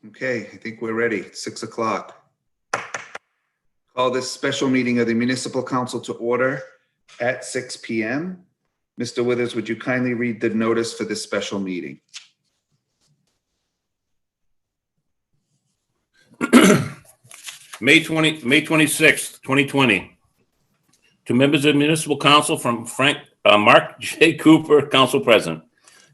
Okay, I think we're ready. 6 o'clock. Call this special meeting of the Municipal Council to order at 6 p.m. Mr. Withers, would you kindly read the notice for this special meeting? May 26th, 2020. To members of the Municipal Council from Mark J. Cooper, Council President.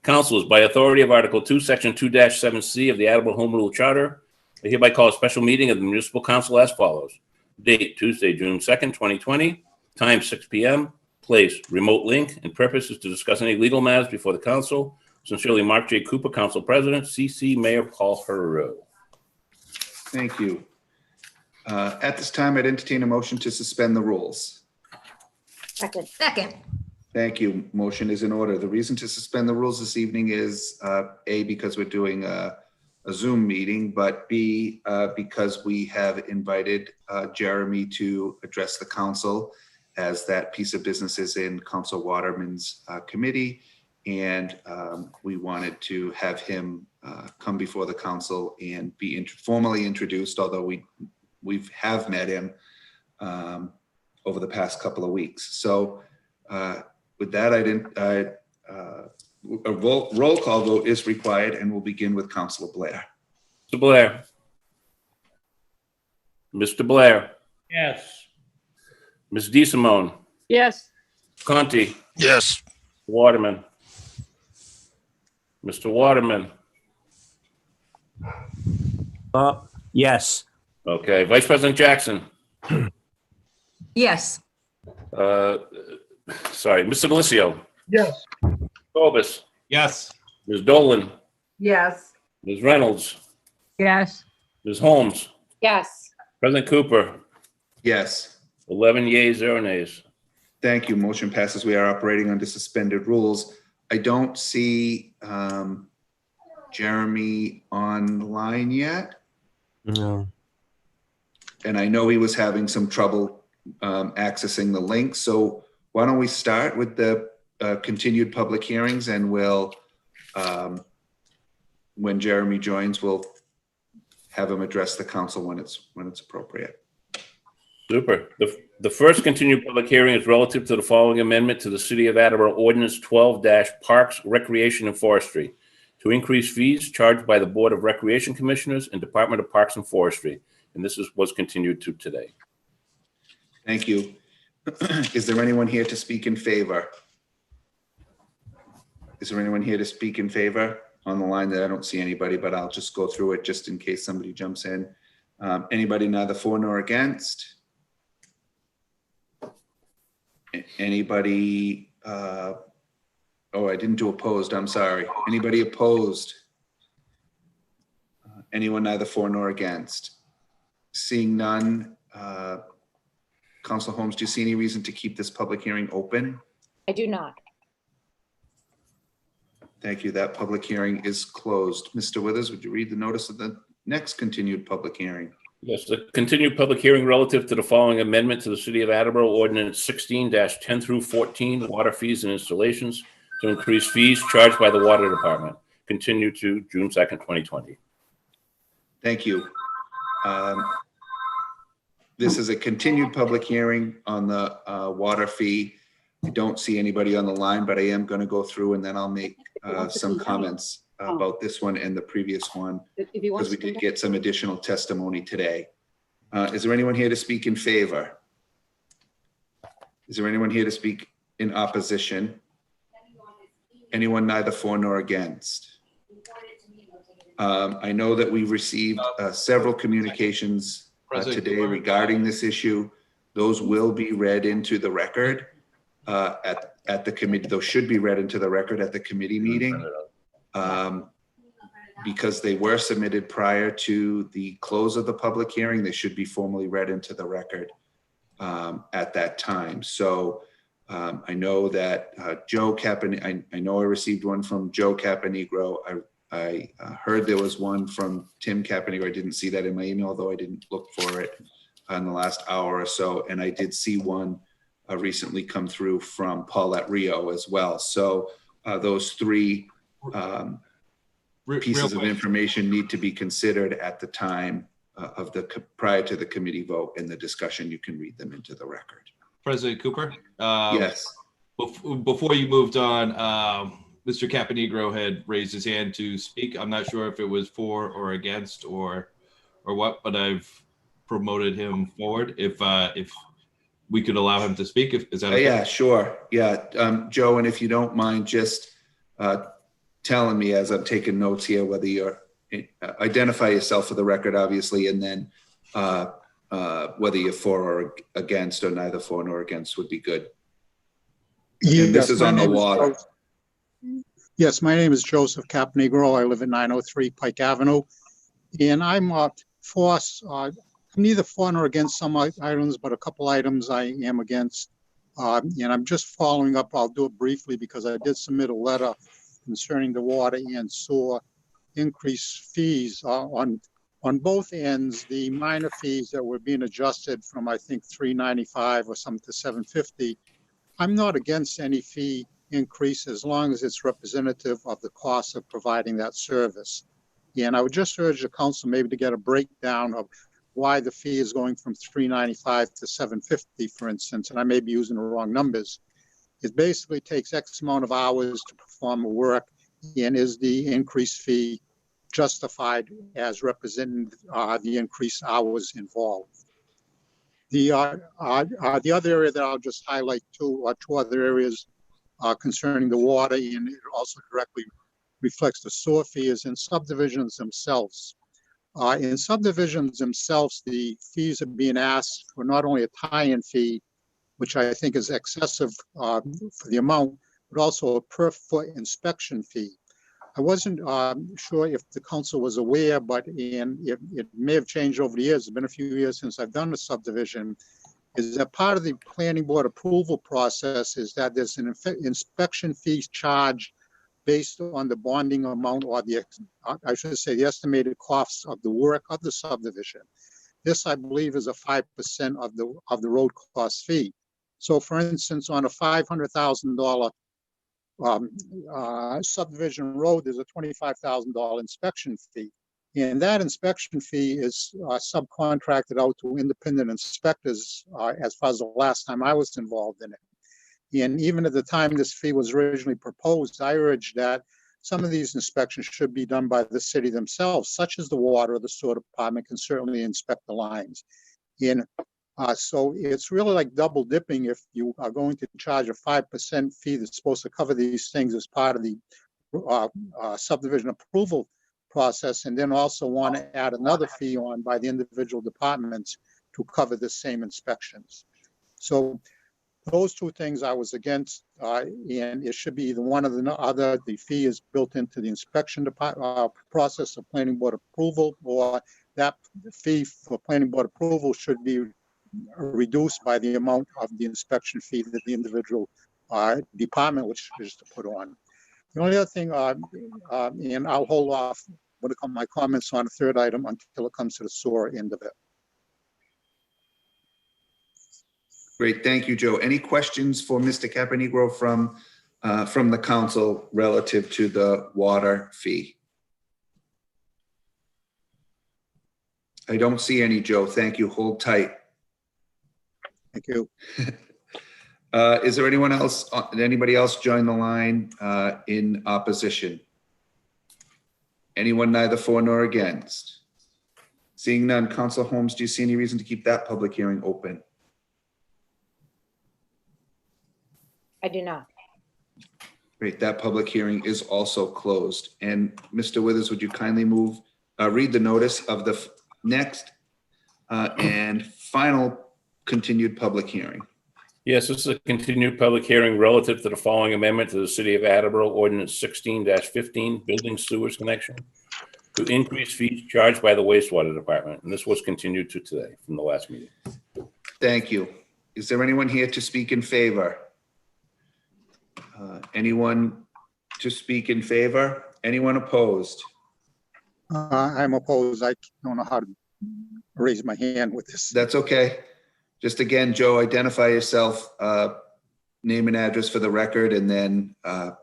Councilors, by authority of Article 2, Section 2-7C of the Attleboro Home Rule Charter, I hereby call a special meeting of the Municipal Council as follows. Date, Tuesday, June 2nd, 2020. Time, 6 p.m. Place, remote link, and purpose is to discuss any legal matters before the Council. Sincerely, Mark J. Cooper, Council President. CC Mayor Paul Herrero. Thank you. At this time, I'd entertain a motion to suspend the rules. Second. Thank you. Motion is in order. The reason to suspend the rules this evening is A, because we're doing a Zoom meeting, but B, because we have invited Jeremy to address the council, as that piece of business is in Council Waterman's committee, and we wanted to have him come before the council and be formally introduced, although we have met him over the past couple of weeks. So with that, a roll call vote is required, and we'll begin with Councilor Blair. Mr. Blair. Mr. Blair. Yes. Ms. DeSimone. Yes. Conti. Yes. Waterman. Mr. Waterman. Yes. Okay. Vice President Jackson. Yes. Sorry. Mr. Delissio. Yes. Kobus. Yes. Ms. Dolan. Yes. Ms. Reynolds. Yes. Ms. Holmes. Yes. President Cooper. Yes. 11 yeas, 0 nays. Thank you. Motion passes. We are operating under suspended rules. I don't see Jeremy online yet. No. And I know he was having some trouble accessing the link. So why don't we start with the continued public hearings, and we'll, when Jeremy joins, we'll have him address the council when it's appropriate. Super. The first continued public hearing is relative to the following amendment to the City of Attleboro Ordinance 12-Parks, Recreation, and Forestry to increase fees charged by the Board of Recreation Commissioners and Department of Parks and Forestry. And this was continued to today. Thank you. Is there anyone here to speak in favor? Is there anyone here to speak in favor on the line? That I don't see anybody, but I'll just go through it just in case somebody jumps in. Anybody neither for nor against? Anybody, oh, I didn't do opposed, I'm sorry. Anybody opposed? Anyone neither for nor against? Seeing none, Councilor Holmes, do you see any reason to keep this public hearing open? I do not. Thank you. That public hearing is closed. Mr. Withers, would you read the notice of the next continued public hearing? Yes, the continued public hearing relative to the following amendment to the City of Attleboro Ordinance 16-10 through 14, water fees and installations to increase fees charged by the Water Department. Continue to June 2nd, 2020. Thank you. This is a continued public hearing on the water fee. I don't see anybody on the line, but I am going to go through and then I'll make some comments about this one and the previous one, because we did get some additional testimony today. Is there anyone here to speak in favor? Is there anyone here to speak in opposition? Anyone neither for nor against? I know that we've received several communications today regarding this issue. Those will be read into the record at the committee. Those should be read into the record at the committee meeting. Because they were submitted prior to the close of the public hearing, they should be formally read into the record at that time. So I know that Joe Caponegro, I know I received one from Joe Caponegro. I heard there was one from Tim Caponegro. I didn't see that in my email, though I didn't look for it in the last hour or so. And I did see one recently come through from Paulette Rio as well. So those three pieces of quick. information need to be considered at the time prior to the committee vote and the discussion. You can read them into the record. President Cooper. Yes. Before you moved on, Mr. Caponegro had raised his hand to speak. I'm not sure if it was for or against or what, but I've promoted him forward. If we could allow him to speak, is that okay? Yeah, sure. Yeah, Joe, and if you don't mind just telling me as I'm taking notes here, whether you're identify yourself for the record, obviously, and then whether you're for or against, or neither for nor against would be good. And this is on the water. Yes, my name is Joseph Caponegro. I live at 903 Pike Avenue. And I'm neither for nor against some items, but a couple items I am against. And I'm just following up. I'll do it briefly because I did submit a letter concerning the water and sewer increased fees on both ends. The minor fees that were being adjusted from, I think, $3.95 or something to $7.50. I'm not against any fee increase as long as it's representative of the cost of providing that service. And I would just urge the council maybe to get a breakdown of why the fee is going from $3.95 to $7.50, for instance, and I may be using the wrong numbers. It basically takes X amount of hours to perform the work, and is the increased fee justified as representing the increased hours involved? The other area that I'll just highlight two other areas concerning the water, and it also directly reflects the sewer fee, is in subdivisions themselves. In subdivisions themselves, the fees are being asked for not only a tie-in fee, which I think is excessive for the amount, but also a per foot inspection fee. I wasn't sure if the council was aware, but it may have changed over the years. It's been a few years since I've done the subdivision. Is that part of the planning board approval process is that there's an inspection fee charged based on the bonding amount, or I should say the estimated costs of the work of the subdivision. This, I believe, is a 5% of the road cost fee. So for instance, on a $500,000 subdivision road, there's a $25,000 inspection fee. And that inspection fee is subcontracted out to independent inspectors as far as the last time I was involved in it. And even at the time this fee was originally proposed, I urged that some of these inspections should be done by the city themselves, such as the water or the sewer department can certainly inspect the lines. And so it's really like double dipping if you are going to charge a 5% fee that's supposed to cover these things as part of the subdivision approval process, and then also want to add another fee on by the individual departments to cover the same inspections. So those two things I was against, and it should be either one or the other. The fee is built into the inspection process of planning board approval, or that fee for planning board approval should be reduced by the amount of the inspection fee that the individual department wishes to put on. The only other thing, and I'll hold off my comments on the third item until it comes to the sewer end of it. Great, thank you, Joe. Any questions for Mr. Caponegro from the council relative to the water fee? I don't see any, Joe. Thank you. Hold tight. Thank you. Is there anyone else? Did anybody else join the line in opposition? Anyone neither for nor against? Seeing none, Councilor Holmes, do you see any reason to keep that public hearing open? I do not. Great, that public hearing is also closed. And Mr. Withers, would you kindly read the notice of the next and final continued public hearing? Yes, this is a continued public hearing relative to the following amendment to the City of Attleboro Ordinance 16-15, Building Sewers Connection, to increase fees charged by the wastewater department. And this was continued to today from the last meeting. Thank you. Is there anyone here to speak in favor? Anyone to speak in favor? Anyone opposed? I'm opposed. I don't know how to raise my hand with this. That's okay. Just again, Joe, identify yourself, name and address for the record, and then the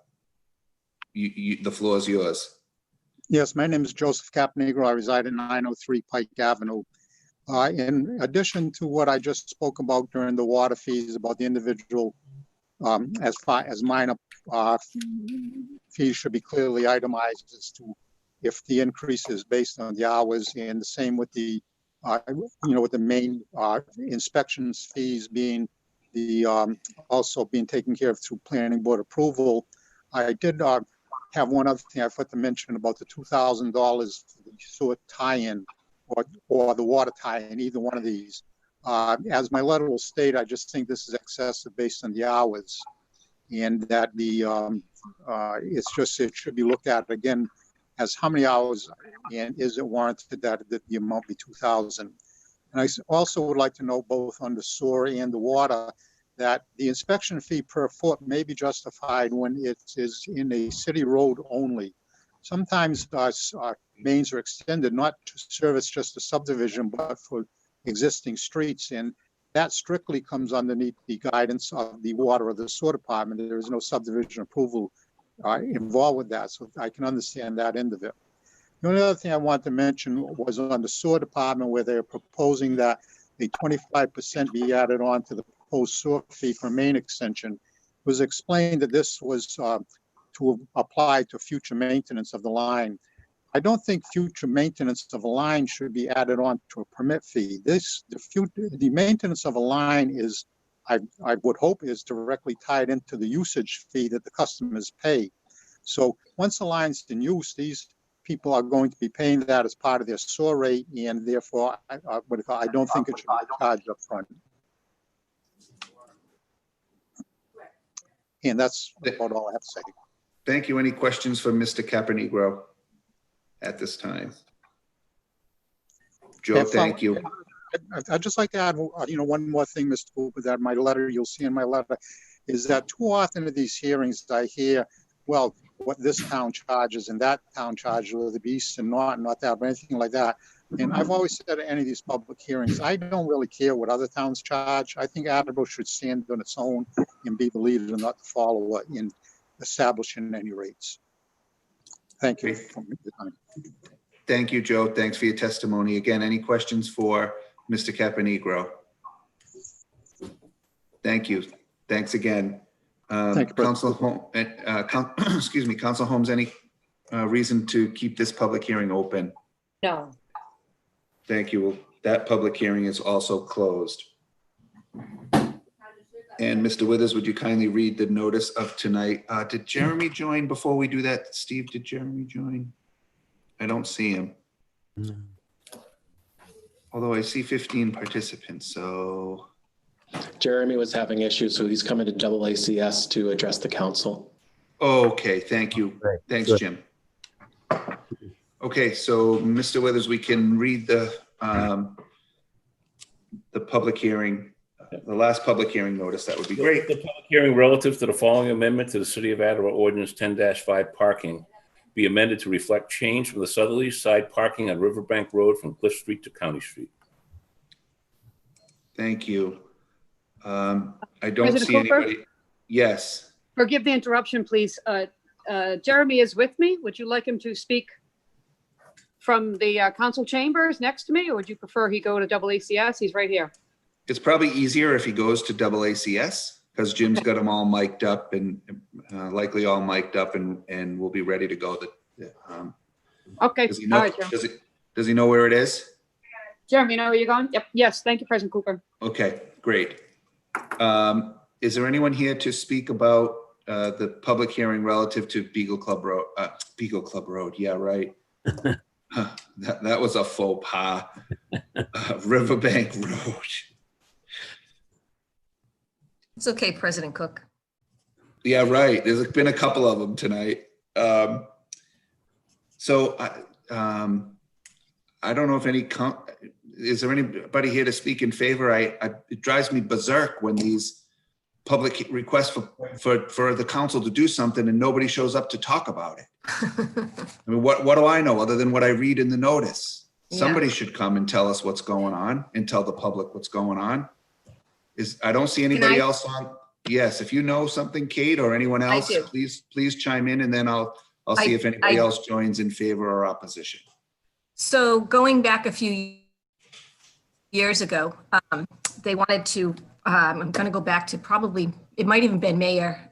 floor is yours. Yes, my name is Joseph Caponegro. I reside at 903 Pike Avenue. In addition to what I just spoke about during the water fees, about the individual, as far as minor fees should be clearly itemized as to if the increase is based on the hours, and the same with the, with the main inspections fees being the also being taken care of through planning board approval. I did have one other thing I forgot to mention about the $2,000 for the sewer tie-in or the water tie-in, either one of these. As my letter will state, I just think this is excessive based on the hours, and that the it should be looked at again as how many hours, and is it warranted that the amount be 2,000. And I also would like to know, both on the sewer and the water, that the inspection fee per foot may be justified when it is in a city road only. Sometimes mains are extended not to service just a subdivision, but for existing streets, and that strictly comes underneath the guidance of the water or the sewer department. There is no subdivision approval involved with that, so I can understand that end of it. The only other thing I wanted to mention was on the sewer department, where they're proposing that a 25% be added on to the proposed sewer fee for main extension. It was explained that this was to apply to future maintenance of the line. I don't think future maintenance of a line should be added on to a permit fee. The maintenance of a line is, I would hope, is directly tied into the usage fee that the customers pay. So once the line's in use, these people are going to be paying that as part of their sewer rate, and therefore I don't think it should be charged up front. And that's about all I have to say. Thank you. Any questions for Mr. Caponegro at this time? Joe, thank you. I'd just like to add, one more thing, Mr. Cooper, that my letter, you'll see in my letter, is that too often at these hearings I hear, well, what this town charges and that town charges, or the beast and not that, but anything like that. And I've always said at any of these public hearings, I don't really care what other towns charge. I think Attleboro should stand on its own and be the leader and not the follower in establishing any rates. Thank you. Thank you, Joe. Thanks for your testimony. Again, any questions for Mr. Caponegro? Thank you. Thanks again. Thank you, Council Holmes, any reason to keep this public hearing open? No. Thank you. That public hearing is also closed. And Mr. Withers, would you kindly read the notice of tonight? Did Jeremy join before we do that? Steve, did Jeremy join? I don't see him. No. Although I see 15 participants, so. Jeremy was having issues, so he's coming to AACS to address the council. Okay, thank you. Great. Thanks, Good. Jim. Okay, so Mr. Withers, we can read the public hearing, the last public hearing notice. That would be great. The public hearing relative to the following amendment to the City of Attleboro Ordinance 10-5 parking be amended to reflect change from the southerly side parking on Riverbank Road from Cliff Street to County Street. Thank you. I don't President see Cooper? anybody. Yes. Forgive the interruption, please. Jeremy is with me. Would you like him to speak from the council chambers next to me, or would you prefer he go to AACS? He's right here. It's probably easier if he goes to AACS because Jim's got them all mic'd up and likely all mic'd up and we'll be ready to go. Okay. Does he All know, right, Jeremy. does he know where it is? Jeremy, you know where you're going? Yep. Yes. Thank you, President Cooper. Okay, great. Is there anyone here to speak about the public hearing relative to Beagle Club Road? Beagle Club Road, yeah, right. That was a faux pas. Riverbank Road. It's okay, President Cook. Yeah, right. There's been a couple of them tonight. So I don't know if is there anybody here to speak in favor? It drives me berserk when these public requests for the council to do something and nobody shows up to talk about it. I mean, what do I know other than what I read in the notice? Yeah. Somebody should come and tell us what's going on and tell the public what's going on. I don't see anybody else on. Yes, if you know something, Kate, or anyone else, do. please chime in, and then I'll I'll see if anybody I- else joins in favor or opposition. So going back a few years ago, they wanted to, I'm going to go back to probably, it might even been Mayor,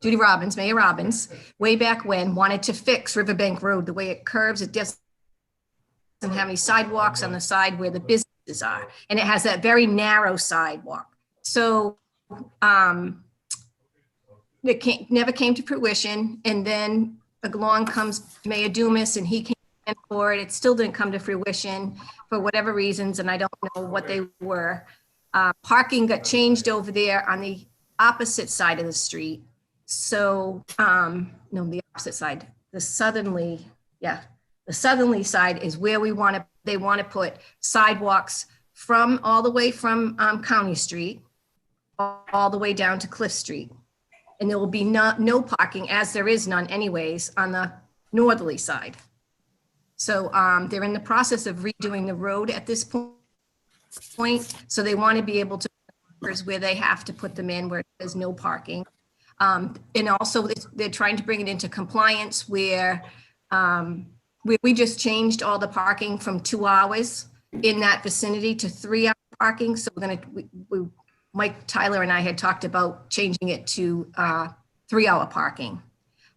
Judy Robbins, Mayor Robbins, way back when, wanted to fix Riverbank Road, the way it curves. It doesn't have any sidewalks on the side where the businesses are. And it has that very narrow sidewalk. So it never came to fruition. And then along comes Mayor Dumas and he came in for it. It still didn't come to fruition for whatever reasons, and I don't know what they were. Parking got changed over there on the opposite side of the street. So, no, the opposite side, the southerly side is where they want to put sidewalks from all the way from County Street, all the way down to Cliff Street. And there will be no parking, as there is none anyways, on the northerly side. So they're in the process of redoing the road at this point. So they want to be able to, where they have to put them in where there's no parking. And also they're trying to bring it into compliance where we just changed all the parking from 2 hours in that vicinity to 3 hour parking. So Mike Tyler and I had talked about changing it to 3 hour parking.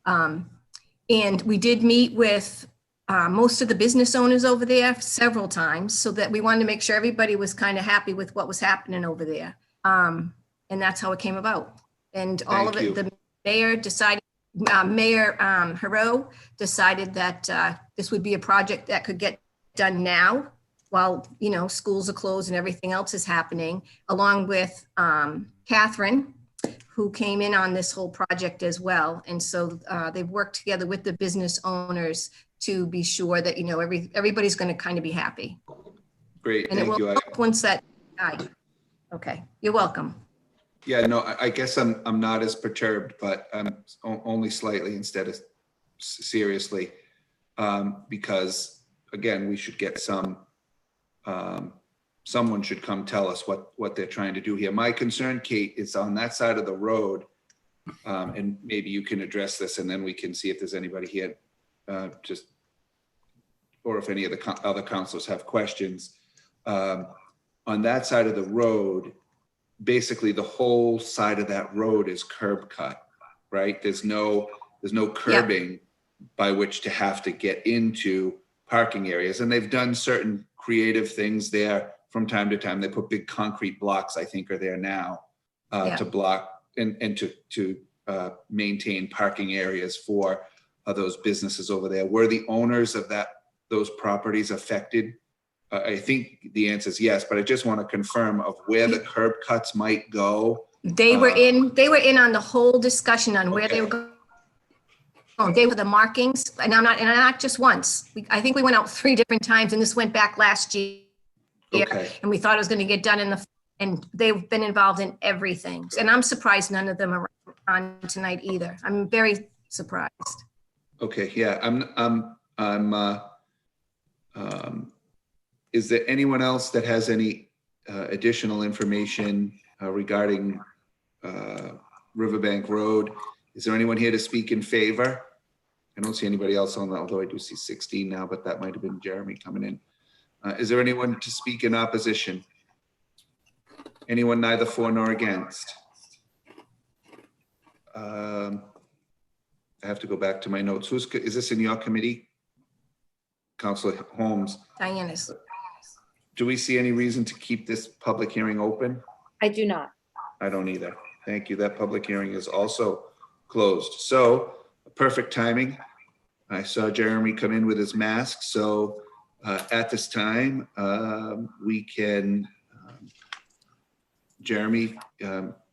And we did meet with most of the business owners over there several times, so that we wanted to make sure everybody was kind of happy with what was happening over there. And that's how it came about. And all of it, the mayor decided, Mayor Hero decided that this would be a project that could get done now while, schools are closed and everything else is happening, along with Catherine, who came in on this whole project as well. And so they've worked together with the business owners to be sure that, everybody's going to kind of be happy. Great, And it thank will you. help once that, okay, you're welcome. Yeah, no, I guess I'm not as perturbed, but only slightly instead of seriously, because again, we should get someone should come tell us what they're trying to do here. My concern, Kate, is on that side of the road, and maybe you can address this, and then we can see if there's anybody here, or if any of the other councilors have questions. On that side of the road, basically the whole side of that road is curb cut, right? There's no curbing by which to have to get into parking areas. And they've done certain creative things there from time to time. They put big concrete blocks, I think, are there now to block and to maintain parking areas for those businesses over there. Were the owners of those properties affected? I think the answer is yes, but I just want to confirm of where the curb cuts might go. They were in on the whole discussion on where they were going. They were the markings, and not just once. I think we went out 3 different times, and this went back last year. Okay. And we thought it was going to get done and they've been involved in everything. And I'm surprised none of them are on tonight either. I'm very surprised. Okay, yeah, is there anyone else that has any additional information regarding Riverbank Road? Is there anyone here to speak in favor? I don't see anybody else on that, although I do see 16 now, but that might have been Jeremy coming in. Is there anyone to speak in opposition? Anyone neither for nor against? I have to go back to my notes. Is this in your committee? Councilor Holmes. Diana's. Do we see any reason to keep this public hearing open? I do not. I don't either. Thank you. That public hearing is also closed. So perfect timing. I saw Jeremy come in with his mask. So at this time, we can, Jeremy,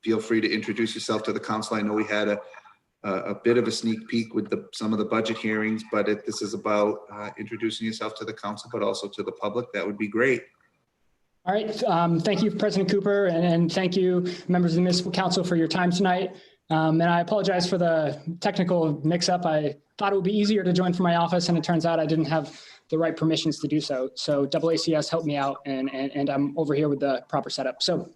feel free to introduce yourself to the council. I know we had a bit of a sneak peek with some of the budget hearings, but if this is about introducing yourself to the council, but also to the public, that would be great. All right. Thank you, President Cooper, and thank you, members of the Municipal Council, for your time tonight. And I apologize for the technical mix-up. I thought it would be easier to join from my office, and it turns out I didn't have the right permissions to do so. So AACS helped me out, and I'm over here with the proper setup. So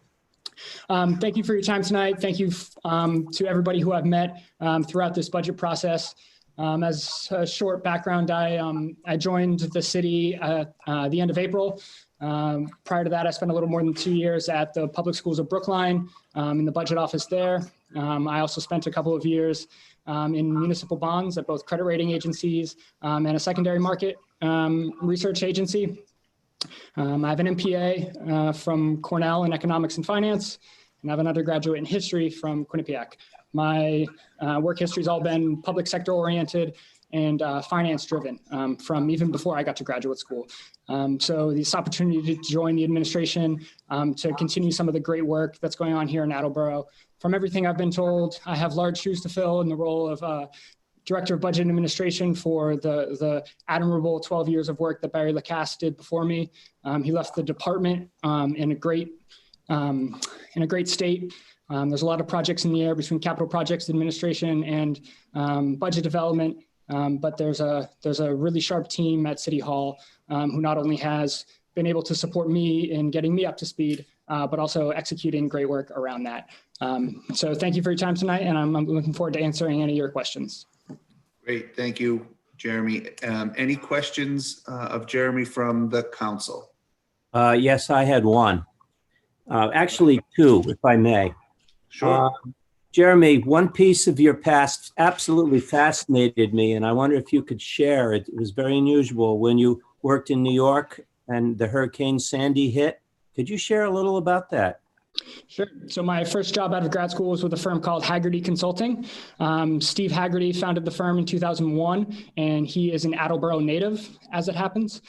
Thank you for your time tonight. Thank you to everybody who I've met throughout this budget process. As a short background, I joined the city at the end of April. Prior to that, I spent a little more than 2 years at the public schools of Brookline in the budget office there. I also spent a couple of years in municipal bonds at both credit rating agencies and a secondary market research agency. I have an MPA from Cornell in economics and finance, and I have an undergraduate in history from Quinnipiac. My work history has all been public sector oriented and finance driven from even before I got to graduate school. So this opportunity to join the administration, to continue some of the great work that's going on here in Attleboro. From everything I've been told, I have large shoes to fill in the role of Director of Budget and Administration for the admirable 12 years of work that Barry Lacasse did before me. He left the department in a great state. There's a lot of projects in the air between capital projects administration and budget development. But there's a really sharp team at City Hall who not only has been able to support me in getting me up to speed, but also executing great work around that. So thank you for your time tonight, and I'm looking forward to answering any of your questions. Great, thank you, Jeremy. Any questions of Jeremy from the council? Yes, I had one. Actually, two, if I may. Sure. Jeremy, one piece of your past absolutely fascinated me, and I wonder if you could share it. It was very unusual when you worked in New York and the Hurricane Sandy hit. Could you share a little about that? Sure. So my first job out of grad school was with a firm called Haggerty Consulting. Steve Haggerty founded the firm in 2001, and he is an Attleboro native, as it happens.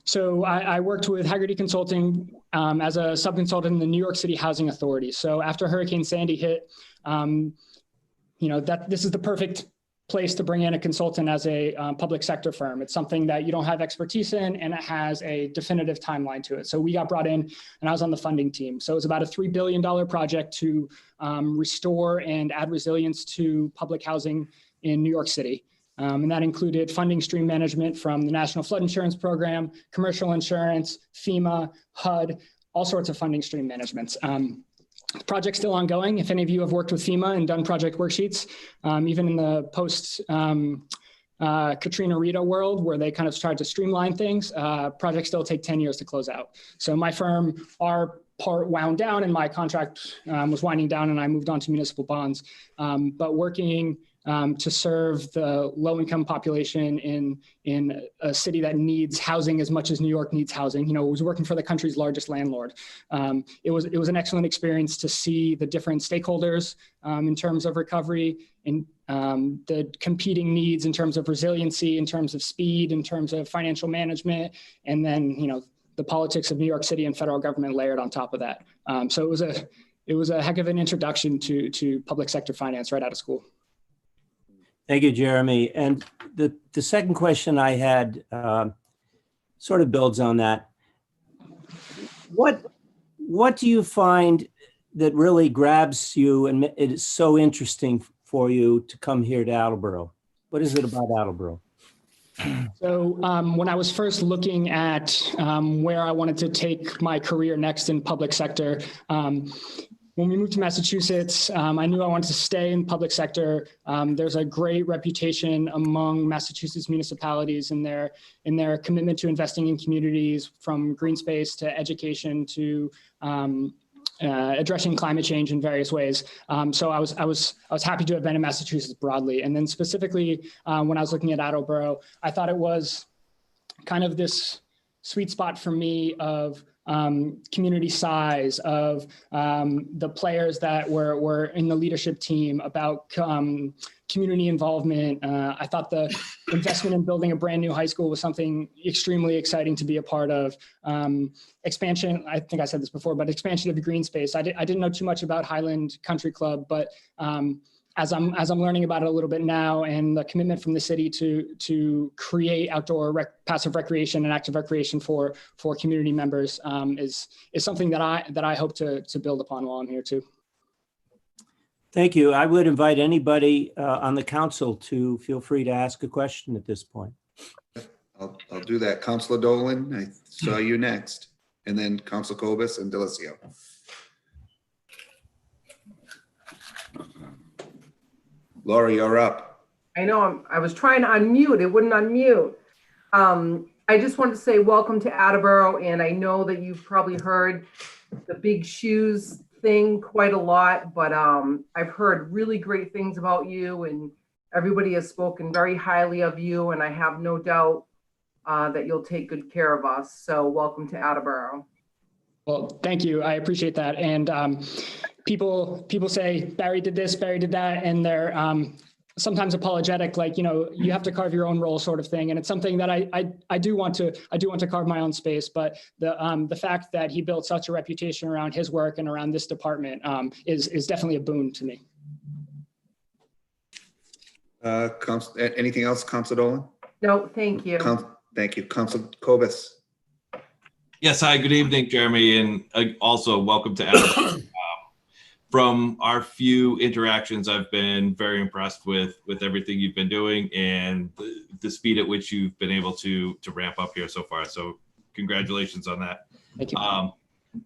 So I worked with Haggerty Consulting as a sub-consultant in the New York City Housing Authority. So after Hurricane Sandy hit, this is the perfect place to bring in a consultant as a public sector firm. It's something that you don't have expertise in, and it has a definitive timeline to it. So we got brought in, and I was on the funding team. So it was about a $3 billion project to restore and add resilience to public housing in New York City. And that included funding stream management from the National Flood Insurance Program, commercial insurance, FEMA, HUD, all sorts of funding stream managements. The project's still ongoing. If any of you have worked with FEMA and done project worksheets, even in the post Katrina Rita world, where they kind of tried to streamline things, projects still take 10 years to close out. So my firm, our part wound down, and my contract was winding down, and I moved on to municipal bonds. But working to serve the low-income population in a city that needs housing as much as New York needs housing. You know, it was working for the country's largest landlord. It was an excellent experience to see the different stakeholders in terms of recovery, and the competing needs in terms of resiliency, in terms of speed, in terms of financial management, and then, you know, the politics of New York City and federal government layered on top of that. So it was a heck of an introduction to public sector finance right out of school. Thank you, Jeremy. And the second question I had sort of builds on that. What do you find that really grabs you and it is so interesting for you to come here to Attleboro? What is it about Attleboro? So when I was first looking at where I wanted to take my career next in public sector, when we moved to Massachusetts, I knew I wanted to stay in public sector. There's a great reputation among Massachusetts municipalities in their commitment to investing in communities, from green space to education to addressing climate change in various ways. So I was happy to have been in Massachusetts broadly. And then specifically when I was looking at Attleboro, I thought it was kind of this sweet spot for me of community size, of the players that were in the leadership team, about community involvement. I thought the investment in building a brand new high school was something extremely exciting to be a part of. Expansion, I think I said this before, but expansion of the green space. I didn't know too much about Highland Country Club, but as I'm learning about it a little bit now, and the commitment from the city to create outdoor passive recreation and active recreation for community members is something that I hope to build upon while I'm here too. Thank you. I would invite anybody on the council to feel free to ask a question at this point. I'll do that. Councilor Dolan, I saw you next, and then Councilor Cobus and Delesio. Laura, you're up. I know, I was trying to unmute, it wouldn't unmute. I just wanted to say welcome to Attleboro, and I know that you've probably heard the big shoes thing quite a lot, but I've heard really great things about you, and everybody has spoken very highly of you, and I have no doubt that you'll take good care of us. So welcome to Attleboro. Well, thank you. I appreciate that. And people say Barry did this, Barry did that, and they're sometimes apologetic, like, you know, you have to carve your own role, sort of thing. And it's something that I do want to carve my own space. But the fact that he built such a reputation around his work and around this department is definitely a boon to me. Anything else, Council Dolan? No, thank you. Thank you, Council Cobus. Yes, hi, good evening, Jeremy, and also welcome to Attleboro. From our few interactions, I've been very impressed with everything you've been doing and the speed at which you've been able to ramp up here so far. So congratulations on that. Thank you.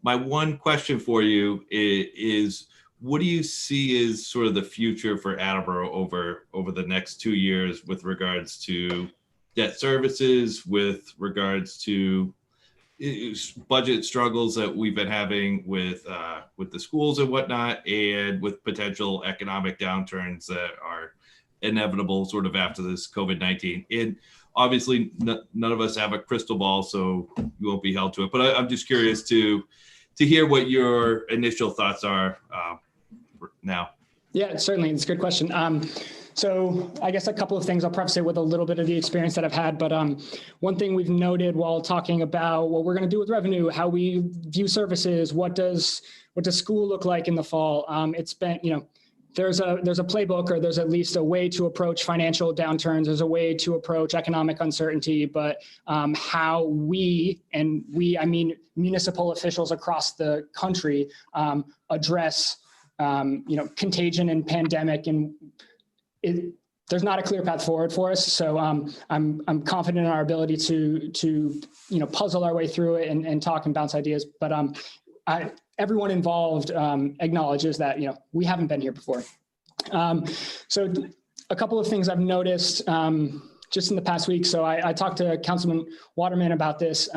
My one question for you is what do you see as sort of the future for Attleboro over the next 2 years with regards to debt services, with regards to budget struggles that we've been having with the schools and whatnot, and with potential economic downturns that are inevitable sort of after this COVID-19. And obviously none of us have a crystal ball, so you won't be held to it. But I'm just curious to hear what your initial thoughts are now. Yeah, certainly. It's a good question. So I guess a couple of things. I'll preface it with a little bit of the experience that I've had. But one thing we've noted while talking about what we're going to do with revenue, how we view services, what does school look like in the fall? It's been, you know, there's a playbook, or there's at least a way to approach financial downturns. There's a way to approach economic uncertainty, but how we, I mean municipal officials across the country, address contagion and pandemic, and there's not a clear path forward for us. So I'm confident in our ability to puzzle our way through it and talk and bounce ideas. But everyone involved acknowledges that we haven't been here before. So a couple of things I've noticed just in the past week. So I talked to Councilman Waterman about this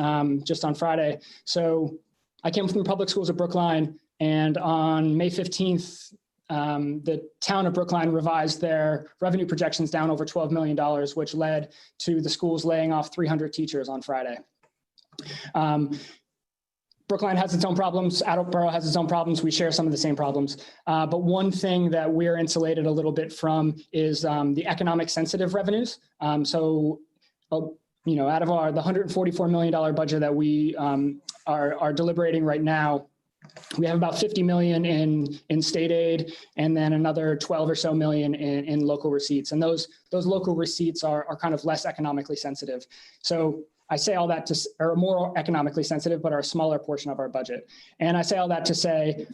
just on Friday. So I came from the public schools of Brookline, and on May 15th, the town of Brookline revised their revenue projections down over $12 million, which led to the schools laying off 300 teachers on Friday. Brookline has its own problems. Attleboro has its own problems. We share some of the same problems. But one thing that we're insulated a little bit from is the economic sensitive revenues. Out of the $144 million budget that we are deliberating right now, we have about 50 million in state aid, and then another 12 or so million in local receipts. And those local receipts are kind of less economically sensitive. So I say all that are more economically sensitive, but are a smaller portion of our budget. And I say all that to say,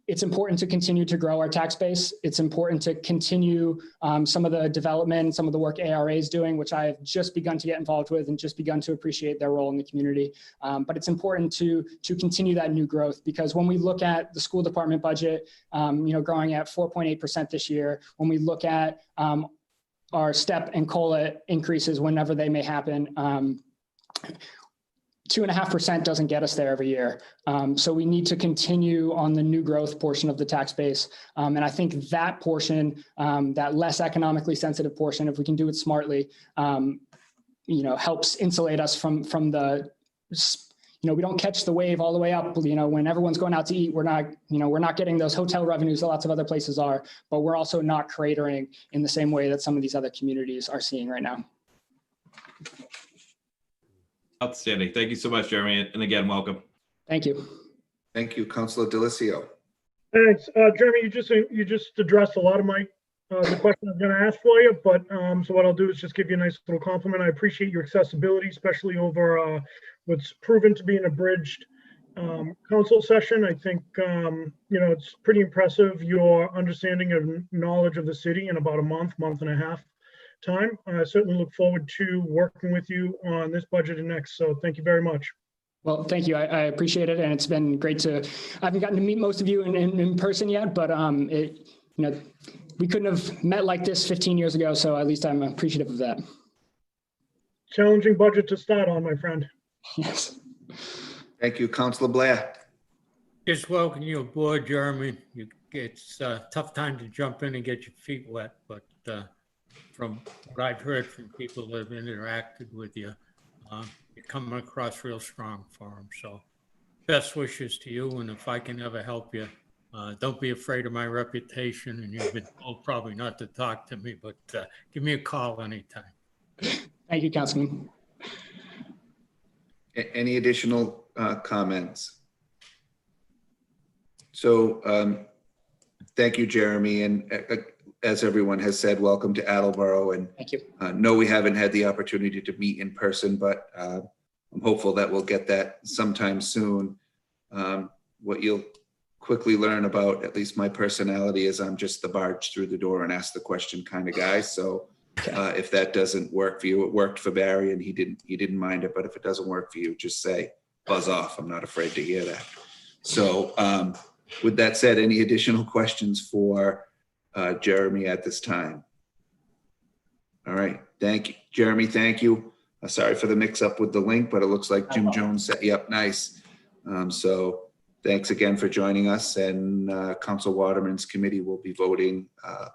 it's important to continue to grow our tax base. It's important to continue some of the development, some of the work ARA is doing, which I have just begun to get involved with and just begun to appreciate their role in the community. But it's important to continue that new growth, because when we look at the school department budget, growing at 4.8% this year, when we look at our STEP and COLA increases whenever they may happen, 2.5% doesn't get us there every year. So we need to continue on the new growth portion of the tax base. And I think that portion, that less economically sensitive portion, if we can do it smartly, helps insulate us from the, we don't catch the wave all the way up. When everyone's going out to eat, we're not getting those hotel revenues that lots of other places are, but we're also not cratering in the same way that some of these other communities are seeing right now. Outstanding. Thank you so much, Jeremy. And again, welcome. Thank you. Thank you, Councilor Delicio. Thanks. Jeremy, you just addressed a lot of the question I'm going to ask for you, but so what I'll do is just give you a nice little compliment. I appreciate your accessibility, especially over what's proven to be an abridged council session. I think, it's pretty impressive, your understanding of knowledge of the city in about a month and a half time. I certainly look forward to working with you on this budget and next. So thank you very much. Well, thank you. I appreciate it. And it's been great I haven't gotten to meet most of you in person yet, but we couldn't have met like this 15 years ago. So at least I'm appreciative of that. Challenging budget to start on, my friend. Yes. Thank you, Councilor Blair. Just welcome you aboard, Jeremy. It's a tough time to jump in and get your feet wet, but from what I've heard from people that have interacted with you, you're coming across real strong for them. So best wishes to you, and if I can ever help you, don't be afraid of my reputation, and you've been told probably not to talk to me, but give me a call anytime. Thank you, Councilman. Any additional comments? So thank you, Jeremy. And as everyone has said, welcome to Attleboro. And thank you. No, we haven't had the opportunity to meet in person, but I'm hopeful that we'll get that sometime soon. What you'll quickly learn about, at least my personality, is I'm just the barge through the door and ask the question kind of guy. So if that doesn't work for you, it worked for Barry and he didn't mind it. But if it doesn't work for you, just say buzz off. I'm not afraid to hear that. So with that said, any additional questions for Jeremy at this time? All right, thank you, Jeremy. Thank you. Sorry for the mix up with the link, but it looks like Jim Jones set you up nice. So thanks again for joining us, and Council Waterman's committee will be voting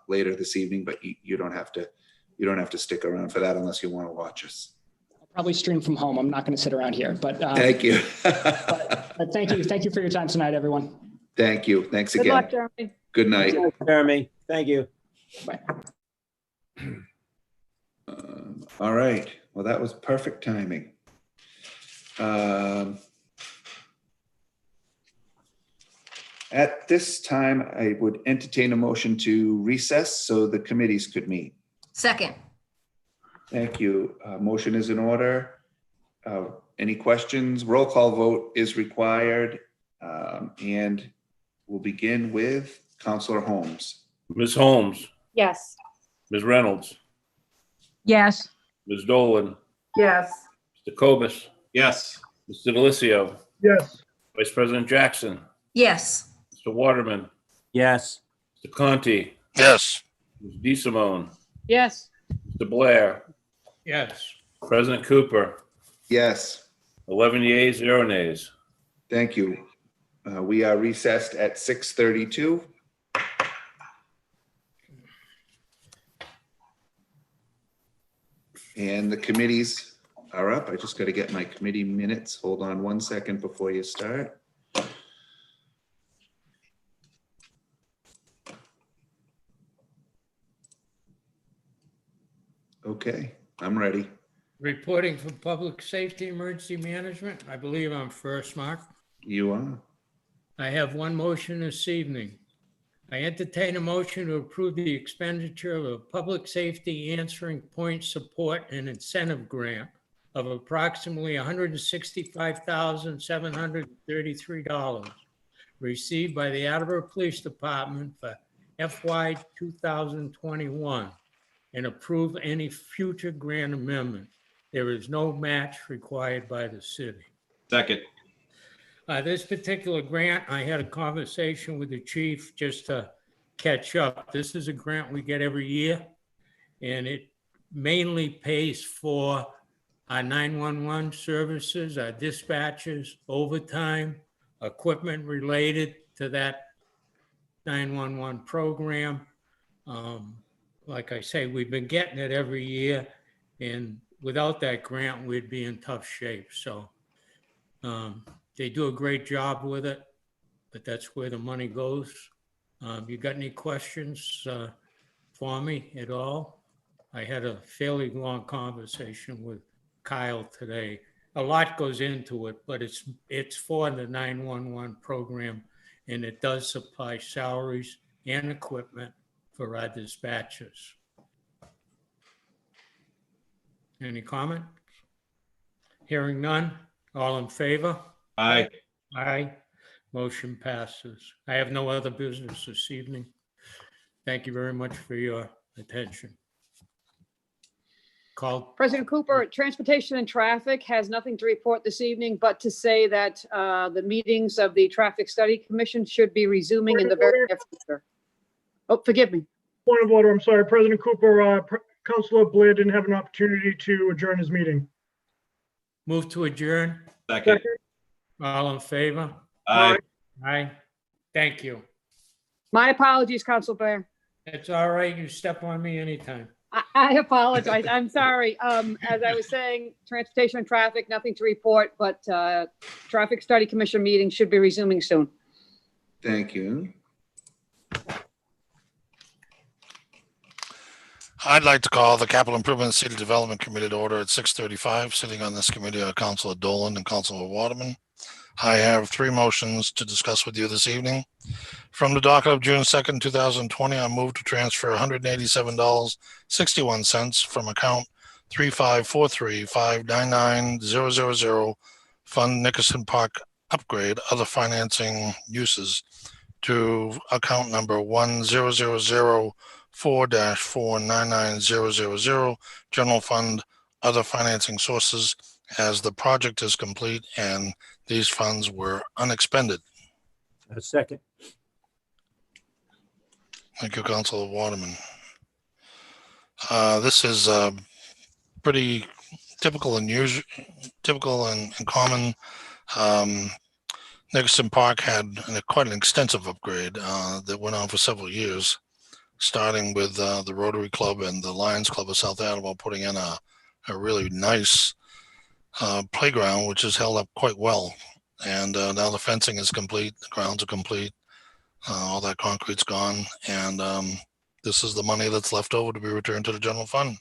later this evening, but you don't have to stick around for that unless you want to watch us. I'll probably stream from home. I'm not going to sit around here, but thank you. but thank you. Thank you for your time tonight, everyone. Thank you. Thanks again. Good luck, Jeremy. Good night. Thank you, Jeremy. Thank you. Bye. All right. Well, that was perfect timing. At this time, I would entertain a motion to recess so the committees could meet. Second. Thank you. Motion is in order. Any questions? Roll call vote is required. And we'll begin with Councilor Holmes. Ms. Holmes, Yes. Ms. Reynolds, Yes. Ms. Dolan, Yes. Mr. Cobus, Yes. Mr. Delicio, Yes. Vice President Jackson, Yes. Mr. Waterman, Yes. Mr. Conti, Yes. Ms. DeSimone, Yes. Mr. Blair, Yes. President Cooper, Yes. 11 yeas, 0 nays. Thank you. We are recessed at 6:32. And the committees are up. I just got to get my committee minutes. Hold on one second before you start. Okay, I'm ready. Reporting for Public Safety Emergency Management. I believe I'm first, Mark. You are. I have one motion this evening. I entertain a motion to approve the expenditure of a public safety answering point support and incentive grant of approximately $165,733 received by the Attleboro Police Department for FY 2021 and approve any future grant amendment. There is no match required by the city. Second. This particular grant, I had a conversation with the chief just to catch up. This is a grant we get every year, and it mainly pays for our 911 services, our dispatches, overtime, equipment related to that 911 program. Like I say, we've been getting it every year, and without that grant, we'd be in tough shape. So they do a great job with it, but that's where the money goes. You got any questions for me at all? I had a fairly long conversation with Kyle today. A lot goes into it, but it's for the 911 program, and it does supply salaries and equipment for our dispatchers. Any comment? Hearing none, all in favor? Aye. Aye. Motion passes. I have no other business this evening. Thank you very much for your attention. Call. President Cooper, Transportation and Traffic has nothing to report this evening, but to say that the meetings of the Traffic Study Commission should be resuming in the very near future. Oh, forgive me. Point of order, I'm sorry, President Cooper, Councilor Blair didn't have an opportunity to adjourn his meeting. Move to adjourn. Second. All in favor? Aye. Aye. Thank you. My apologies, Council Blair. It's all right. You step on me anytime. I apologize. I'm sorry. As I was saying, transportation and traffic, nothing to report, but Traffic Study Commission meeting should be resuming soon. Thank you. I'd like to call the Capital Improvement City Development Committee to order at 6:35. Sitting on this committee are Councilor Dolan and Councilor Waterman. I have 3 motions to discuss with you this evening. From the docket of June 2nd, 2020, I move to transfer $187.61 from account 35435990000 Fund Nickerson Park Upgrade, other financing uses, to account number 10004-4990000 General Fund, other financing sources, as the project is complete and these funds were unexpended. A second. Thank you, Councilor Waterman. This is pretty typical and common. Nickerson Park had quite an extensive upgrade that went on for several years, starting with the Rotary Club and the Lions Club of South Attleboro putting in a really nice playground, which has held up quite well. And now the fencing is complete, the grounds are complete, all that concrete's gone, and this is the money that's left over to be returned to the general fund.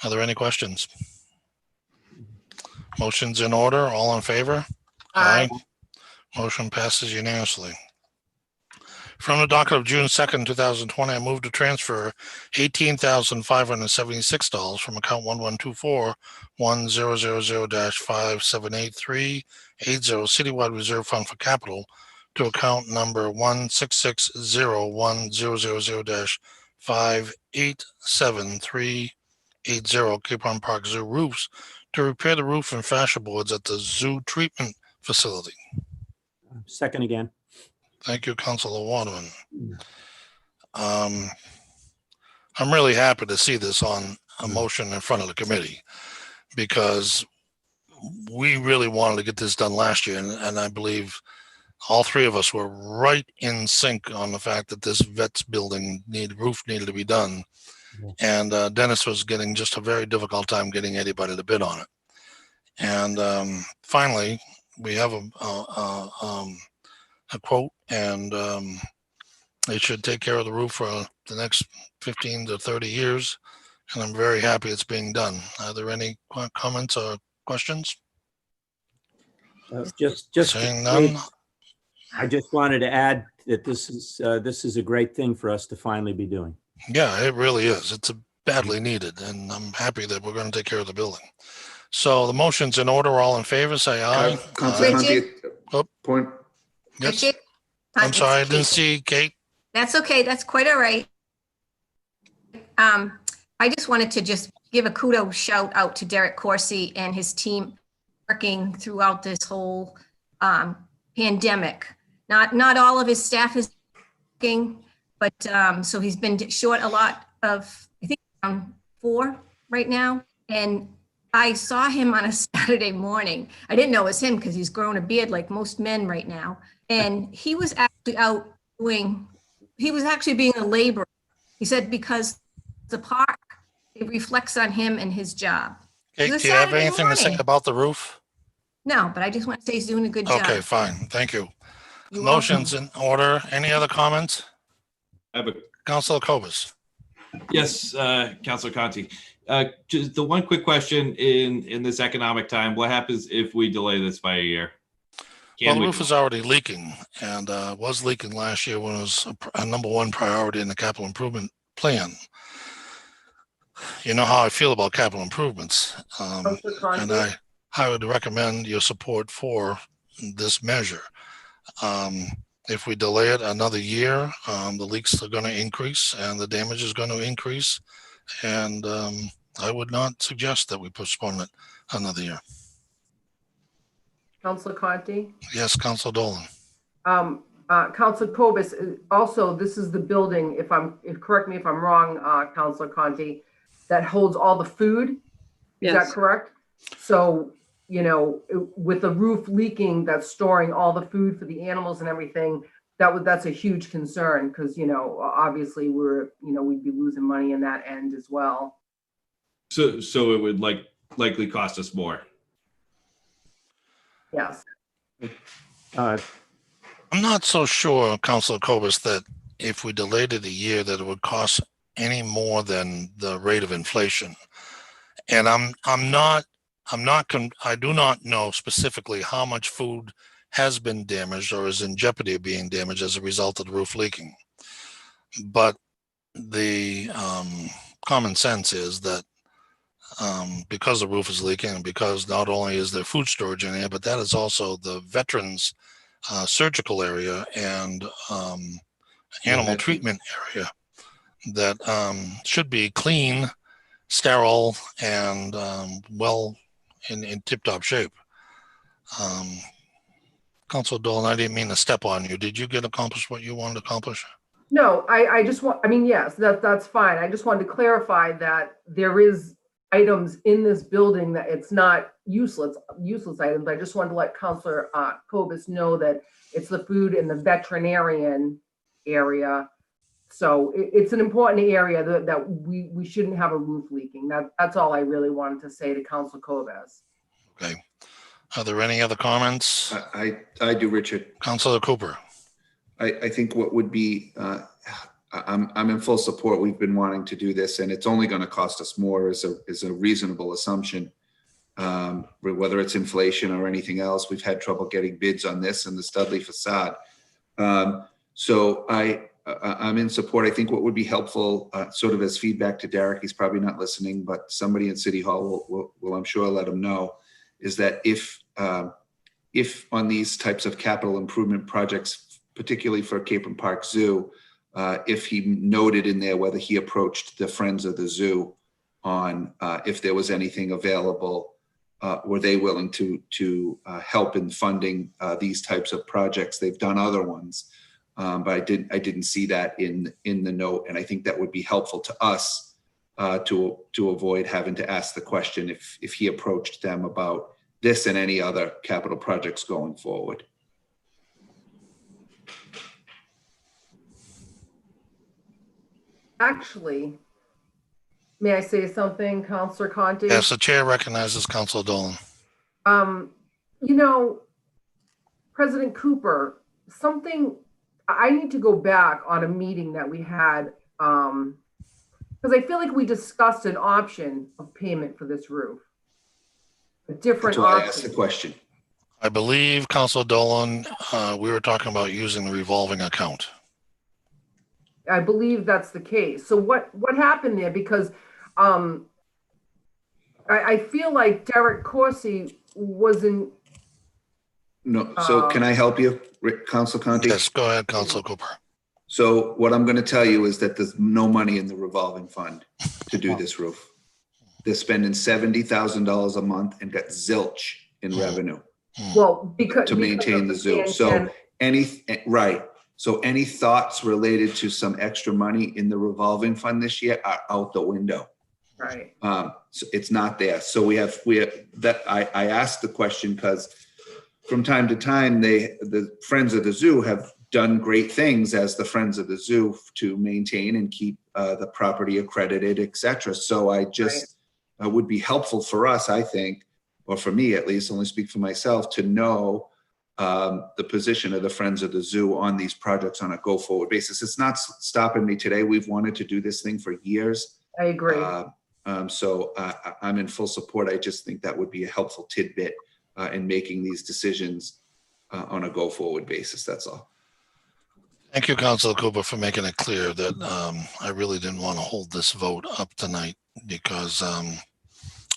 Are there any questions? Motion's in order. All in favor? Aye. Motion passes unanimously. From the docket of June 2nd, 2020, I move to transfer $18,576 from account 1124-1000-578380 Citywide Reserve Fund for Capital to account number 1660100-587-380 Cape Horn Park Zoo roofs to repair the roof and fascia boards at the zoo treatment facility. Second again. Thank you, Councilor Waterman. I'm really happy to see this on a motion in front of the committee because we really wanted to get this done last year. And I believe all 3 of us were right in sync on the fact that this vet's building roof needed to be done. And Dennis was getting just a very difficult time getting anybody to bid on it. And finally, we have a quote, and it should take care of the roof for the next 15 to 30 years. And I'm very happy it's being done. Are there any comments or questions? Just Saying none. I just wanted to add that this is a great thing for us to finally be doing. Yeah, it really is. It's badly needed, and I'm happy that we're going to take care of the building. So the motion's in order. All in favor, say aye. Councilor Conti, point. Yes. Richard? I'm sorry, I It's didn't Kate. see Kate. That's okay. That's quite all right. I just wanted to just give a kudos shout out to Derek Corsi and his team working throughout this whole pandemic. Not all of his staff is working, but so he's been short a lot of, I think, 4 right now. And I saw him on a Saturday morning. I didn't know it was him because he's grown a beard like most men right now. And he was actually out doing, he was actually being a laborer. He said, because the park, it reflects on him and his job. Kate, It was do you have Saturday anything to say morning. about the roof? No, but I just want to say he's doing a good job. Okay, fine. Thank you. You're Motion's in order. Any other comments? I have a Councilor Cobus. Yes, Councilor Conti. Just the one quick question in this economic time, what happens if we delay this by a year? Well, the roof is already leaking and was leaking last year when it was a number 1 priority in the capital improvement plan. You know how I feel about capital improvements. And I would recommend your support for this measure. If we delay it another year, the leaks are going to increase and the damage is going to increase. And I would not suggest that we postpone it another year. Councilor Conti? Yes, Councilor Dolan. Council Cobus, also, this is the building, correct me if I'm wrong, Councilor Conti, that holds all the food. Is that Yes. correct? So, with the roof leaking, that's storing all the food for the animals and everything, that's a huge concern because, obviously we'd be losing money in that end as well. So it would likely cost us more. Yes. I'm not so sure, Councilor Cobus, that if we delayed it a year, that it would cost any more than the rate of inflation. And I do not know specifically how much food has been damaged or is in jeopardy of being damaged as a result of the roof leaking. But the common sense is that because the roof is leaking and because not only is there food storage in there, but that is also the veterans surgical area and animal treatment area that should be clean, sterile, and well in tip-top shape. Councilor Dolan, I didn't mean to step on you. Did you get accomplished what you wanted to accomplish? No, I just want, yes, that's fine. I just wanted to clarify that there is items in this building that it's not useless items. I just wanted to let Councilor Cobus know that it's the food in the veterinarian area. So it's an important area that we shouldn't have a roof leaking. That's all I really wanted to say to Councilor Cobus. Okay. Are there any other comments? I do, Richard. Councilor Cooper. I think what would be, I'm in full support. We've been wanting to do this, and it's only going to cost us more is a reasonable assumption. Whether it's inflation or anything else, we've had trouble getting bids on this and the Studley facade. So I'm in support. I think what would be helpful, sort of as feedback to Derek, he's probably not listening, but somebody in City Hall will I'm sure let him know, is that if on these types of capital improvement projects, particularly for Cape and Park Zoo, if he noted in there whether he approached the Friends of the Zoo on if there was anything available, were they willing to help in funding these types of projects? They've done other ones, but I didn't see that in the note, and I think that would be helpful to us to avoid having to ask the question if he approached them about this and any other capital projects going forward. Actually, may I say something, Councilor Conti? Yes, the chair recognizes Councilor Dolan. President Cooper, I need to go back on a meeting that we had, because I feel like we discussed an option of payment for this roof. A different That's why I option. asked the question. I believe, Councilor Dolan, we were talking about using the revolving account. I believe that's the case. So what happened there? Because I feel like Derek Corsi wasn't. No, so can I help you, Council Conti? Yes, go ahead, Councilor Cooper. So what I'm going to tell you is that there's no money in the revolving fund to do this roof. They're spending $70,000 a month and got zilch in revenue. Well, because to maintain the zoo. So So any thoughts related to some extra money in the revolving fund this year are out the window. Right. So it's not there. So we have that. I asked the question because from time to time, the Friends of the Zoo have done great things as the Friends of the Zoo to maintain and keep the property accredited, et cetera. So I just would be helpful for us, I think, or for me at least, only speak for myself, to know the position of the Friends of the Zoo on these projects on a go-forward basis. It's not stopping me today. We've wanted to do this thing for years. I agree. So I'm in full support. I just think that would be a helpful tidbit in making these decisions on a go-forward basis. That's all. Thank you, Councilor Cooper, for making it clear that I really didn't want to hold this vote up tonight because,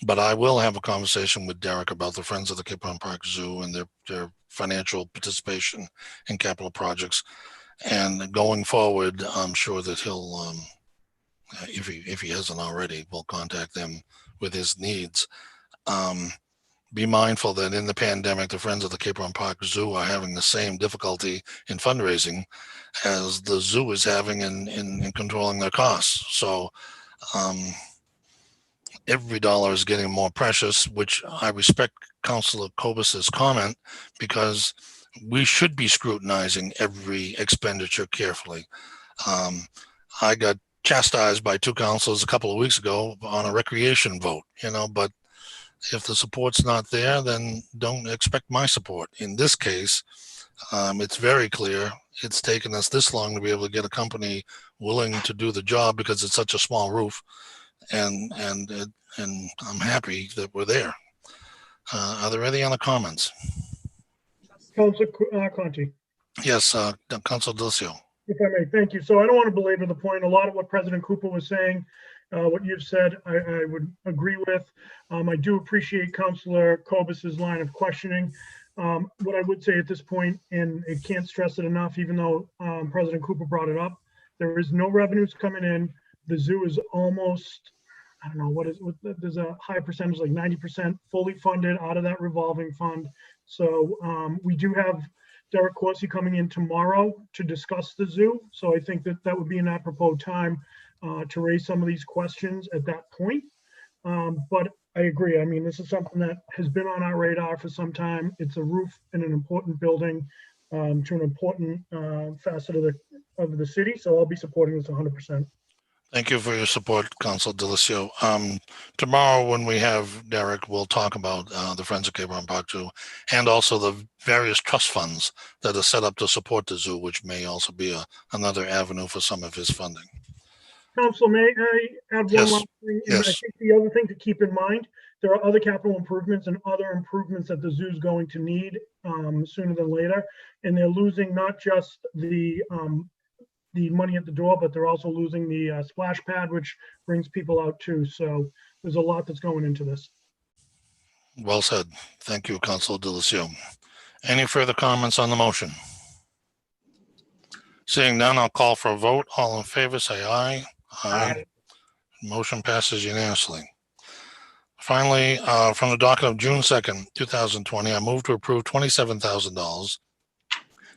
but I will have a conversation with Derek about the Friends of the Cape Town Park Zoo and their financial participation in capital projects. And going forward, I'm sure that he'll, if he hasn't already, will contact them with his needs. be mindful that in the pandemic, the Friends of the Cape Run Park Zoo are having the same difficulty in fundraising as the zoo is having in controlling their costs. So every dollar is getting more precious, which I respect Councilor Kobus's comment, because we should be scrutinizing every expenditure carefully. I got chastised by two councilors a couple of weeks ago on a recreation vote, but if the support's not there, then don't expect my support. In this case, it's very clear it's taken us this long to be able to get a company willing to do the job because it's such a small roof, and I'm happy that we're there. Are there any other comments? Councilor Conti. Yes, Councilor Delcio. If I may, thank you. So I don't want to belabor the point. A lot of what President Cooper was saying, what you've said, I would agree with. I do appreciate Councilor Kobus's line of questioning. What I would say at this point, and it can't stress it enough, even though President Cooper brought it up, there is no revenues coming in. The zoo is almost, I don't know, there's a high percentage, like 90% fully funded out of that revolving fund. So we do have Derek Corsi coming in tomorrow to discuss the zoo. So I think that would be an apropos time to raise some of these questions at that point. But I agree. I mean, this is something that has been on our radar for some time. It's a roof in an important building to an important facet of the city. So I'll be supporting this 100%. Thank you for your support, Council Delcio. Tomorrow, when we have Derek, we'll talk about the Friends of Cape Run Park Zoo and also the various trust funds that are set up to support the zoo, which may also be another avenue for some of his funding. Council, may I add one Yes. last thing? Yes. I think the other thing to keep in mind, there are other capital improvements and other improvements that the zoo is going to need sooner than later. And they're losing not just the money at the door, but they're also losing the splash pad, which brings people out too. So there's a lot that's going into this. Well said. Thank you, Councilor Delcio. Any further comments on the motion? Seeing none, I'll call for a vote. All in favor, say aye. Aye. Motion passes unanimously. Finally, from the docket of June 2nd, 2020, I move to approve $27,000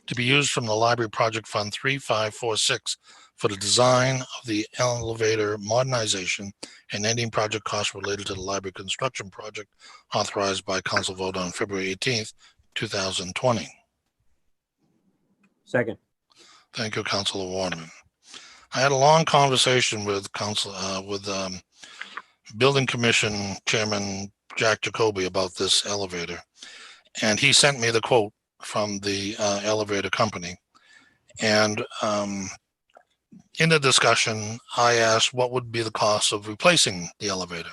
to be used from the Library Project Fund 3546 for the design of the elevator modernization and ending project costs related to the library construction project authorized by council vote on February 18th, 2020. Second. Thank you, Councilor Waterman. I had a long conversation with Building Commission Chairman Jack Jacoby about this elevator, and he sent me the quote from the elevator company. And in the discussion, I asked what would be the cost of replacing the elevator.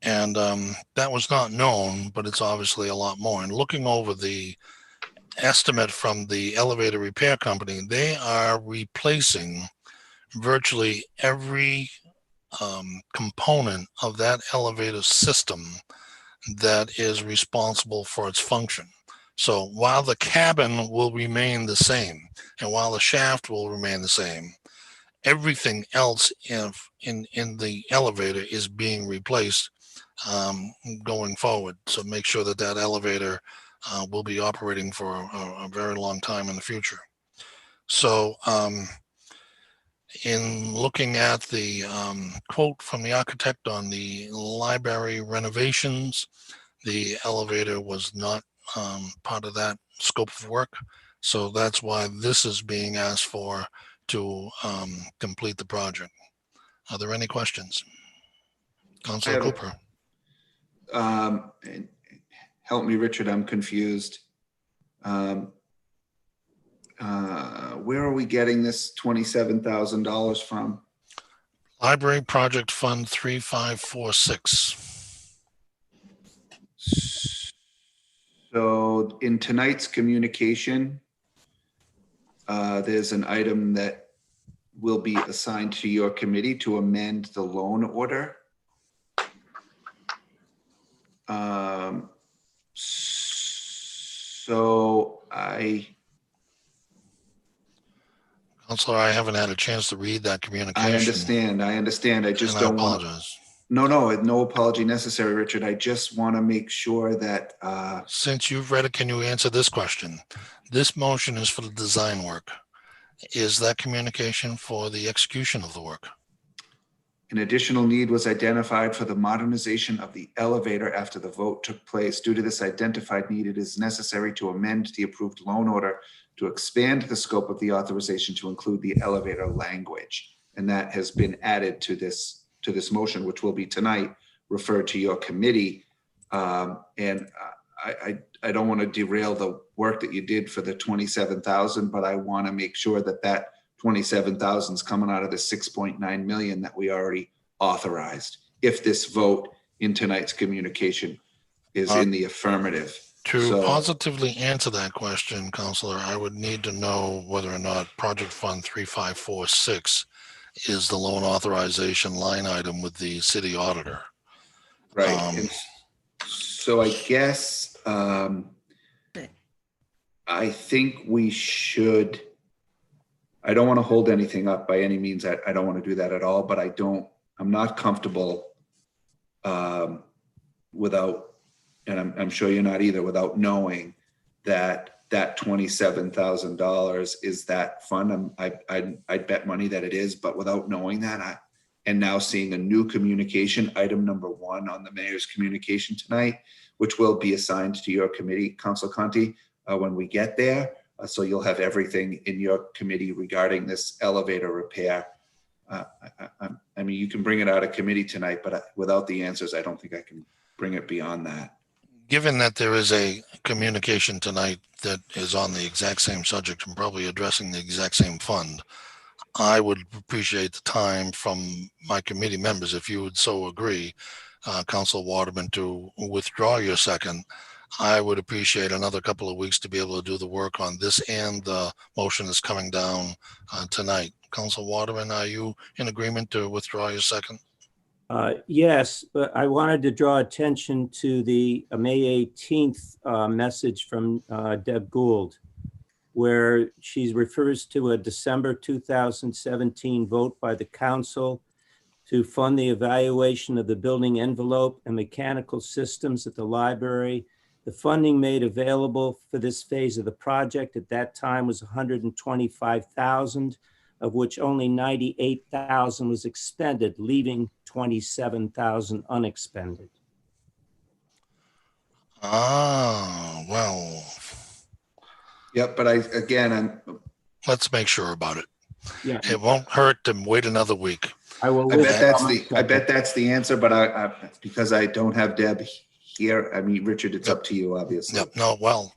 And that was not known, but it's obviously a lot more. And looking over the estimate from the elevator repair company, they are replacing virtually every component of that elevator system that is responsible for its function. So while the cabin will remain the same, and while the shaft will remain the same, everything else in the elevator is being replaced going forward. So make sure that that elevator will be operating for a very long time in the future. So in looking at the quote from the architect on the library renovations, the elevator was not part of that scope of work. So that's why this is being asked for to complete the project. Are there any questions? Councilor Cooper. Help me, Richard, I'm confused. Where are we getting this $27,000 from? Library Project Fund 3546. So in tonight's communication, there's an item that will be assigned to your committee to amend the loan order. Counselor, I haven't had a chance to read that communication. I understand. I just don't want to. No apology necessary, Richard. I just want to make sure that, Since you've read it, can you answer this question? This motion is for the design work. Is that communication for the execution of the work? an additional need was identified for the modernization of the elevator after the vote took place. Due to this identified need, it is necessary to amend the approved loan order to expand the scope of the authorization to include the elevator language. And that has been added to this motion, which will be tonight referred to your committee. And I don't want to derail the work that you did for the 27,000, but I want to make sure that that 27,000 is coming out of the 6.9 million that we already authorized. If this vote in tonight's communication is in the affirmative. To positively answer that question, Counselor, I would need to know whether or not Project Fund 3546 is the loan authorization line item with the city auditor. Right. And so I guess I think we should. I don't want to hold anything up by any means. I don't want to do that at all, but I'm not comfortable without, and I'm sure you're not either, without knowing that $27,000 is that fund. I'd bet money that it is, but without knowing that, and now seeing a new communication, item number 1 on the mayor's communication tonight, which will be assigned to your committee, Council Conti, when we get there. So you'll have everything in your committee regarding this elevator repair. I mean, you can bring it out of committee tonight, but without the answers, I don't think I can bring it beyond that. Given that there is a communication tonight that is on the exact same subject and probably addressing the exact same fund, I would appreciate the time from my committee members, if you would so agree, Council Waterman, to withdraw your second. I would appreciate another couple of weeks to be able to do the work on this and the motion that's coming down tonight. Council Waterman, are you in agreement to withdraw your second? Yes, but I wanted to draw attention to the May 18th message from Deb Gould, where she refers to a December 2017 vote by the council to fund the evaluation of the building envelope and mechanical systems at the library. The funding made available for this phase of the project at that time was $125,000, of which only $98,000 was expended, leaving $27,000 unexpended. Ah, well. Yep, but let's make sure about it. Yeah, it won't hurt to wait another week. I bet that's the answer, but because I don't have Deb here, I mean, Richard, it's up to you, obviously. Yep. No, well,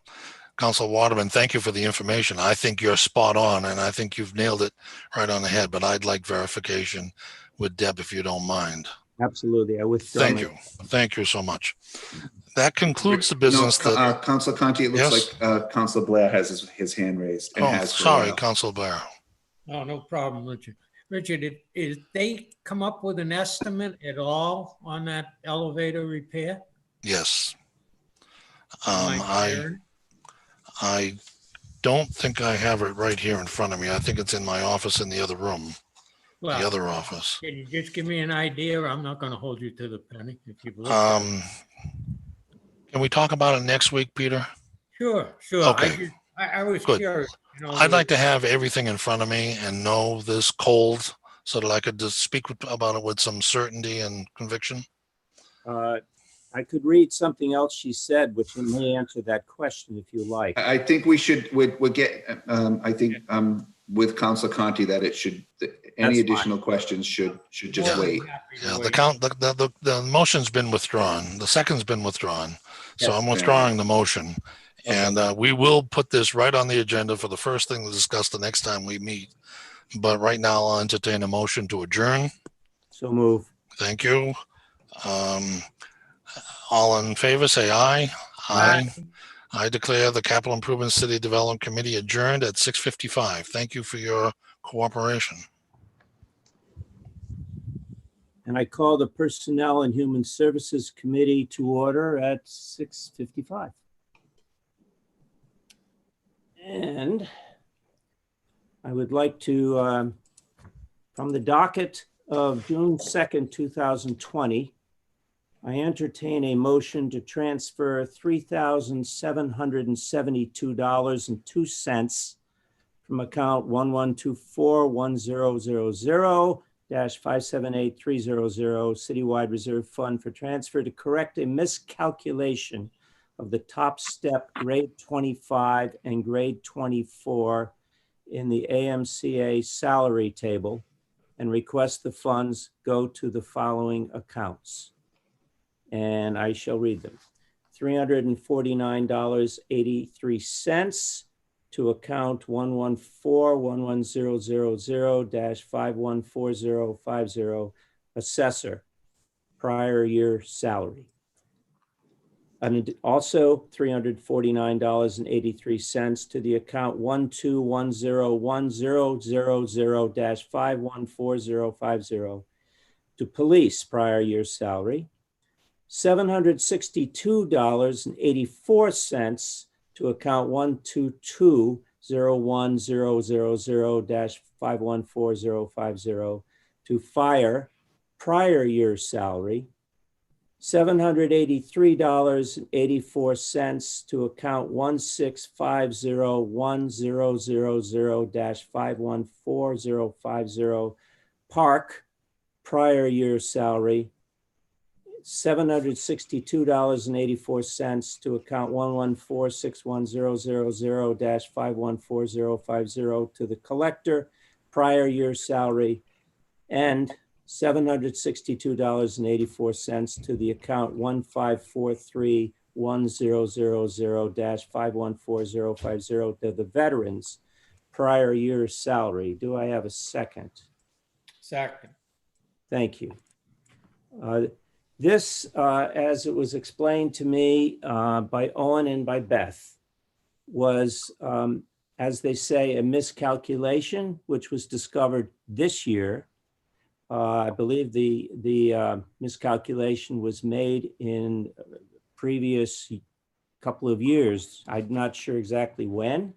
Council Waterman, thank you for the information. I think you're spot on, and I think you've nailed it right on the head, but I'd like verification with Deb, if you don't mind. Absolutely. I withdraw. Thank you. Thank you so much. That concludes the business. Council Conti, it looks like Council Blair has his hand raised. And sorry, Council Blair. Oh, no problem, Richard. Richard, did they come up with an estimate at all on that elevator repair? Yes. I don't think I have it right here in front of me. I think it's in my office in the other room, the other office. Can you just give me an idea? I'm not going to hold you to the penny. If you've can we talk about it next week, Peter? Sure. Okay. I was Good. curious. I'd like to have everything in front of me and know this cold so that I could just speak about it with some certainty and conviction. I could read something else she said, which may answer that question if you like. I think we should, we'll get, I think with Council Conti that it should, any additional questions should just wait. Yeah, the motion's been withdrawn. The second's been withdrawn. So I'm withdrawing the motion. And we will put this right on the agenda for the first thing to discuss the next time we meet. But right now I'll entertain a motion to adjourn. So move. Thank you. All in favor, say aye. Aye. I declare the Capital Improvement City Development Committee adjourned at 6:55. Thank you for your cooperation. And I call the Personnel and Human Services Committee to order at 6:55. And I would like to, from the docket, of June 2nd, 2020, I entertain a motion to transfer $3,772.02 from account 1124-1000-578300 Citywide Reserve Fund for transfer to correct a miscalculation of the top step grade 25 and grade 24 in the AMCA salary table, and request the funds go to the following accounts. And I shall read them. $349.83 to account 114-11000-514050, assessor, prior year salary. And also $349.83 to the account 121010000-514050 to police, prior year salary. $762.84 to account 122-010000-514050 to fire, prior year salary. $783.84 to account 165010000-514050 park, prior year salary. $762.84 to account 114-61000-514050 to the collector, prior year salary, and $762.84 to the account 154310000-514050 to the veterans, prior year salary. Do I have a second? Second. Thank you. This, as it was explained to me by Owen and by Beth, was, as they say, a miscalculation, which was discovered this year. I believe the miscalculation was made in previous couple of years. I'm not sure exactly when.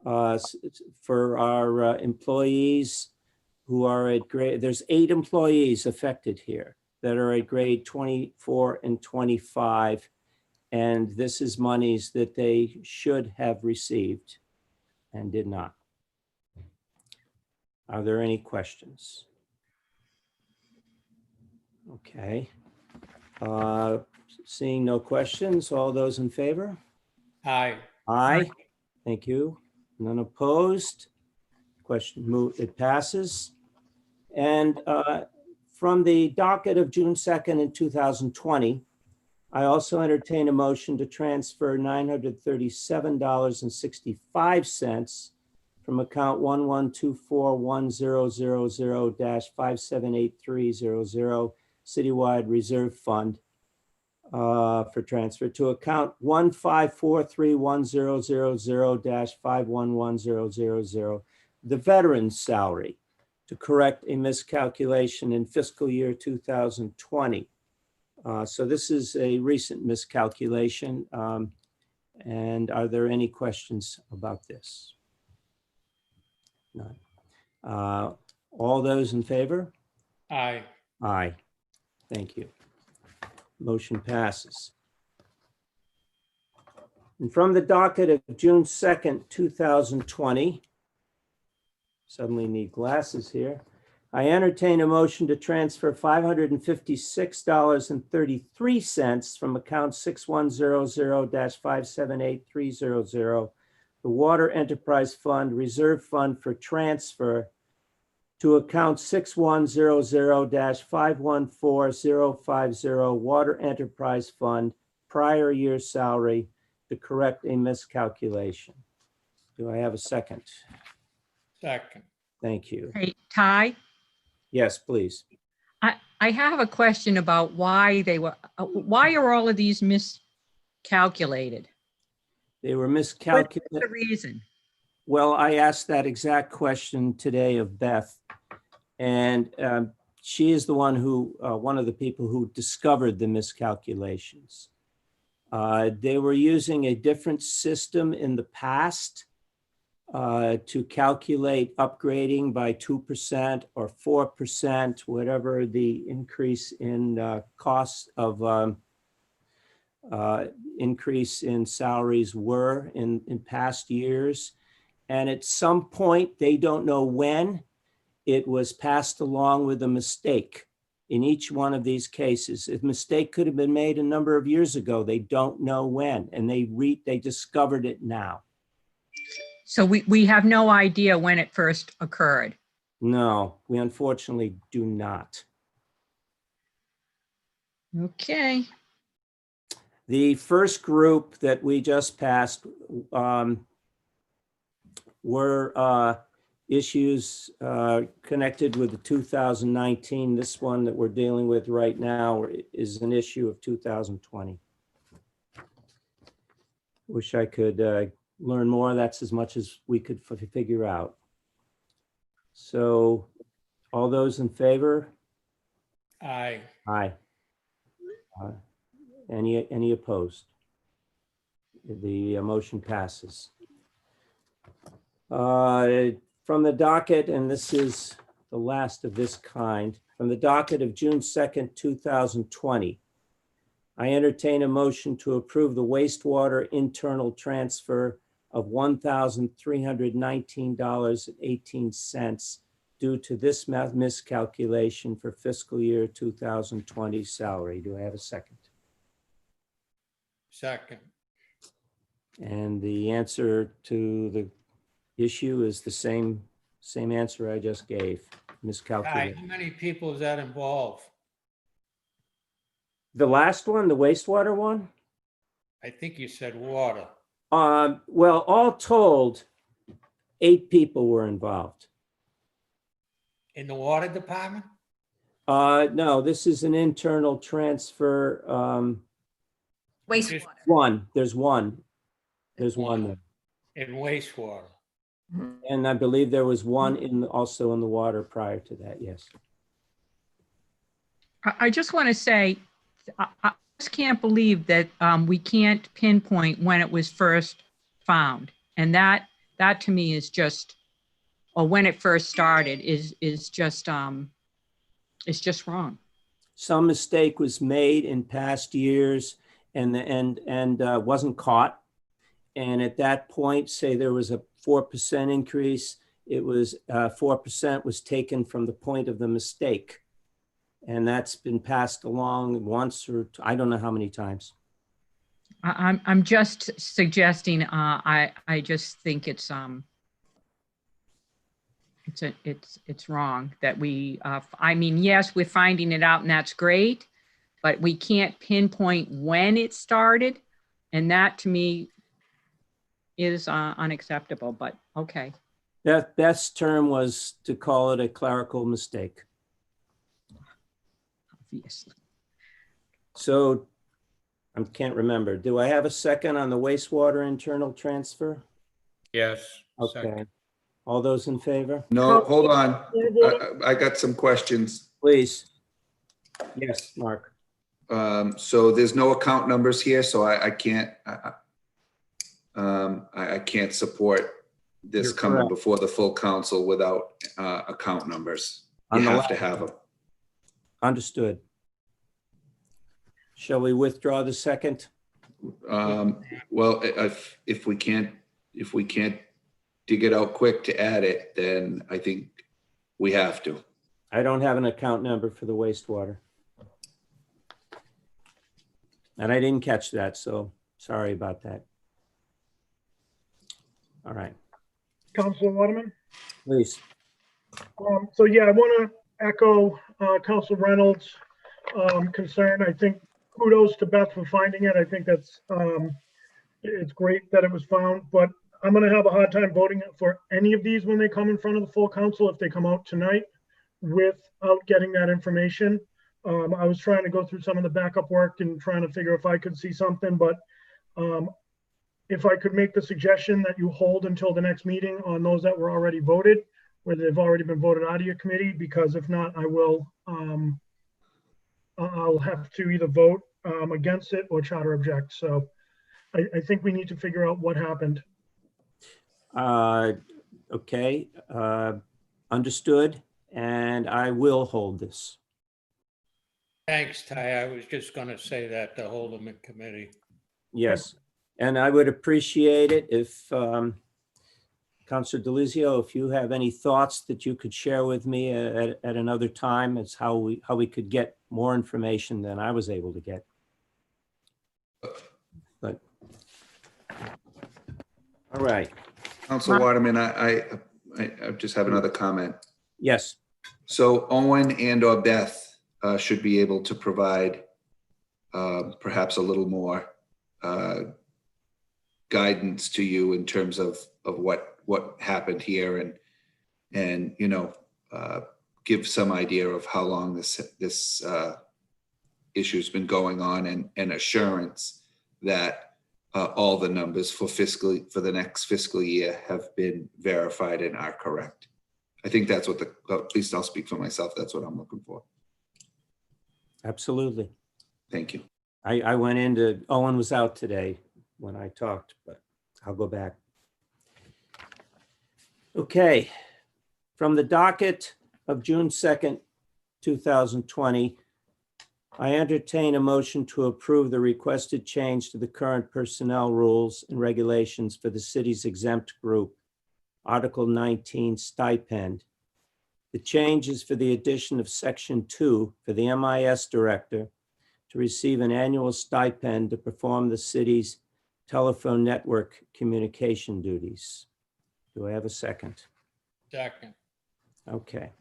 For our employees who are at grade, there's 8 employees affected here that are at grade 24 and 25. And this is monies that they should have received and did not. Are there any questions? Okay. Seeing no questions, all those in favor? Aye. Aye. Thank you. None opposed. Question moved, it passes. And from the docket of June 2nd in 2020, I also entertain a motion to transfer $937.65 from account 1124-1000-578300 Citywide Reserve Fund for transfer to account 1543100-51100, the veteran's salary, to correct a miscalculation in fiscal year 2020. So this is a recent miscalculation. And are there any questions about this? None. All those in favor? Aye. Aye. Thank you. Motion passes. And from the docket of June 2nd, 2020, suddenly need glasses here. I entertain a motion to transfer $556.33 from account 6100-578300, the Water Enterprise Fund Reserve Fund for transfer to account 6100-514050 Water Enterprise Fund, prior year salary, to correct a miscalculation. Do I have a second? Second. Thank you. Hey, Ty, Yes, please. I have a question about why why are all of these miscalculated? They were What's miscalculated. the reason? Well, I asked that exact question today of Beth, and she is the one who, one of the people who discovered the to calculate upgrading by 2% or 4%, whatever the increase in costs of increase in salaries were in past years. And at some point, they don't know when, it was passed along with a mistake. In each one of these cases, a mistake could have been made a number of years ago. They don't know when, and they discovered it now. So we have no idea when it first occurred. No, we unfortunately do not. Okay. The first group that we just passed were issues connected with the 2019. This one that we're dealing with right now is an issue of 2020. Wish I could learn more. That's as much as we could figure out. So all those in favor? Aye. Aye. Any opposed? The motion passes. From the docket, and this is the last of this kind, from the docket of June 2nd, 2020, I entertain a motion to approve the wastewater internal transfer of $1,319.18 due to this miscalculation for fiscal year 2020 salary. Do I have a second? Second. And the answer to the issue is the same answer I just gave, Aye. miscalculation. How many people is that involved? The last one, the wastewater one? I think you said water. Well, all told, 8 people were involved. In the water department? No, this is an internal transfer. Wastewater. There's one there. In wastewater. And I believe there was one also in the water prior to that, yes. I just want to say, I just can't believe that we can't pinpoint when it was first found. And that to me is just, or when it first started is just, it's just wrong. Some mistake was made in past years and wasn't caught. And at that point, say there was a 4% increase, it was 4% was taken from the point of the mistake. And that's been passed along once or I don't know how many times. I'm just suggesting, I just think it's wrong that we, I mean, yes, we're finding it out and that's great, but we can't pinpoint when it started. And that to me is unacceptable, but okay. That best term was to call it a clerical mistake. Obviously. So I can't remember. Do I have a second on the wastewater internal transfer? Yes. Okay. Second. All those in favor? No, hold on. I got some questions. Please. Yes, Mark. So there's no account numbers here, so I can't I can't support this You're coming correct. before the full council without account numbers. You On the have to last have them. Understood. Shall we withdraw the second? Well, if we can't dig it out quick to add it, then I think we have to. I don't have an account number for the wastewater. And I didn't catch that, so sorry about that. All right, Councilor Waterman? please. So yeah, I want to echo Councilor Reynolds' concern. I think kudos to Beth for finding it. I think that's it's great that it was found, but I'm going to have a hard time voting for any of these when they come in front of the full council if they come out tonight without getting that information. I was trying to go through some of the backup work and trying to figure if I could see something, but if I could make the suggestion that you hold until the next meeting on those that were already voted, where they've already been voted out of your committee, because if not, I will, I'll have to either vote against it or charter object. So I think we need to figure out what happened. Okay, understood, and I will hold this. Thanks, Ty. I was just going to say that to hold them in committee. Yes, and I would appreciate it if, Councilor Delizio, if you have any thoughts that you could share with me at another time, as how we could get more information than I was able to get. But, all right. Council Waterman, I just have another comment. Yes. So Owen and or Beth should be able to provide perhaps a little more guidance to you in terms of what happened here, and you know, give some idea of how long this issue's been going on, and assurance that all the numbers for the next fiscal year have been verified and are correct. I think that's what at least I'll speak for myself. That's what I'm looking for. Absolutely. Thank you. I went into, Owen was out today when I talked, but I'll go back. Okay. From the docket of June 2nd, 2020, I entertain a motion to approve the requested change to the current personnel rules and regulations for the city's exempt group, Article 19 stipend. The change is for the addition of Section 2 for the MIS director to receive an annual stipend to perform the city's telephone network communication duties. Do I have a second? Second. Okay.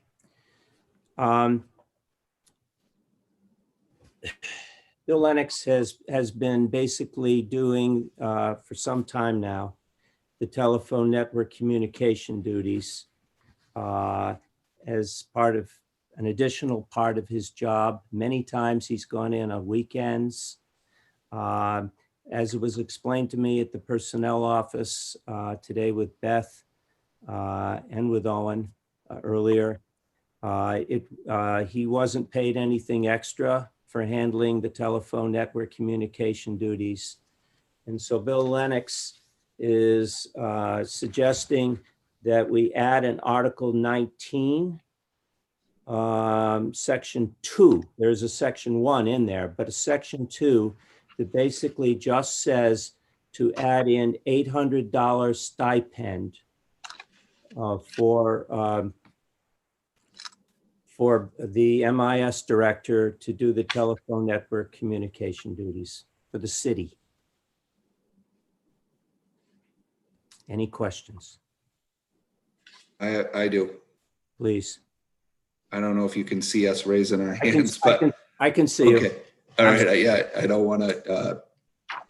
Bill Lennox has been basically doing for some time now the telephone network communication duties as part of an additional part of his job. Many times he's gone in on weekends. As it was explained to me at the personnel office today with Beth and with Owen earlier, he wasn't paid anything extra for handling the telephone network communication duties. And so Bill Lennox is suggesting that we add an Article 19, Section 2. There's a Section 1 in there, but a Section 2 that basically just says to add in $800 stipend for the MIS director to do the telephone network communication duties for the city. Any questions? I do. Please. I don't know if you can see us raising our hands, but I can see you. okay. All right. Yeah, I don't want to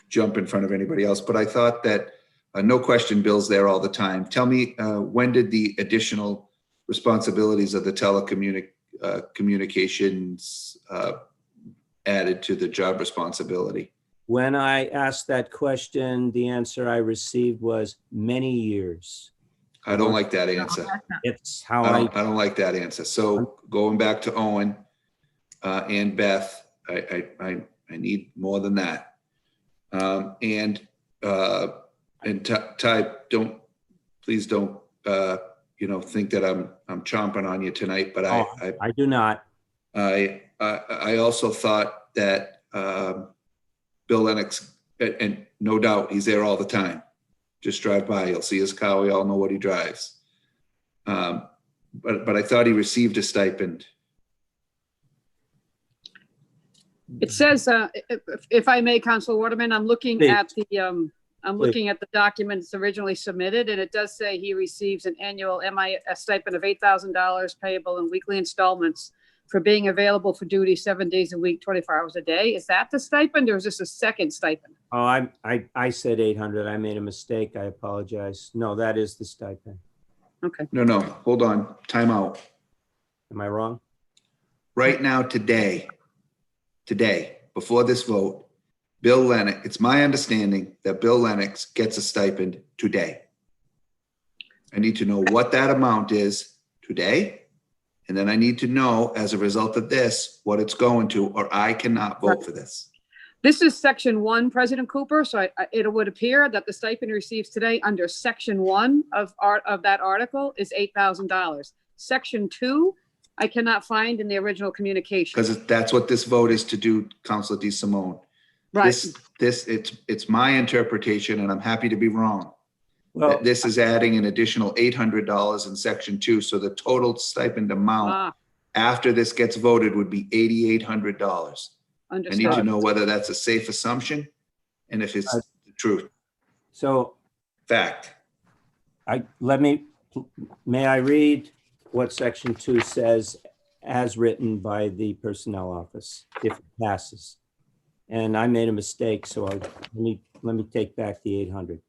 jump in front of anybody else, but I thought that no question Bill's there all the time. Tell me, when did the additional responsibilities of the communications added to the job responsibility? When I asked that question, the answer I received was many years. I don't like that answer. It's how I don't like that answer. So going back to Owen and Beth, I need more than that. And Ty, please don't think that I'm chomping on you tonight, but I do not. I also thought that Bill Lennox, and no doubt he's there all the time. Just drive by, you'll see his car. We all know what he drives. But I thought he received a stipend. It says, if I may, Council Waterman, I'm looking at the looking at the documents originally submitted, and it does say he receives an annual MIS stipend of $8,000 payable in weekly installments for being available for duty 7 days a week, 24 hours a day. Is that the stipend, or is this a second stipend? Oh, I said 800. I made a mistake. I apologize. No, that is the stipend. Okay. No, hold on. Time out. Am I wrong? Right now, today, before this vote, Bill Lennox, it's my understanding that Bill Lennox gets a stipend today. I need to know what that amount is today. And then I need to know, as a result of this, what it's going to, or I cannot vote for this. This is section 1, President Cooper, so it would appear that the stipend he receives today under section 1 of that article is $8,000. Section 2, I cannot find in the original communication. Because that's what this vote is to do, Councilor DeSimone. Right. It's my interpretation, and I'm happy to be wrong. Well, That this is adding an additional $800 in section 2, so the total stipend amount after this gets voted would be $8,800. I need to know whether that's a safe assumption and if it's the truth. So fact. May I read what section 2 says as written by the personnel office if it passes? And I made a mistake, so let me take back the 800.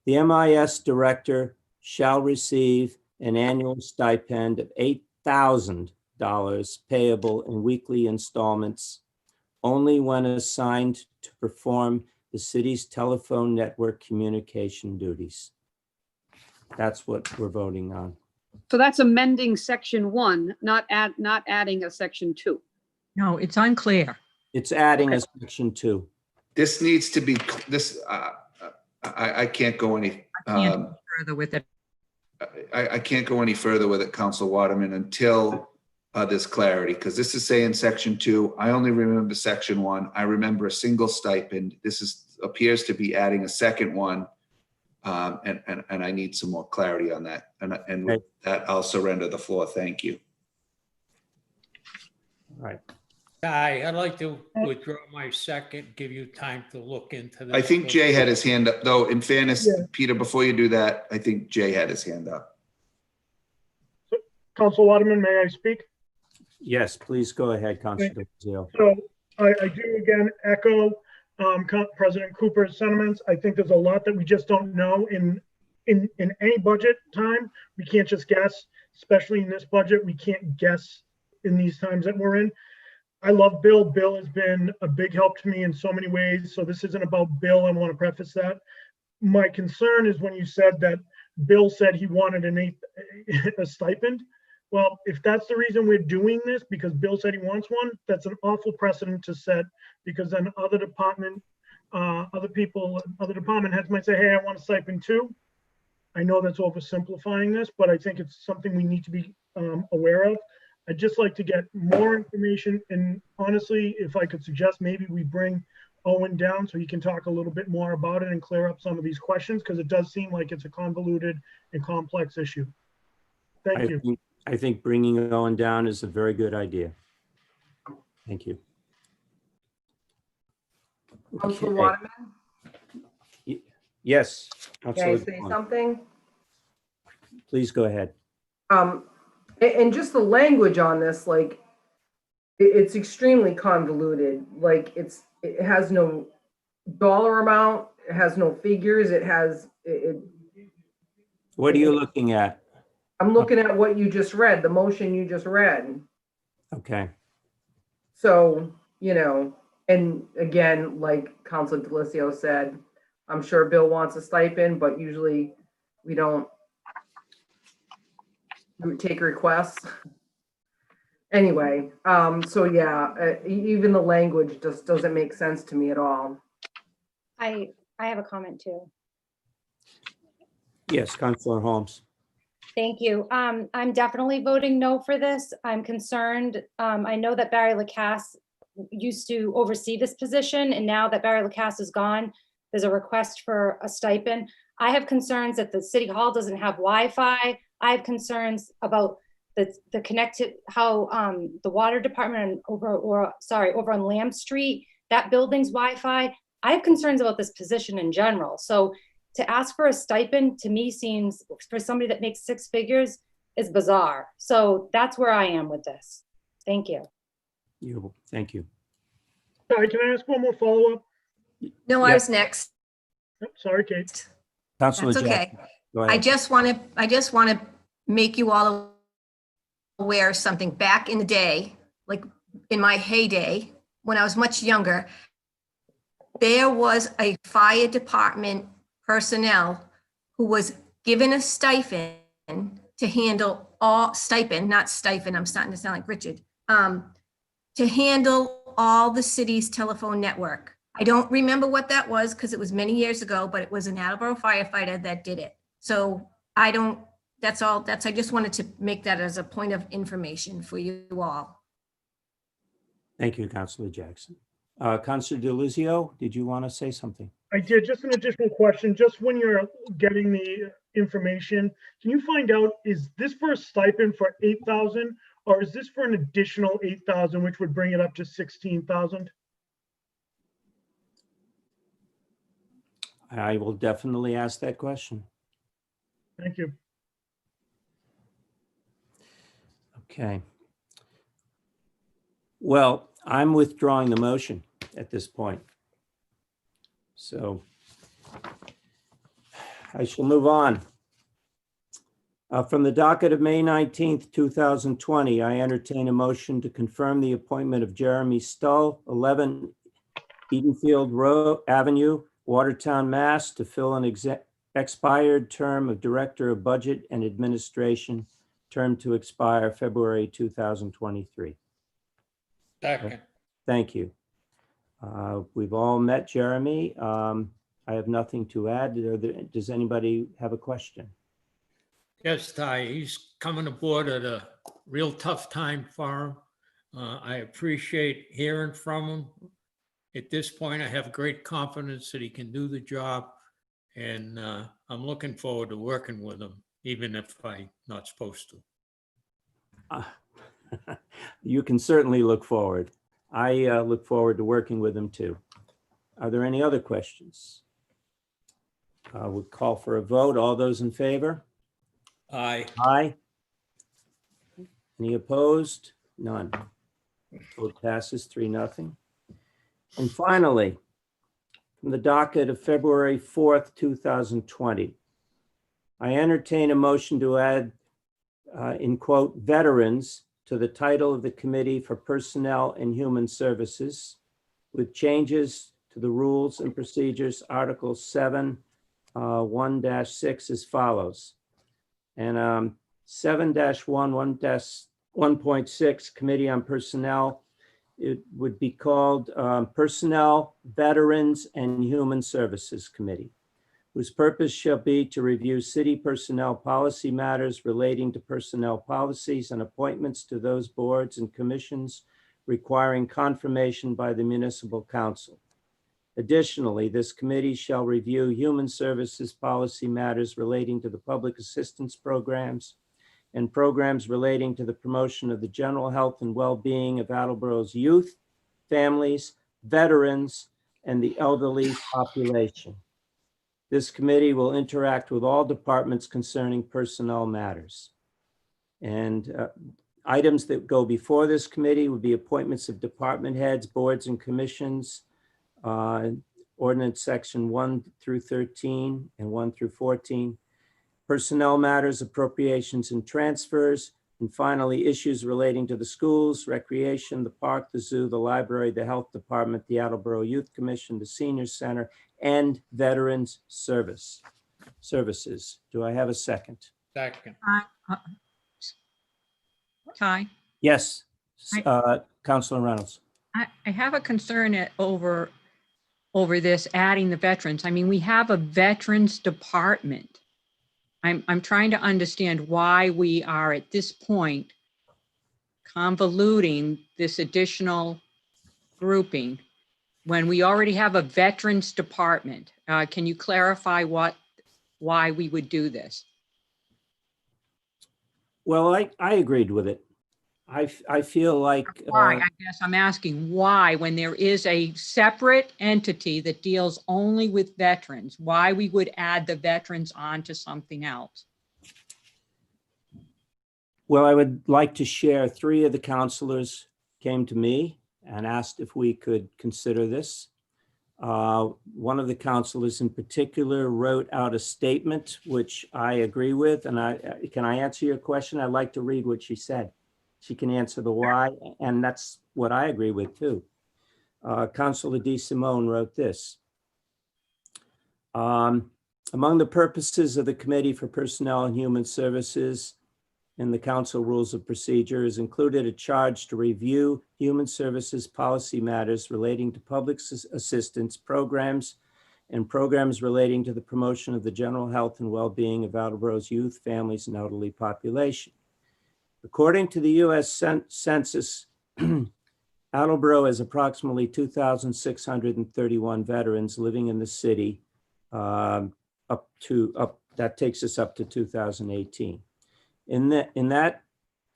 The MIS director shall receive an annual stipend of $8,000 payable in weekly installments only when assigned to perform the city's telephone network communication duties. That's what we're voting on. So that's amending section 1, not adding a section 2. No, it's unclear. It's adding a section 2. This needs to be, I can't go any further with it. I can't go any further with it, Council Waterman, until there's clarity, because this is saying section 2. I only remember section 1. I remember a single stipend. This appears to be adding a second one, and I need some more clarity on that. And with that, I'll surrender the floor. Thank you. All right. I'd like to withdraw my second, give you time to look into this. I think Jay had his hand up, though. In fairness, Peter, before you do that, I think Jay had his hand up. Council Waterman, may I speak? Yes, please go ahead, Councilor Zio. So I do again echo President Cooper's sentiments. I think there's a lot that we just don't know in any budget time. We can't just guess, especially in this budget. We can't guess in these times that we're in. I love Bill. Bill has been a big help to me in so many ways. So this isn't about Bill. I want to preface that. My concern is when you said that Bill said he wanted a stipend. Well, if that's the reason we're doing this, because Bill said he wants one, that's an awful precedent to set, because then other department heads might say, hey, I want a stipend too. I know that's oversimplifying this, but I think it's something we need to be aware of. I'd just like to get more information, and honestly, if I could suggest, maybe we bring Owen down so he can talk a little bit more about it and clear up some of these questions, because it does seem like it's a convoluted and complex issue. Thank you. I think bringing Owen down is a very good idea. Thank you. Councilor Waterman? Yes. Can I say something? Please go ahead. And just the language on this, like, it's extremely convoluted. Like, it has no dollar amount, it has no figures, What are you looking at? I'm looking at what you just read, the motion you just read. Okay. So, and again, like Councilor Delicio said, I'm sure Bill wants a stipend, but usually we don't take requests. Anyway, so yeah, even the language just doesn't make sense to me at all. I have a comment too. Yes, Councilor Holmes. Thank you. I'm definitely voting no for this. I'm concerned. I know that Barry Lacasse used to oversee this position, and now that Barry Lacasse is gone, there's a request for a stipend. I have concerns that the City Hall doesn't have Wi-Fi. I have concerns about the connected, how the water department over on Lamb Street, that building's Wi-Fi. I have concerns about this position in general. So to ask for a stipend to me seems, for somebody that makes 6 figures, is bizarre. So that's where I am with this. Thank you. Thank you. Sorry, can I ask one more follow-up? No, I was next. Sorry, Kate. Councilor That's okay. Jackson, go ahead. I just want to make you all aware of something. Back in the day, like in my heyday, when I was much younger, there was a fire department personnel who was given a stipend to handle all not stipend, I'm starting to sound like Richard, to handle all the city's telephone network. I don't remember what that was because it was many years ago, but it was an Attleboro firefighter that did it. So I don't, that's all, I just wanted to make that as a point of information for you all. Thank you, Councilor Jackson. Councilor Deluzio, did you want to say something? I did. Just an additional question. Just when you're getting the information, can you find out, is this for a stipend for 8,000 or is this for an additional 8,000, which would bring it up to 16,000? I will definitely ask that question. Thank you. Okay. Well, I'm withdrawing the motion at this point. So I shall move on. From the docket of May 19th, 2020, I entertain a motion to confirm the appointment of Jeremy Stull, 11 Edenfield Avenue, Watertown, Mass, to fill an expired term of Director of Budget and Administration, term to expire February 2023. Second. Thank you. We've all met Jeremy. I have nothing to add. Does anybody have a question? Yes, Ty, he's coming aboard at a real tough time for him. I appreciate hearing from him. At this point, I have great confidence that he can do the job, and I'm looking forward to working with him, even if I'm not supposed to. You can certainly look forward. I look forward to working with him too. Are there any other questions? We'll call for a vote. All those in favor? Aye. Aye. Any opposed? None. Vote passes 3-0. And finally, from the docket of February 4th, 2020, I entertain a motion to add, in quote, veterans to the title of the Committee for Personnel and Human Services with changes to the rules and procedures, Article 7, 1-6 as follows. And 7-1, 1.6, Committee on Personnel, it would be called Personnel, Veterans, and Human Services Committee, whose purpose shall be to review city personnel policy matters relating to personnel policies and appointments to those boards and commissions requiring confirmation by the municipal council. Additionally, this committee shall review human services policy matters relating to the public assistance programs and programs relating to the promotion of the general health and well-being of Attleboro's youth, families, veterans, and the elderly population. This committee will interact with all departments concerning personnel matters. And items that go before this committee would be appointments of department heads, boards, and commissions, ordinance section 1 through 13 and 1 through 14, personnel matters, appropriations and transfers, and finally issues relating to the schools, recreation, the park, the zoo, the library, the health department, the Attleboro Youth Commission, the senior center, and veterans services. Do I have a second? Second. Ty? Yes, Councilor Reynolds. I have a concern over this adding the veterans. I mean, we have a veterans department. I'm trying to understand why we are at this point convoluting this additional grouping when we already have a veterans department. Can you clarify why we would do this? Well, I agreed with it. I feel like why? I guess I'm asking why, when there is a separate entity that deals only with veterans, why we would add the veterans onto something else. Well, I would like to share 3 of the counselors came to me and asked if we could consider this. One of the counselors in particular wrote out a statement, which I agree with. And can I answer your question? I'd like to read what she said. She can answer the why, and that's what I agree with too. Councilor DeSimone wrote this. Among the purposes of the Committee for Personnel and Human Services in the council rules of procedure is included a charge to review human services policy matters relating to public assistance programs and programs relating to the promotion of the general health and well-being of Attleboro's youth, families, and elderly population. According to the U.S. Census, Attleboro has approximately 2,631 veterans living in the city. That takes us up to 2018. In that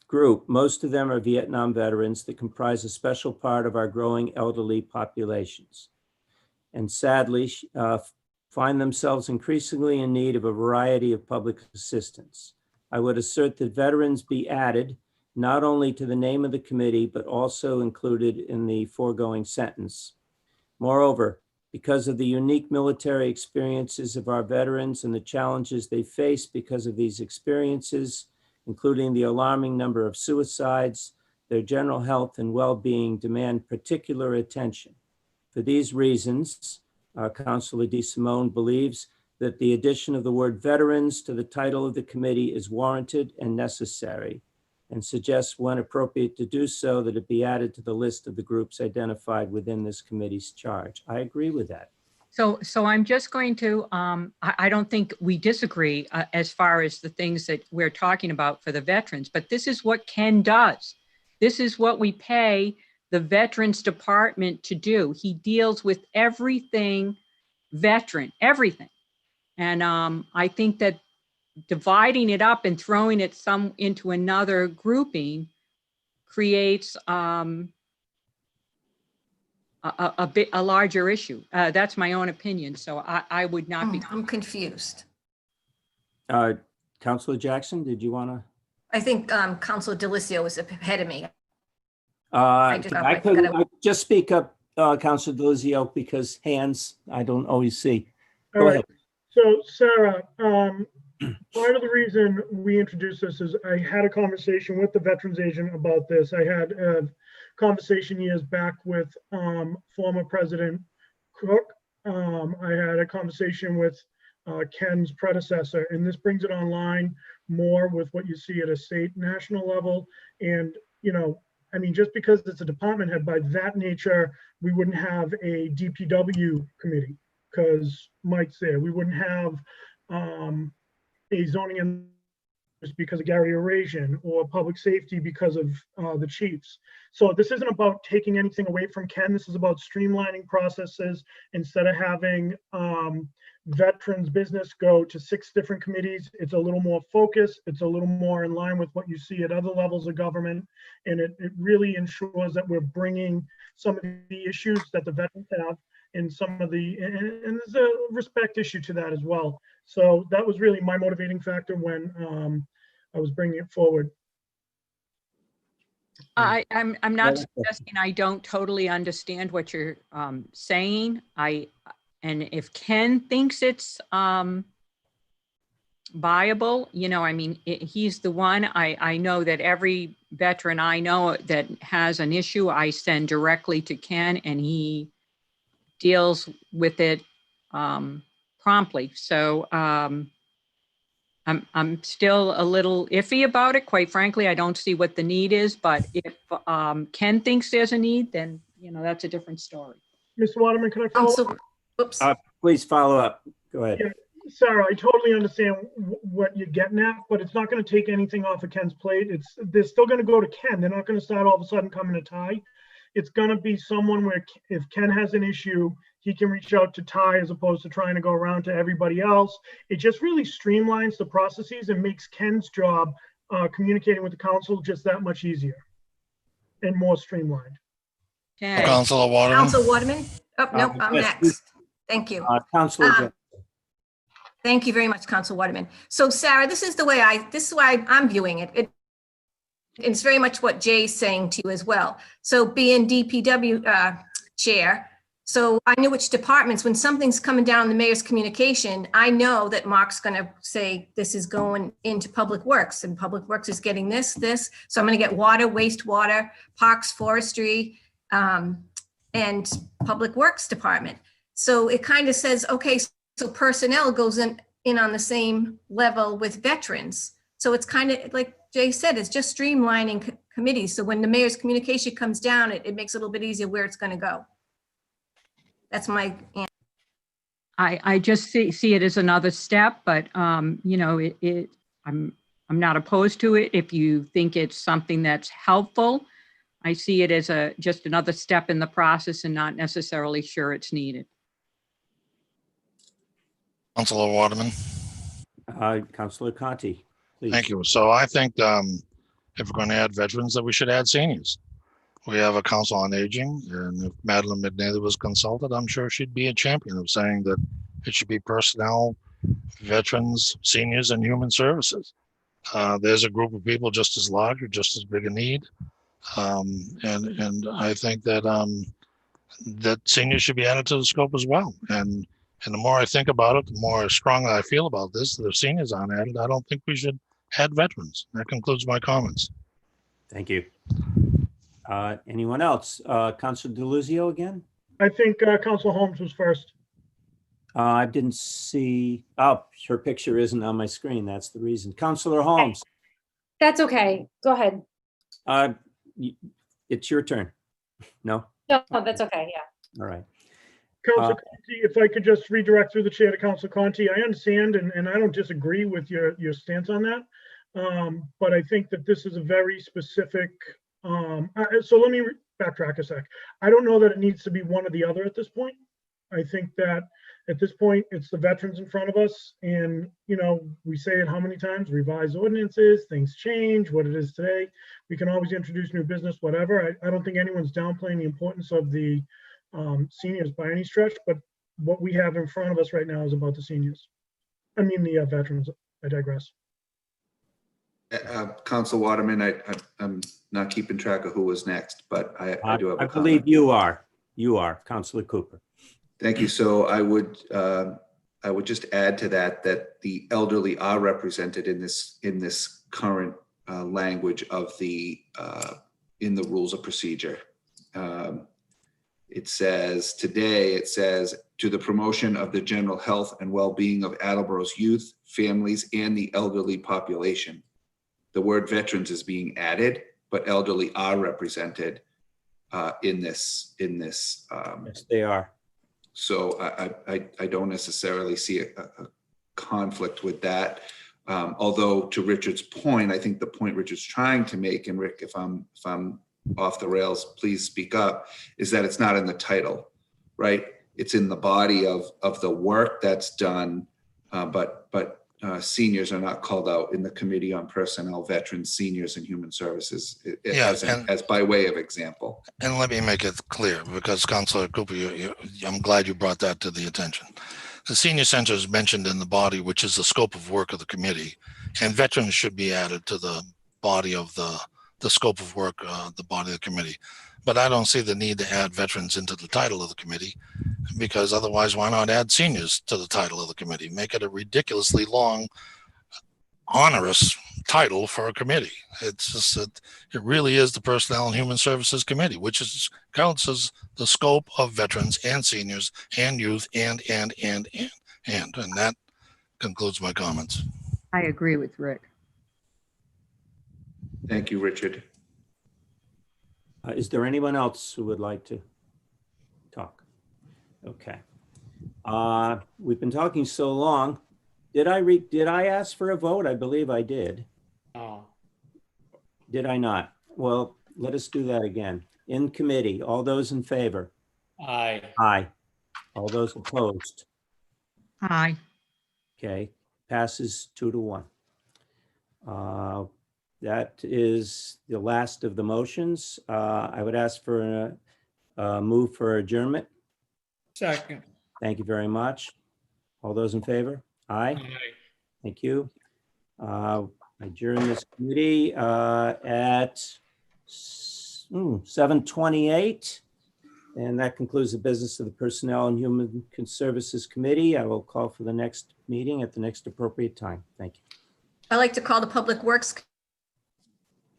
group, most of them are Vietnam veterans that comprise a special part of our growing elderly populations, and sadly find themselves increasingly in need of a variety of public assistance. I would assert that veterans be added not only to the name of the committee, but also included in the foregoing sentence. Moreover, because of the unique military experiences of our veterans and the challenges they face because of these experiences, including the alarming number of suicides, their general health and well-being demand particular attention. For these reasons, Councilor DeSimone believes that the addition of the word veterans to the title of the committee is warranted and necessary, and suggests when appropriate to do so, that it be added to the list of the groups identified within this committee's charge. I agree with that. So I'm just going to, I don't think we disagree as far as the things that we're talking about for the veterans, but this is what Ken does. This is what we pay the Veterans Department to do. He deals with everything veteran, everything. And I think that dividing it up and throwing it into another grouping creates a larger issue. That's my own opinion. So I would not be. I'm confused. Councilor Jackson, did you want to? I think Councilor Delicio is ahead of me. I could just speak up, Councilor Delizio, because hands I don't always see. Go ahead. So Sarah, part of the reason we introduced this is I had a conversation with the veterans agent about this. I had a conversation years back with former President Cook. I had a conversation with Ken's predecessor, and this brings it online more with what you see at a state, national level. And, you know, I mean, just because it's a department head by that nature, we wouldn't have a DPW committee because Mike's there. We wouldn't have a zoning and just because of Gary Eurasian, or public safety because of the chiefs. So this isn't about taking anything away from Ken. This is about streamlining processes. Instead of having veterans business go to 6 different committees, it's a little more focused. It's a little more in line with what you see at other levels of government. And it really ensures that we're bringing some of the issues that the veterans have and some of the, and there's a respect issue to that as well. So that was really my motivating factor when I was bringing it forward. I'm not suggesting I don't totally understand what you're saying. And if Ken thinks it's viable, you know, I mean, he's the one. I know that every veteran I know that has an issue, I send directly to Ken, and he deals with it promptly. So I'm still a little iffy about it. Quite frankly, I don't see what the need is, but if Ken thinks there's a need, then, you know, that's a different story. Mr. Waterman, can I follow up? Oops. Please follow up. Go ahead. Yeah, Sarah, I totally understand what you're getting at, but it's not going to take anything off of Ken's plate. They're still going to go to Ken. They're not going to start all of a sudden coming to Ty. It's going to be someone where if Ken has an issue, he can reach out to Ty as opposed to trying to go around to everybody else. It just really streamlines the processes and makes Ken's job communicating with the council just that much easier and more streamlined. Okay. Councilor Waterman. Councilor Waterman? Oh, nope, I'm yes, next. Thank you. Councilor Jackson. Thank you very much, Councilor Waterman. So Sarah, this is why I'm viewing it. It's very much what Jay's saying to you as well. So being DPW chair, so I know which departments, when something's coming down the mayor's communication, I know that Mark's going to say, this is going into Public Works, and Public Works is getting this. So I'm going to get water, wastewater, parks, forestry, and Public Works department. So it kind of says, okay, so personnel goes in on the same level with veterans. So it's kind of like Jay said, it's just streamlining committees. So when the mayor's communication comes down, it makes it a little bit easier where it's going to go. That's my answer. I just see it as another step, but, I'm not opposed to it. If you think it's something that's helpful, I see it as just another step in the process and not necessarily sure it's needed. Councilor Waterman. Councilor Conti, please. Thank you. So I think if we're going to add veterans, that we should add seniors. We have a council on aging, and if Madeline McNally was consulted, I'm sure she'd be a champion of saying that it should be personnel, veterans, seniors, and human services. There's a group of people just as large or just as big a need. And I think that that seniors should be added to the scope as well. And the more I think about it, the more strongly I feel about this, that if seniors aren't added, I don't think we should add veterans. That concludes my comments. Thank you. Anyone else? Councilor Deluzio again? I think Council Holmes was first. I didn't see, oh, her picture isn't on my screen. That's the reason. Councilor Holmes. That's okay. Go ahead. It's your turn. No? No, that's okay. Yeah. All right. Council Conti, if I could just redirect through the chair to Council Conti, I understand and I don't disagree with your stance on that. But I think that this is a very specific, so let me backtrack a sec. I don't know that it needs to be one or the other at this point. I think that at this point, it's the veterans in front of us. And, we say it how many times? Revise ordinances, things change, what it is today. We can always introduce new business, whatever. I don't think anyone's downplaying the importance of the seniors by any stretch, but what we have in front of us right now is about the seniors. I mean, the veterans. I digress. Council Waterman, I'm not keeping track of who was next, but I do have a I believe you are. You are, Councilor Cooper. Thank you. So I would just add to that the elderly are represented in this current language of in the rules of procedure. It says to the promotion of the general health and well-being of Attleboro's youth, families, and the elderly population. The word veterans is being added, but elderly are represented in this. Yes, they are. So I don't necessarily see a conflict with that. Although to Richard's point, I think the point Richard's trying to make, and Rick, if I'm off the rails, please speak up, is that it's not in the title, right? It's in the body of the work that's done, but seniors are not called out in the Committee on Personnel, Veterans, Seniors, and Human Services, as by way of example. And let me make it clear, because Councilor Cooper, I'm glad you brought that to the attention. The senior center is mentioned in the body, which is the scope of work of the committee, and veterans should be added to the body of the scope of work, the body of the committee. But I don't see the need to add veterans into the title of the committee, because otherwise, why not add seniors to the title of the committee? Make it a ridiculously long, onerous title for a committee. It's just that it really is the Personnel and Human Services Committee, which counts as the scope of veterans and seniors and youth and that concludes my comments. I agree with Rick. Thank you, Richard. Is there anyone else who would like to talk? Okay. We've been talking so long. Did I ask for a vote? I believe I did. Oh. Did I not? Well, let us do that again. In committee, all those in favor? Aye. Aye. All those opposed? Aye. Okay, passes 2-1. That is the last of the motions. I would ask for a move for adjournment. Second. Thank you very much. All those in favor? Aye. Aye. Thank you. Adjourn this committee at 7:28. And that concludes the business of the Personnel and Human Services Committee. I will call for the next meeting at the next appropriate time. Thank you. I'd like to call the Public Works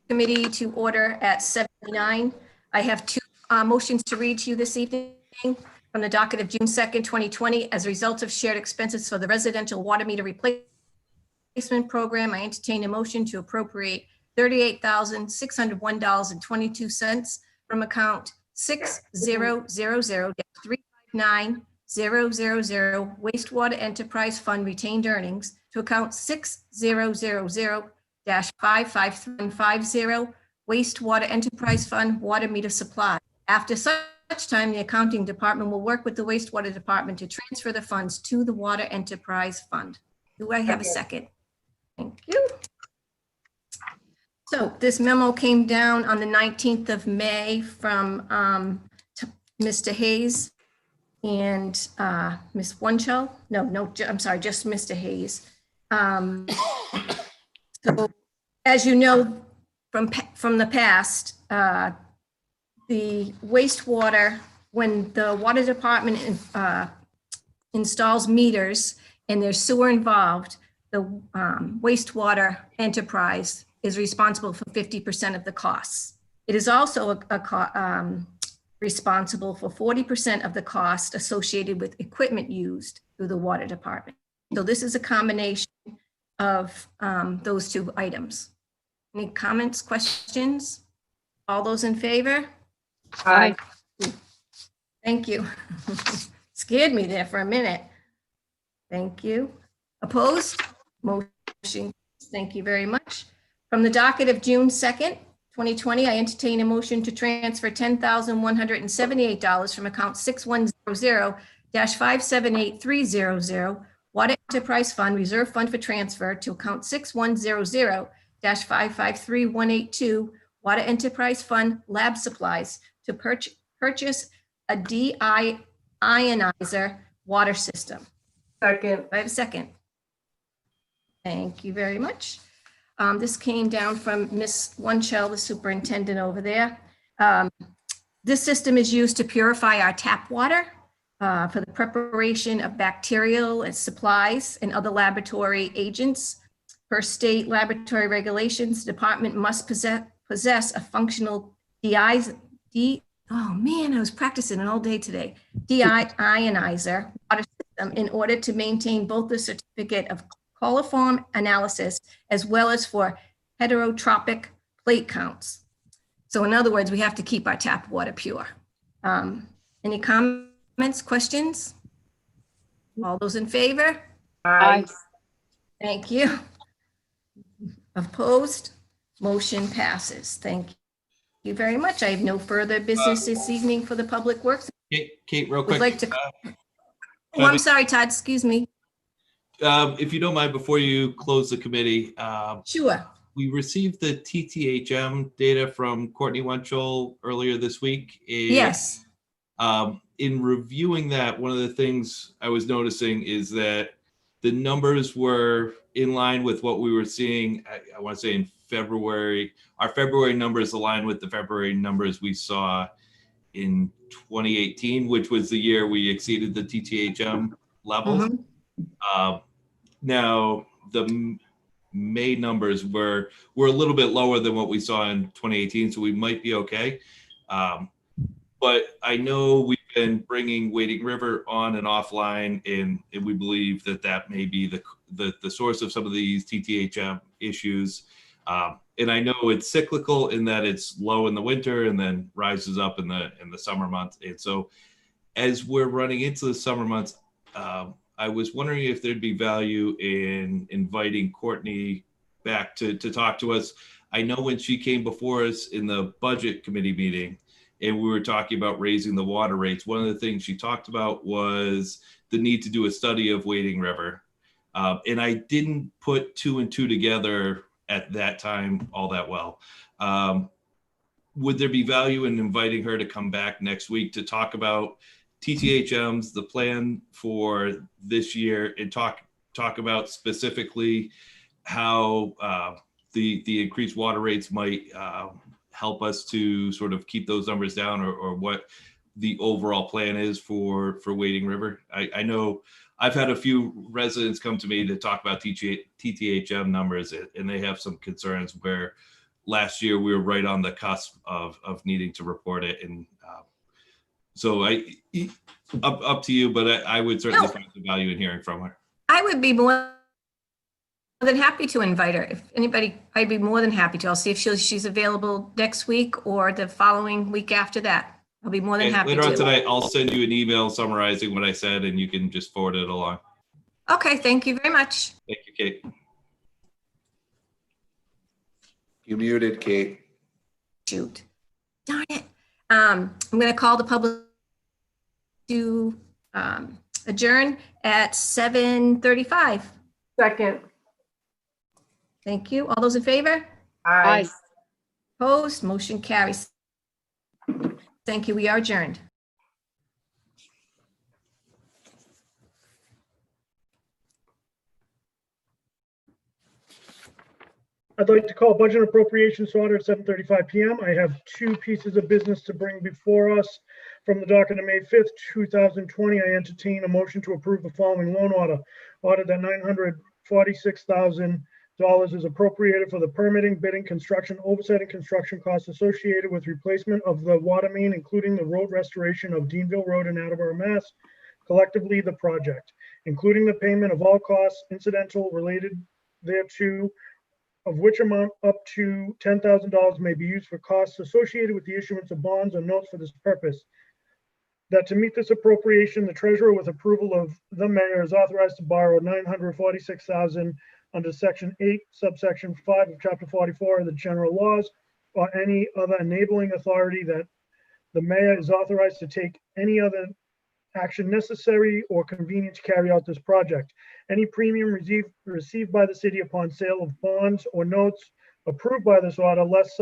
Committee to order at 7:09. I have two motions to read to you this evening from the docket of June 2nd, 2020. As a result of shared expenses for the residential water meter replacement program, I entertain a motion to appropriate $38,601.22 from account 6000-359-000 wastewater enterprise fund retained earnings to account 6000-55350 wastewater enterprise fund water meter supply. After such time, the accounting department will work with the wastewater department to transfer the funds to the water enterprise fund. Do I have a second? Thank you. So this memo came down on the 19th of May from Mr. Hayes and Ms. Wunschel. No, I'm sorry, just Mr. Hayes. So as you know from the past, the wastewater, when the water department installs meters and there's sewer involved, the wastewater enterprise is responsible for 50% of the costs. It is also responsible for 40% of the cost associated with equipment used through the water department. So this is a combination of those two items. Any comments, questions? All those in favor? Aye. Thank you. Scared me there for a minute. Thank you. Opposed? Motion. Thank you very much. From the docket of June 2nd, 2020, I entertain a motion to transfer $10,178 from account 6100-578300 Water Enterprise Fund Reserve Fund for transfer to account 6100-553182 Water Enterprise Fund Lab Supplies to purchase a de-ionizer water system. Second. I have a second. Thank you very much. This came down from Ms. Wunschel, the superintendent over there. This system is used to purify our tap water for the preparation of bacterial and supplies and other laboratory agents. Per state laboratory regulations, the department must possess a functional oh man, I was practicing it all day today. De-ionizer water system in order to maintain both the certificate of coliform analysis as well as for heterotropic plate counts. So in other words, we have to keep our tap water pure. Any comments, questions? All those in favor? Aye. Thank you. Opposed? Motion passes. Thank you very much. I have no further business this evening for the Public Works. Kate, real Would quick. like to. Oh, I'm sorry, Todd, excuse me. If you don't mind, before you close the committee. Sure. We received the TTHM data from Courtney Wunschel earlier this week. And, yes. In reviewing that, one of the things I was noticing is that the numbers were in line with what we were seeing, I want to say in February. Our February numbers aligned with the February numbers we saw in 2018, which was the year we exceeded the TTHM levels. Mm-hmm. Now, the May numbers were a little bit lower than what we saw in 2018, so we might be okay. But I know we've been bringing Wading River on and offline, and we believe that may be the source of some of these TTHM issues. And I know it's cyclical in that it's low in the winter and then rises up in the summer months. And so as we're running into the summer months, I was wondering if there'd be value in inviting Courtney back to talk to us. I know when she came before us in the budget committee meeting and we were talking about raising the water rates, one of the things she talked about was the need to do a study of Wading River. And I didn't put two and two together at that time all that well. Would there be value in inviting her to come back next week to talk about TTHMs, the plan for this year, and talk about specifically how the increased water rates might help us to sort of keep those numbers down, or what the overall plan is for Wading River? I know I've had a few residents come to me to talk about TTHM numbers, and they have some concerns where last year we were right on the cusp of needing to report it. And so up to you, but I would certainly find the value in hearing from her. I would be more than happy to invite her. If anybody, I'd be more than happy to. I'll see if she's available next week or the following week after that. I'll be more than Okay, happy later on to. tonight, I'll send you an email summarizing what I said, and you can just forward it along. Okay, thank you very much. Thank you, Kate. You muted, Kate. Shoot. Darn it. I'm going to call the public to adjourn at 7:35. Second. Thank you. All those in favor? Aye. Opposed? Motion carries. Thank you. We are adjourned. I'd like to call budget appropriations to order at 7:35 p.m. I have two pieces of business to bring before us. From the docket of May 5th, 2020, I entertain a motion to approve the following loan order. Order that $946,000 is appropriated for the permitting, bidding, construction, oversight, and construction costs associated with replacement of the water main, including the road restoration of Deanville Road in Attleboro, Mass. Collectively, the project, including the payment of all costs incidental related thereto, of which amount up to $10,000 may be used for costs associated with the issuance of bonds or notes for this purpose. That to meet this appropriation, the treasurer, with approval of the mayor, is authorized to borrow $946,000 under Section 8, subsection 5 of Chapter 44 of the general laws, or any other enabling authority that the mayor is authorized to take any other action necessary or convenient to carry out this project. Any premium received by the city upon sale of bonds or notes approved by this order, less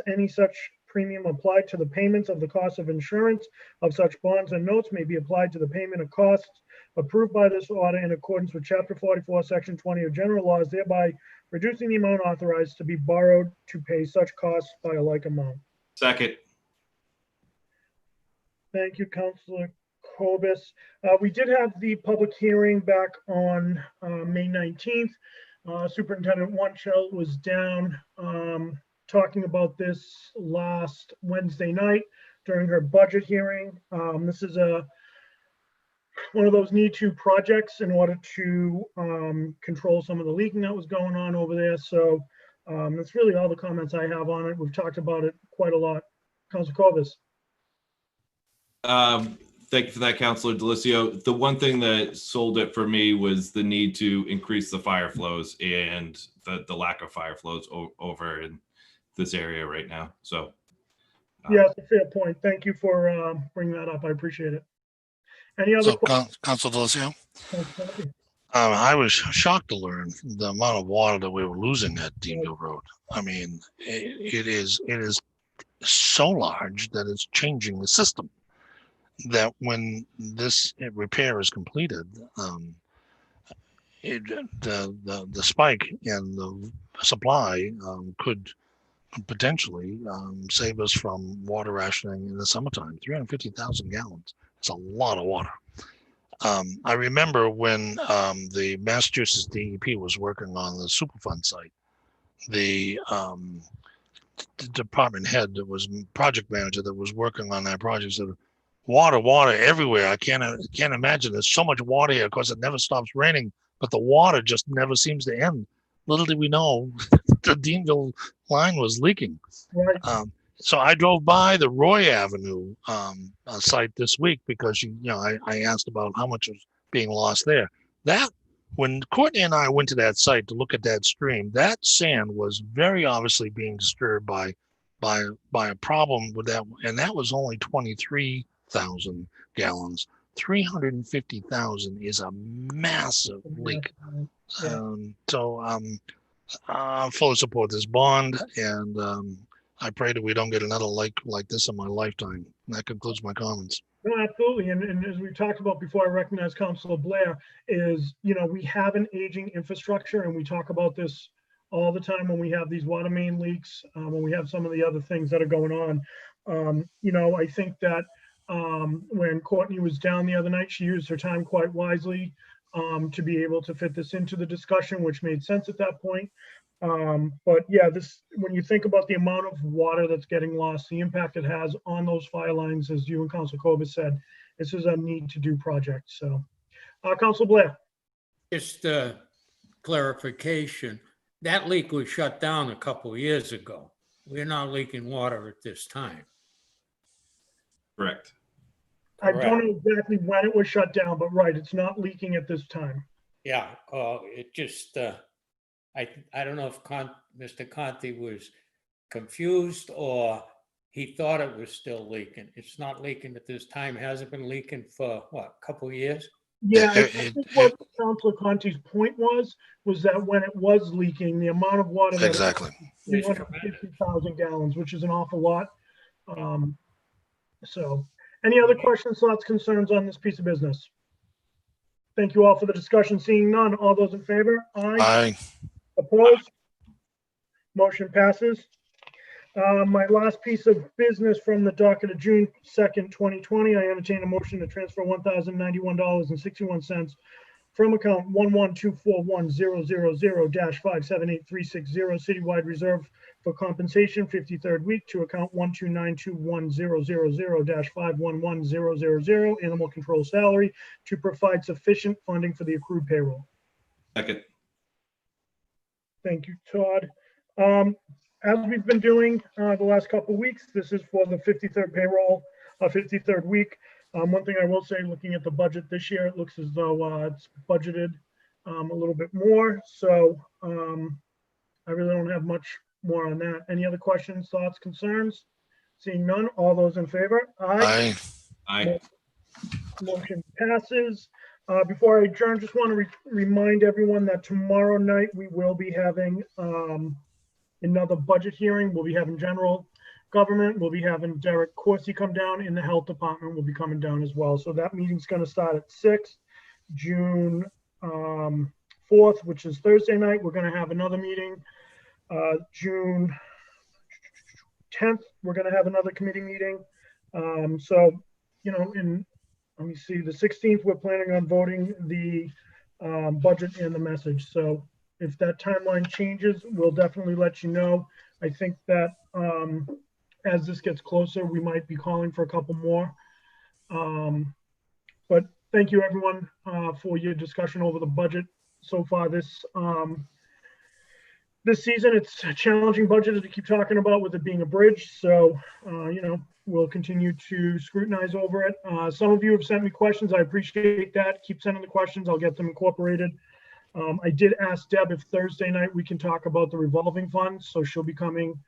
any such premium applied to the payments of the cost of insurance of such bonds and notes may be applied to the payment of costs approved by this order in accordance with Chapter 44, Section 20 of general laws, thereby reducing the amount authorized to be borrowed to pay such costs by a like amount. Second. Thank you, Councilor Cobus. We did have the public hearing back on May 19th. Superintendent Wunschel was down talking about this last Wednesday night during her budget hearing. This is one of those need-to projects in order to control some of the leaking that was going on over there. So that's really all the comments I have on it. We've talked about it quite a lot. Councilor Cobus. Thank you for that, Councilor Delicio. The one thing that sold it for me was the need to increase the fire flows and the lack of fire flows over in this area right now. So yeah, it's a fair point. Thank you for bringing that up. I appreciate it. Any other questions? Councilor Delicio? I was shocked to learn the amount of water that we were losing at Deanville Road. I mean, it is so large that it's changing the system. That when this repair is completed, the spike in the supply could potentially save us from water rationing in the summertime. 350,000 gallons. It's a lot of water. I remember when the Massachusetts DEP was working on the Superfund site, the department head that was project manager that was working on that project said, water everywhere. I can't imagine there's so much water here because it never stops raining, but the water just never seems to end. Little did we know the Deanville line was leaking. Right. So I drove by the Roy Avenue site this week because I asked about how much was being lost there. That when Courtney and I went to that site to look at that stream, that sand was very obviously being disturbed by a problem with that, and that was only 23,000 gallons. 350,000 is a massive leak. I fully support this bond, and I pray that we don't get another like this in my lifetime. And that concludes my comments. No, absolutely. And as we've talked about before, I recognize Councilor Blair is, we have an aging infrastructure, and we talk about this all the time when we have these water main leaks, when we have some of the other things that are going on. I think that when Courtney was down the other night, she used her time quite wisely to be able to fit this into the discussion, which made sense at that point. But yeah, when you think about the amount of water that's getting lost, the impact it has on those fire lines, as you and Councilor Cobus said, this is a need to do project. So, Councilor Blair. Just clarification, that leak was shut down a couple of years ago. We're not leaking water at this time. Correct. I don't know exactly when it was shut down, but right, it's not leaking at this time. Yeah, it just, I don't know if Mr. Conti was confused or he thought it was still leaking. It's not leaking at this time. Hasn't been leaking for what, a couple of years? Yeah, I think what Councilor Conti's point was that when it was leaking, the amount of water that Exactly. 350,000 gallons, which is an awful lot. So, any other questions, thoughts, concerns on this piece of business? Thank you all for the discussion. Seeing none, all those in favor? Aye. Opposed? Motion passes. My last piece of business from the docket of June 2nd, 2020, I entertain a motion to transfer $1,091.61 from account 1124100-578360 citywide reserve for compensation 53rd week to account 1292100-511000 animal control salary to provide sufficient funding for the accrued payroll. Second. Thank you, Todd. As we've been doing the last couple of weeks, this is for the 53rd payroll, 53rd week. One thing I will say, looking at the budget this year, it looks as though it's budgeted a little bit more. So I really don't have much more on that. Any other questions, thoughts, concerns? Seeing none, all those in favor? Aye. Aye. Motion passes. Before I adjourn, just want to remind everyone that tomorrow night we will be having another budget hearing. We'll be having general government. We'll be having Derek Corsi come down, in the health department will be coming down as well. So that meeting's going to start at 6, June 4th, which is Thursday night. We're going to have another meeting June 10th. We're going to have another committee meeting. So, you know, let me see, the 16th, we're planning on voting the budget and the message. So if that timeline changes, we'll definitely let you know. I think that as this gets closer, we might be calling for a couple more. But thank you, everyone, for your discussion over the budget so far this season. It's a challenging budget to keep talking about, with it being a bridge. So, you know, we'll continue to scrutinize over it. Some of you have sent me questions. I appreciate that. Keep sending the questions. I'll get them incorporated. I did ask Deb if Thursday night we can talk about the revolving funds. So she'll be coming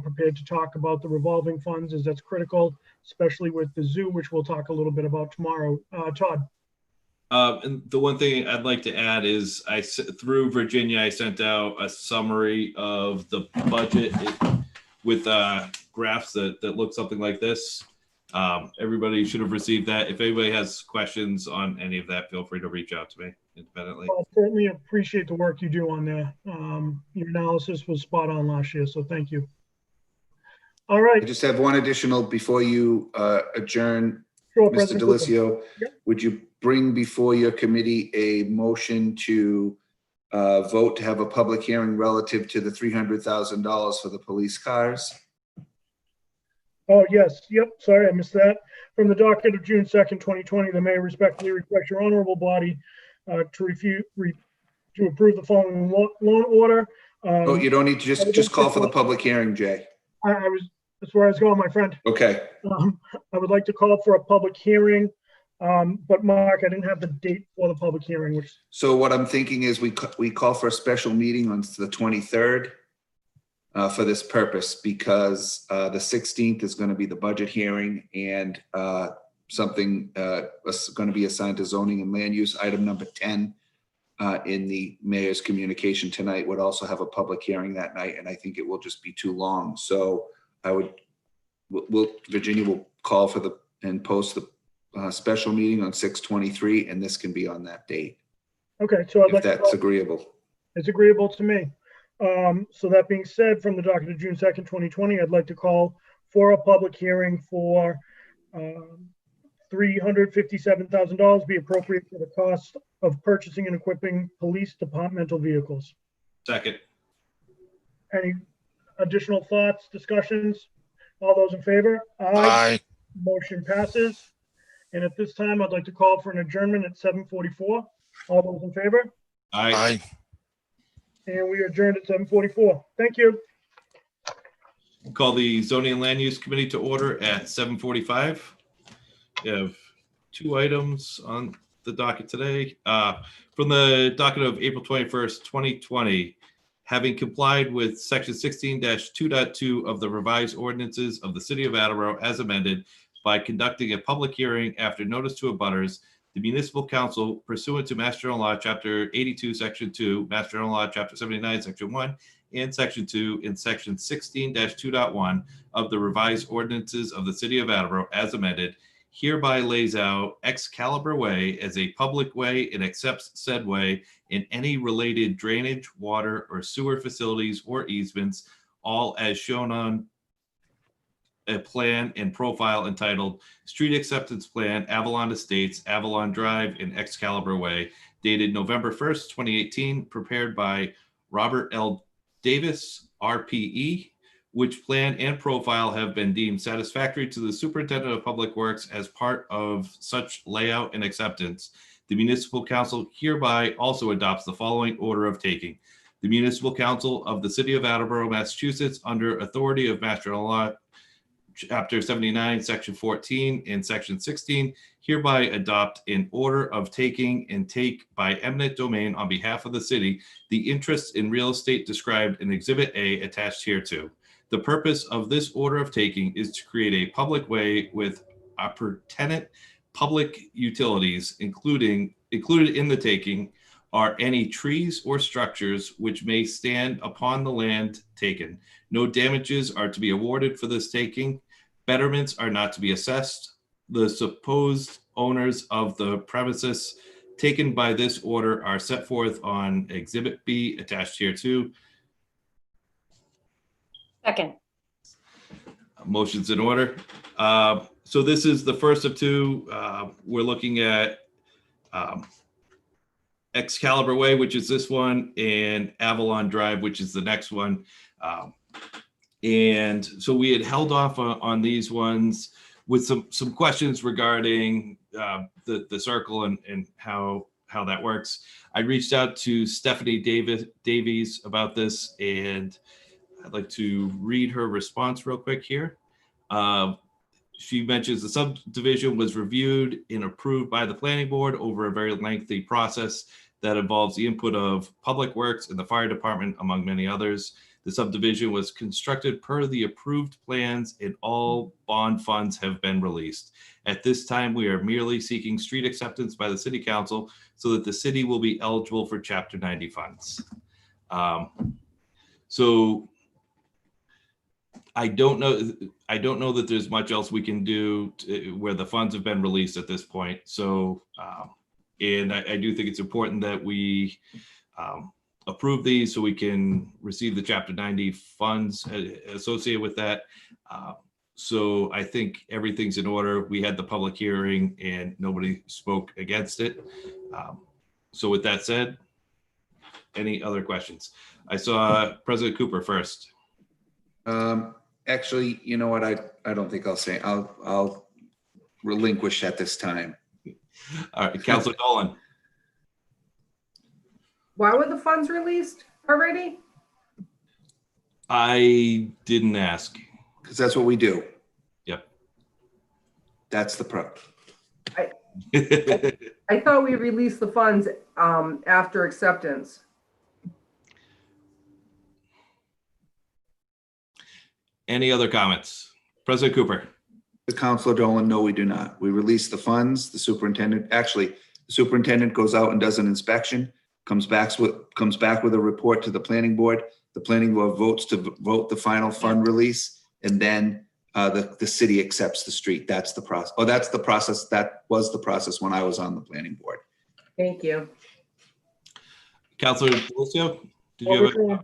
prepared to talk about the revolving funds, as that's critical, especially with the zoo, which we'll talk a little bit about tomorrow. Todd. And the one thing I'd like to add is through Virginia, I sent out a summary of the budget with graphs that look something like this. Everybody should have received that. If anybody has questions on any of that, feel free to reach out to me independently. I certainly appreciate the work you do on there. Your analysis was spot on last year, so thank you. All right. I just have one additional before you adjourn. Sure, Mr. President Delisio, Yep. Would you bring before your committee a motion to vote to have a public hearing relative to the $300,000 for the police cars? Oh, yes. Yep. Sorry, I missed that. From the docket of June 2nd, 2020, the mayor respectfully requests your honorable body to approve the following loan order. Oh, you don't need to just call for the public hearing, Jay. That's where I was going, my friend. Okay. I would like to call for a public hearing, but Mark, I didn't have the date for the public hearing. So what I'm thinking is we call for a special meeting on the 23rd for this purpose, because the 16th is going to be the budget hearing, and something is going to be assigned to zoning and land use. Item number 10 in the mayor's communication tonight would also have a public hearing that night, and I think it will just be too long. So Virginia will call for and post the special meeting on 6/23, and this can be on that date. Okay, so if that's agreeable. It's agreeable to me. So that being said, from the docket of June 2nd, 2020, I'd like to call for a public hearing for $357,000 be appropriate for the cost of purchasing and equipping police departmental vehicles. Second. Any additional thoughts, discussions? All those in favor? Aye. Motion passes. And at this time, I'd like to call for an adjournment at 7:44. All those in favor? Aye. and we adjourned at 7:44. Thank you. Call the Zoning and Land Use Committee to order at 7:45. We have two items on the docket today. From the docket of April 21st, 2020, having complied with section 16-2.2 of the revised ordinances of the city of Attleboro as amended by conducting a public hearing after notice to abutters, the municipal council pursuant to Mass General Law, Chapter 82, Section 2, Mass General Law, Chapter 79, Section 1, and Section 2 in Section 16-2.1 of the revised ordinances of the city of Attleboro as amended, hereby lays out Excalibur Way as a public way and accepts said way in any related drainage, water, or sewer facilities or easements, all as shown on a plan and profile entitled Street Acceptance Plan, Avalon Estates, Avalon Drive, and Excalibur Way, dated November 1st, 2018, prepared by Robert L. Davis, RPE, which plan and profile have been deemed satisfactory to the Superintendent of Public Works as part of such layout and acceptance. The Municipal Council hereby also adopts the following order of taking. The Municipal Council of the City of Attleboro, Massachusetts, under authority of Mass General Law, Chapter 79, Section 14, and Section 16, hereby adopt an order of taking and take by eminent domain on behalf of the city the interests in real estate described in Exhibit A attached hereto. The purpose of this order of taking is to create a public way with appurtenant public utilities, included in the taking are any trees or structures which may stand upon the land taken. No damages are to be awarded for this taking. Betterments are not to be assessed. The supposed owners of the premises taken by this order are set forth on Exhibit B attached here too. Second. Motion's in order. So this is the first of two. We're looking at Excalibur Way, which is this one, and Avalon Drive, which is the next one. And so we had held off on these ones with some questions regarding the circle and how that works. I reached out to Stephanie Davies about this, and I'd like to read her response real quick here. She mentions the subdivision was reviewed and approved by the planning board over a very lengthy process that involves the input of Public Works and the fire department, among many others. The subdivision was constructed per the approved plans and all bond funds have been released. At this time, we are merely seeking street acceptance by the city council so that the city will be eligible for Chapter 90 funds. So I don't know that there's much else we can do where the funds have been released at this point. So, and I do think it's important that we approve these so we can receive the Chapter 90 funds associated with that. So I think everything's in order. We had the public hearing and nobody spoke against it. So with that said, any other questions? I saw President Cooper first. Actually, you know what? I don't think I'll say. I'll relinquish at this time. All right, Councilor Dolan. Why were the funds released already? I didn't ask. Because that's what we do. Yep. That's the pro. I thought we released the funds after acceptance. Any other comments? President Cooper. The Councilor Dolan, no, we do not. We release the funds. The superintendent goes out and does an inspection, comes back with a report to the planning board. The planning board votes to vote the final fund release, and then the city accepts the street. That's the process. Oh, that's the process. That was the process when I was on the planning board. Thank you. Councilor Delosio, did you have a?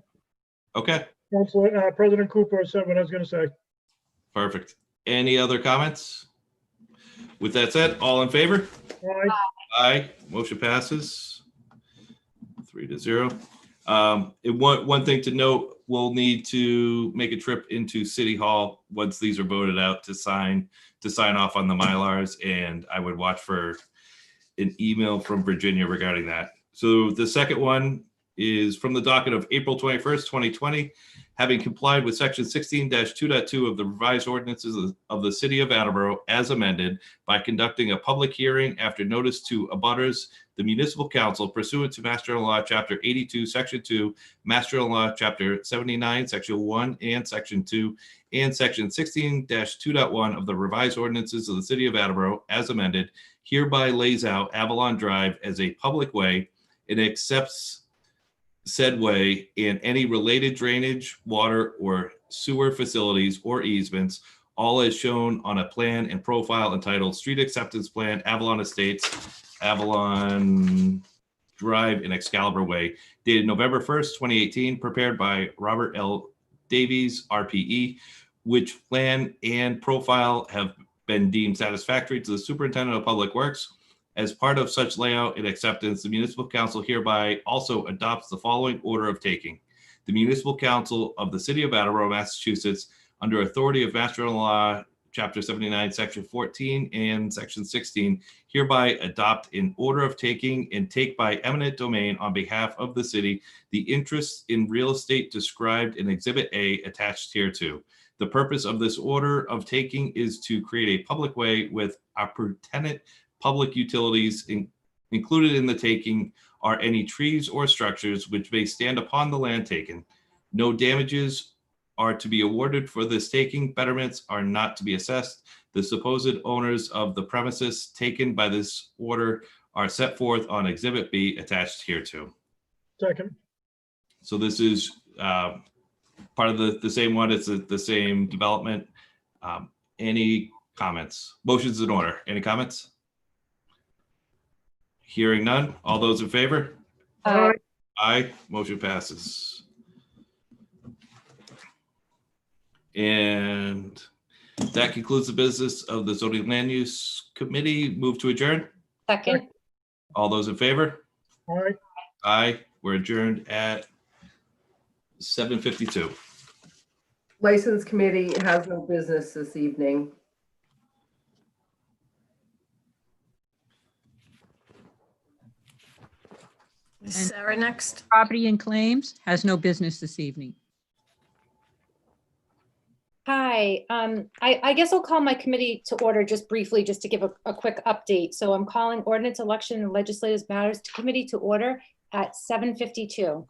Okay. Councilor, President Cooper said what I was going to say. Perfect. Any other comments? With that said, all in favor? Aye. Aye. Motion passes 3-0. And one thing to note, we'll need to make a trip into City Hall once these are voted out to sign off on the Mylars, and I would watch for an email from Virginia regarding that. So the second one is from the docket of April 21st, 2020. Having complied with section 16-2.2 of the revised ordinances of the city of Attleboro as amended by conducting a public hearing after notice to abutters, the municipal council pursuant to Master General Law, Chapter 82, Section 2, Master General Law, Chapter 79, Section 1 and Section 2, and Section 16-2.1 of the revised ordinances of the city of Attleboro as amended, hereby lays out Avalon Drive as a public way and accepts said way and any related drainage, water, or sewer facilities or easements, all as shown on a plan and profile entitled Street Acceptance Plan, Avalon Estates, Avalon Drive and Excalibur Way, dated November 1st, 2018, prepared by Robert L. Davies, RPE, which plan and profile have been deemed satisfactory to the Superintendent of Public Works. As part of such layout and acceptance, the municipal council hereby also adopts the following order of taking. The municipal council of the city of Attleboro, Massachusetts, under authority of Master General Law, Chapter 79, Section 14 and Section 16, hereby adopt in order of taking and take by eminent domain on behalf of the city the interests in real estate described in Exhibit A attached hereto. The purpose of this order of taking is to create a public way with appurtenant public utilities. Included in the taking are any trees or structures which may stand upon the land taken. No damages are to be awarded for this taking. Betterments are not to be assessed. The supposed owners of the premises taken by this order are set forth on Exhibit B attached hereto. Second. So this is part of the same one. It's the same development. Any comments? Motion's in order. Any comments? Hearing none. All those in favor? Aye. Aye. Motion passes. And that concludes the business of the Zoning Land Use Committee. Move to adjourn. Second. All those in favor? Aye. Aye. We're adjourned at 7:52. License Committee has no business this evening. Is Sarah next? Property and Claims has no business this evening. Hi, I guess I'll call my committee to order just briefly, just to give a quick update. So I'm calling Ordinance, Election, and Legislative Matters Committee to order at 7:52.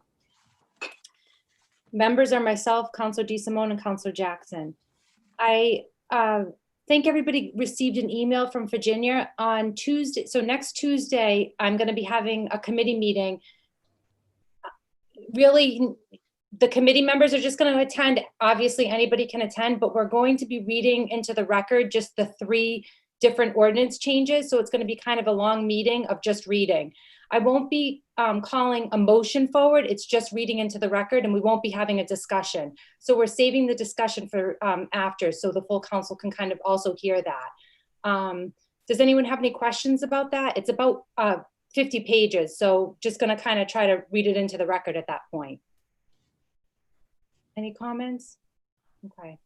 Members are myself, Councilor DeSimone, and Councilor Jackson. I think everybody received an email from Virginia on Tuesday. So next Tuesday, I'm going to be having a committee meeting. Really, the committee members are just going to attend. Obviously, anybody can attend, but we're going to be reading into the record just the 3 different ordinance changes. So it's going to be kind of a long meeting of just reading. I won't be calling a motion forward. It's just reading into the record, and we won't be having a discussion. So we're saving the discussion for after, so the full council can kind of also hear that. Does anyone have any questions about that? It's about 50 pages. So just going to kind of try to read it into the record at that point. Any comments? Okay.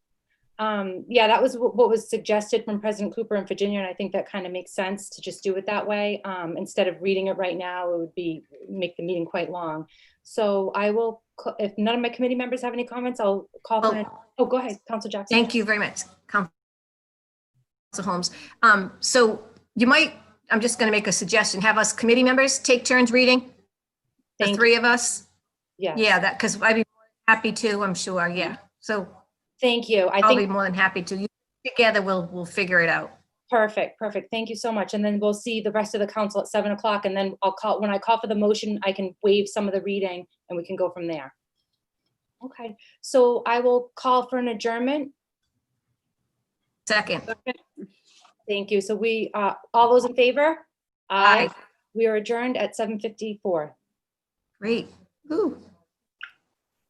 Yeah, that was what was suggested from President Cooper in Virginia, and I think that kind of makes sense to just do it that way. Instead of reading it right now, it would make the meeting quite long. So I will, if none of my committee members have any comments, I'll call for. Oh, go ahead, Councilor Jackson. Thank you very much, Councilor Holmes. So you might, I'm just going to make a suggestion, have us committee members take turns reading, the 3 of us. Yeah. Yeah, that, because I'd be happy to, I'm sure, yeah. So thank you. I'll be more than happy to. Together, we'll figure it out. Perfect. Thank you so much. And then we'll see the rest of the council at 7 o'clock. And then when I call for the motion, I can waive some of the reading and we can go from there. Okay. So I will call for an adjournment. Second. Thank you. So we, all those in favor? Aye. We are adjourned at 7:54. Great. Ooh.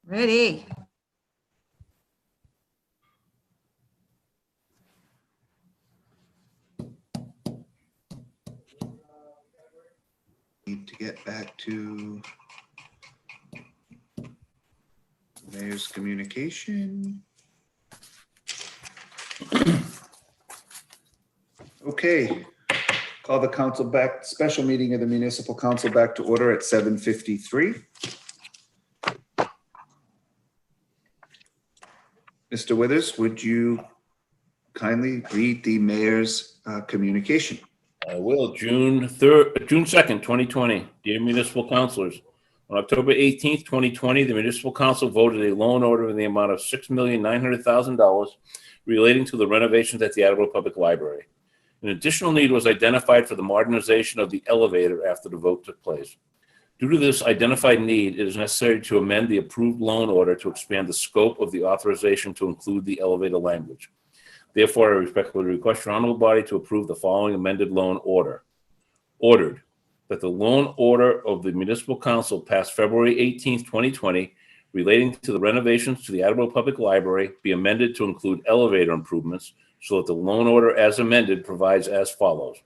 Ready. Need to get back to mayor's communication. Okay, call the council back, special meeting of the municipal council back to order at 7:53. Mr. Withers, would you kindly read the mayor's communication? I will. June 2nd, 2020. Dear municipal councilors, on October 18th, 2020, the municipal council voted a loan order in the amount of $6,900,000 relating to the renovations at the Attleboro Public Library. An additional need was identified for the modernization of the elevator after the vote took place. Due to this identified need, it is necessary to amend the approved loan order to expand the scope of the authorization to include the elevator language. Therefore, I respectfully request your honorable body to approve the following amended loan order. Ordered that the loan order of the municipal council passed February 18th, 2020, relating to the renovations to the Attleboro Public Library be amended to include elevator improvements so that the loan order as amended provides as follows.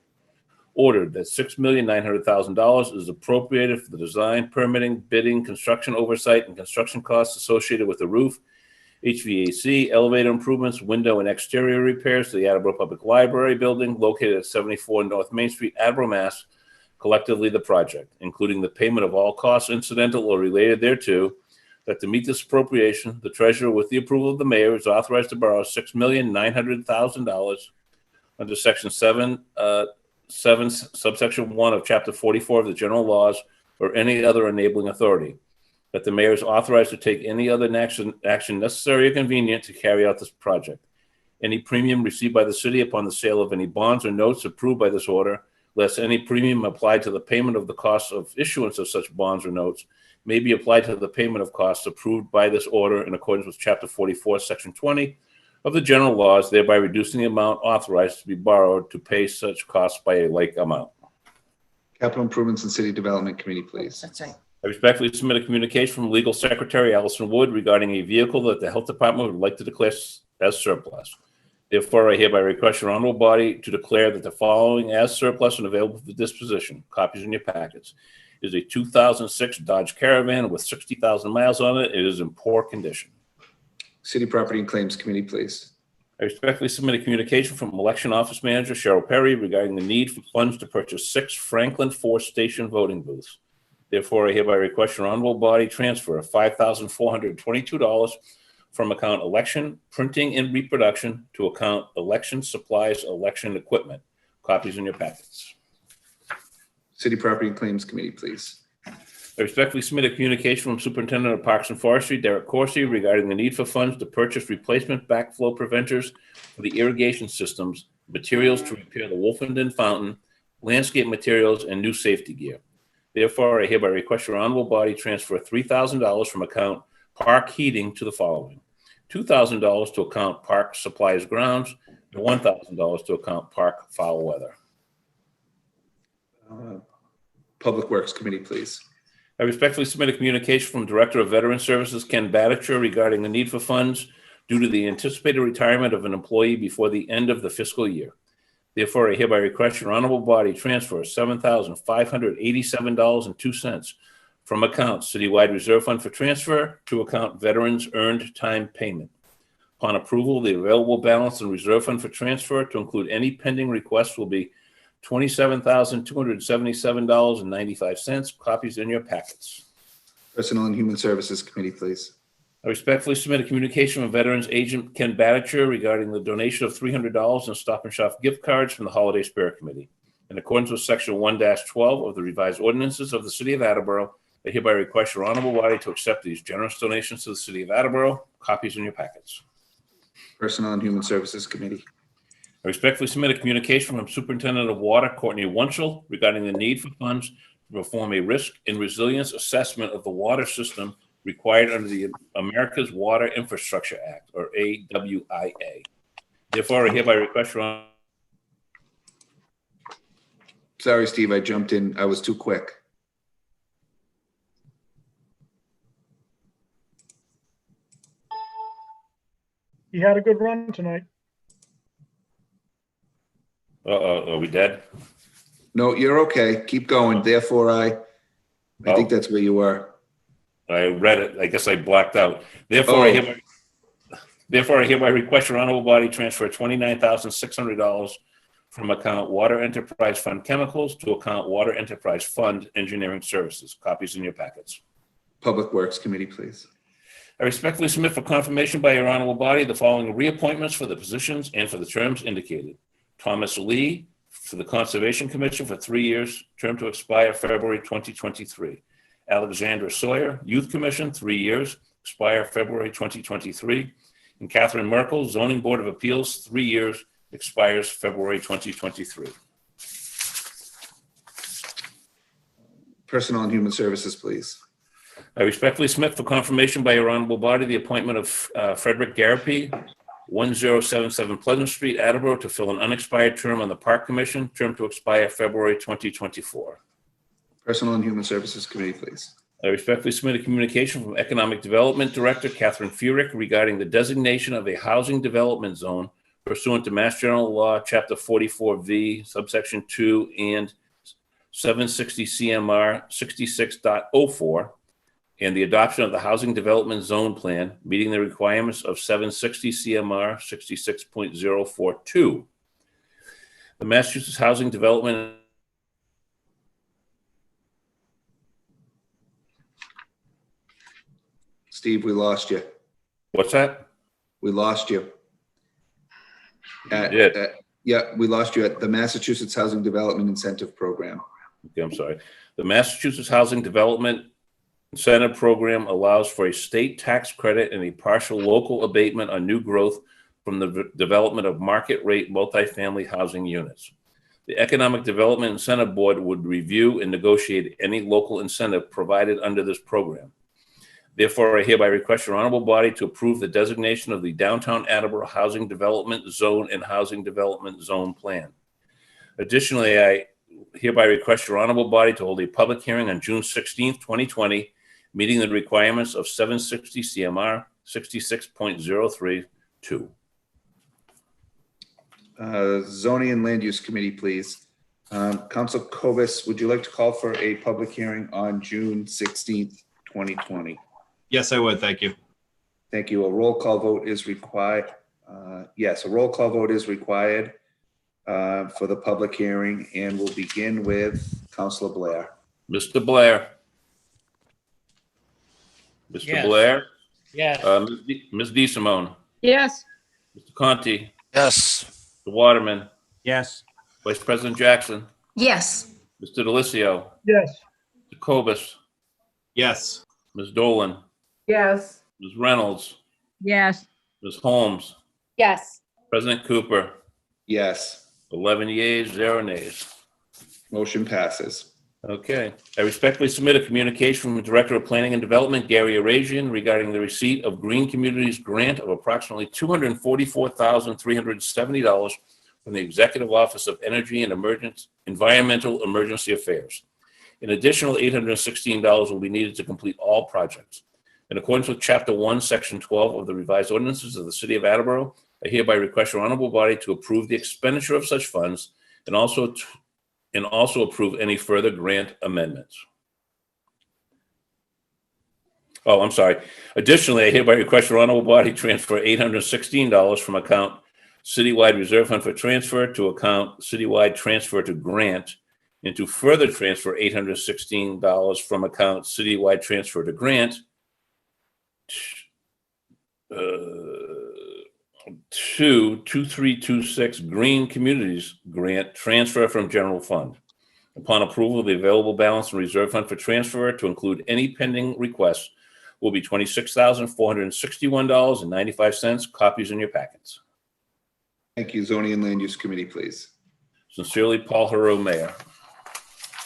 Ordered that $6,900,000 is appropriated for the design, permitting, bidding, construction oversight, and construction costs associated with the roof, HVAC, elevator improvements, window and exterior repairs to the Attleboro Public Library building located at 74 North Main Street, Attleboro, Mass., collectively the project, including the payment of all costs incidental or related thereto, that to meet this appropriation, the treasurer, with the approval of the mayor, is authorized to borrow $6,900,000 under Section 7, subsection 1 of Chapter 44 of the General Laws or any other enabling authority. That the mayor is authorized to take any other action necessary or convenient to carry out this project. Any premium received by the city upon the sale of any bonds or notes approved by this order, less any premium applied to the payment of the costs of issuance of such bonds or notes, may be applied to the payment of costs approved by this order in accordance with Chapter 44, Section 20 of the General Laws, thereby reducing the amount authorized to be borrowed to pay such costs by a like amount. Capital Improvements and City Development Committee, please. That's right. I respectfully submit a communication from Legal Secretary Allison Wood regarding a vehicle that the Health Department would like to declare as surplus. Therefore, I hereby request your honorable body to declare that the following as surplus and available for disposition, copies in your packets, is a 2006 Dodge Caravan with 60,000 miles on it. It is in poor condition. City Property and Claims Committee, please. I respectfully submit a communication from Election Office Manager Cheryl Perry regarding the need for funds to purchase 6 Franklin 4-station voting booths. Therefore, I hereby request your honorable body transfer of $5,422 from account election, printing, and reproduction to account election supplies, election equipment. Copies in your packets. City Property and Claims Committee, please. I respectfully submit a communication from Superintendent of Parks and Forestry, Derek Corsi, regarding the need for funds to purchase replacement backflow preventers for the irrigation systems, materials to repair the Wolfenden Fountain, landscape materials, and new safety gear. Therefore, I hereby request your honorable body transfer $3,000 from account Park Heating to the following: $2,000 to account Park Supplies Grounds, and $1,000 to account Park Foul Weather. Public Works Committee, please. I respectfully submit a communication from Director of Veteran Services Ken Badacher regarding the need for funds due to the anticipated retirement of an employee before the end of the fiscal year. Therefore, I hereby request your honorable body transfer $7,587.02 from account Citywide Reserve Fund for transfer to account Veterans Earned Time Payment. Upon approval, the available balance in Reserve Fund for transfer to include any pending requests will be $27,277.95. Copies in your packets. Personnel and Human Services Committee, please. I respectfully submit a communication from Veterans Agent Ken Badacher regarding the donation of $300 in Stop and Shop gift cards from the Holiday Spirit Committee. In accordance with Section 1-12 of the revised ordinances of the City of Attleboro, I hereby request your honorable body to accept these generous donations to the City of Attleboro. Copies in your packets. Personnel and Human Services Committee. I respectfully submit a communication from Superintendent of Water Courtney Wunschel regarding the need for funds to perform a risk and resilience assessment of the water system required under the America's Water Infrastructure Act, or AWIA. Therefore, I hereby request your honor. Sorry, Steve, I jumped in. I was too quick. He had a good run tonight. Are we dead? No, you're okay. Keep going. Therefore, I think that's where you were. I read it. I guess I blacked out. Therefore, I hereby request your honorable body transfer $29,600 from account Water Enterprise Fund Chemicals to account Water Enterprise Fund Engineering Services. Copies in your packets. Public Works Committee, please. I respectfully submit for confirmation by your honorable body the following reappointments for the positions and for the terms indicated. Thomas Lee for the Conservation Commission for 3 years, term to expire February 2023. Alexandra Sawyer, Youth Commission, 3 years, expire February 2023. And Catherine Merkel, Zoning Board of Appeals, 3 years, expires February 2023. Personnel and Human Services, please. I respectfully submit for confirmation by your honorable body the appointment of Frederick Garapi, 1077 Pleasant Street, Attleboro, to fill an unexpired term on the Park Commission, term to expire February 2024. Personnel and Human Services Committee, please. I respectfully submit a communication from Economic Development Director Catherine Furick regarding the designation of a housing development zone pursuant to Mass General Law, Chapter 44V, subsection 2, and 760 CMR 66.04, and the adoption of the Housing Development Zone Plan, meeting the requirements of 760 CMR 66.042. The Massachusetts Housing Development Steve, we lost you. What's that? We lost you. Yeah, we lost you at the Massachusetts Housing Development Incentive Program. Okay, I'm sorry. The Massachusetts Housing Development Incentive Program allows for a state tax credit and a partial local abatement on new growth from the development of market rate multifamily housing units. The Economic Development Incentive Board would review and negotiate any local incentive provided under this program. Therefore, I hereby request your honorable body to approve the designation of the Downtown Attleboro Housing Development Zone and Housing Development Zone Plan. Additionally, I hereby request your honorable body to hold a public hearing on June 16th, 2020, meeting the requirements of 760 CMR 66.032. Zoning and Land Use Committee, please. Council Cobus, would you like to call for a public hearing on June 16th, 2020? Yes, I would. Thank you. Thank you. A roll call vote is required. Yes, a roll call vote is required for the public hearing, and we'll begin with Councilor Blair. Mr. Blair. Mr. Yes. Blair. Yes. Ms. DeSimone. Yes. Mr. Conti. Yes. Mr. Waterman. Yes. Vice President Jackson. Yes. Mr. DeLisio. Yes. Mr. Cobus. Yes. Ms. Dolan. Yes. Ms. Reynolds. Yes. Ms. Holmes. Yes. President Cooper. Yes. 11 yeas, 0 nays. Motion passes. Okay. I respectfully submit a communication from the Director of Planning and Development, Gary Arazian, regarding the receipt of Green Communities grant of approximately $244,370 from the Executive Office of Energy and Environmental Emergency Affairs. An additional $816 will be needed to complete all projects. In accordance with Chapter 1, Section 12 of the revised ordinances of the City of Attleboro, I hereby request your honorable body to approve the expenditure of such funds and also approve any further grant amendments. Oh, I'm sorry. Additionally, I hereby request your honorable body transfer $816 from account Citywide Reserve Fund for transfer to account Citywide Transfer to Grant, and to further transfer $816 from account Citywide Transfer to Grant to 2326 Green Communities Grant transfer from general fund. Upon approval, the available balance in reserve fund for transfer to include any pending requests will be $26,461.95. Copies in your packets. Thank you. Zoning and Land Use Committee, please. Sincerely, Paul Haro, Mayor.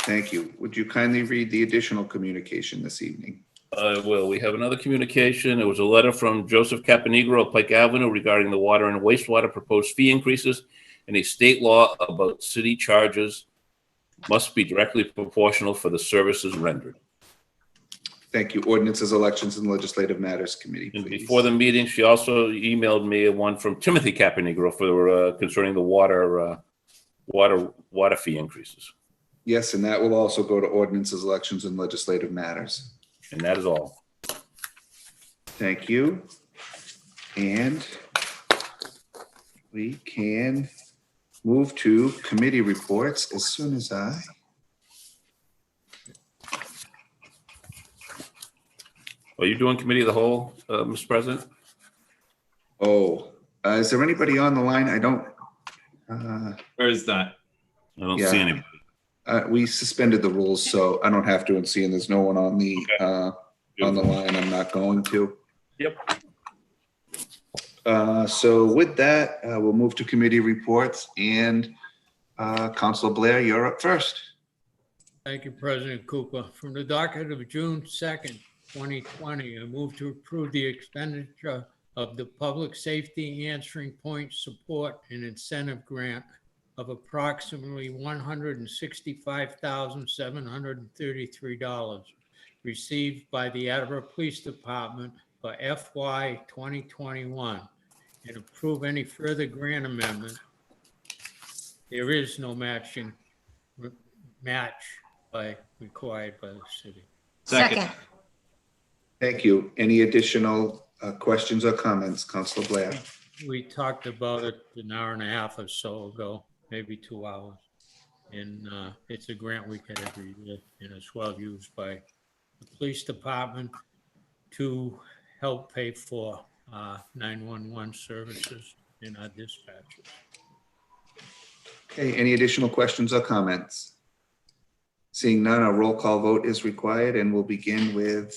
Thank you. Would you kindly read the additional communication this evening? I will. We have another communication. It was a letter from Joseph Caponegro of Pike Avenue regarding the water and wastewater proposed fee increases, and a state law about city charges must be directly proportional for the services rendered. Thank you. Ordinances, Elections, and Legislative Matters Committee, please. And before the meeting, she also emailed me one from Timothy Caponegro for concerning the water fee increases. Yes, and that will also go to Ordinances, Elections, and Legislative Matters. And that is all. Thank you. And we can move to committee reports as soon as I Are you doing committee of the whole, Mr. President? Oh, is there anybody on the line? I don't. Or is that? I don't Yeah. see anybody. We suspended the rules, so I don't have to, and seeing there's no one on the line, I'm not going to. Yep. So with that, we'll move to committee reports, and Councilor Blair, you're up first. Thank you, President Cooper. From the docket of June 2nd, 2020, I move to approve the expenditure of the Public Safety Answering Point Support and Incentive Grant of approximately $165,733 received by the Attleboro Police Department for FY 2021, and approve any further grant amendment. There is no match required by the city. Second. Thank you. Any additional questions or comments, Councilor Blair? We talked about it an hour and a half or so ago, maybe 2 hours. And it's a grant we get every year, and it's well used by the police department to help pay for 911 services in our dispatches. Okay, any additional questions or comments? Seeing none, a roll call vote is required, and we'll begin with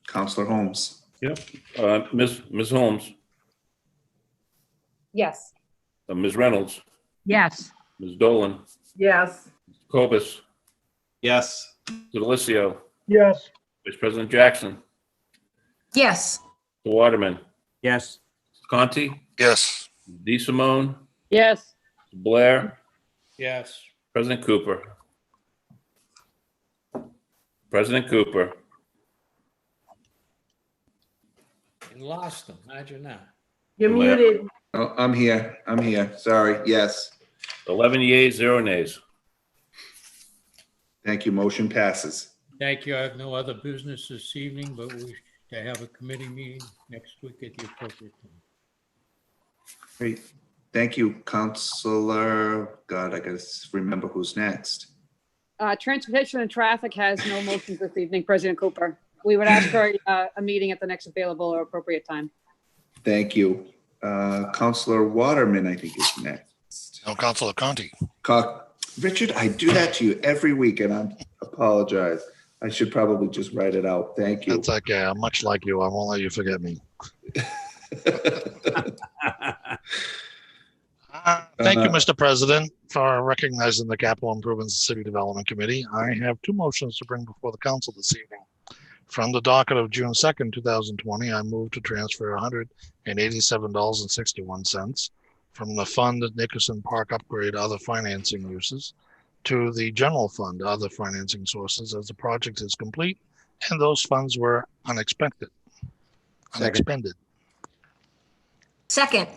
Councilor Holmes. Yep. Ms. Holmes, Yes. Ms. Reynolds, Yes. Ms. Dolan, Yes. Cobus, Yes. Delicio, Yes. Vice President Jackson, Yes. the Waterman, Yes. Conti, Yes. DeSimone, Yes. Blair, Yes. President Cooper. President Cooper. You lost them, imagine that. You're muted. Oh, I'm here. Sorry. Yes. 11 yeas, 0 nays. Thank you. Motion passes. Thank you. I have no other business this evening, but we to have a committee meeting next week at the appropriate time. Great. Thank you, Councilor. God, I gotta remember who's next. Transportation and Traffic has no motions this evening, President Cooper. We would ask for a meeting at the next available or appropriate time. Thank you. Councilor Waterman, I think, is next. No, Councilor Conti. Richard, I do that to you every week, and I apologize. I should probably just write it out. Thank you. That's okay. I'm much like you. I won't let you forget me. Thank you, Mr. President, for recognizing the Capital Improvements and City Development Committee. I have two motions to bring before the council this evening. From the docket of June 2nd, 2020, I move to transfer $187.61 from the fund Nickerson Park upgrade other financing uses to the general fund other financing sources as the project is complete and those funds were unexpended. Second.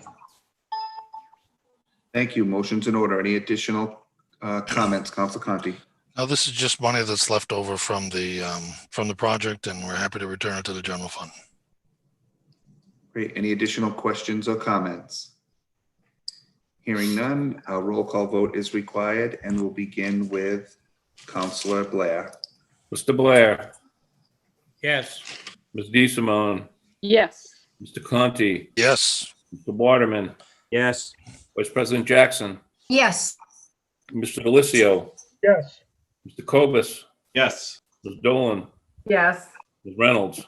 Thank you. Motion's in order. Any additional comments, Councilor Conti? Now, this is just money that's left over from the project, and we're happy to return it to the general fund. Great. Any additional questions or comments? Hearing none, a roll call vote is required, and we'll begin with Councilor Blair. Mr. Blair, Yes. Ms. DeSimone, Yes. Mr. Conti, Yes. Mr. Waterman, Yes. Vice President Jackson, Yes. Mr. Delicio, Yes. Mr. Cobus, Yes. Ms. Dolan, Yes. Ms. Reynolds,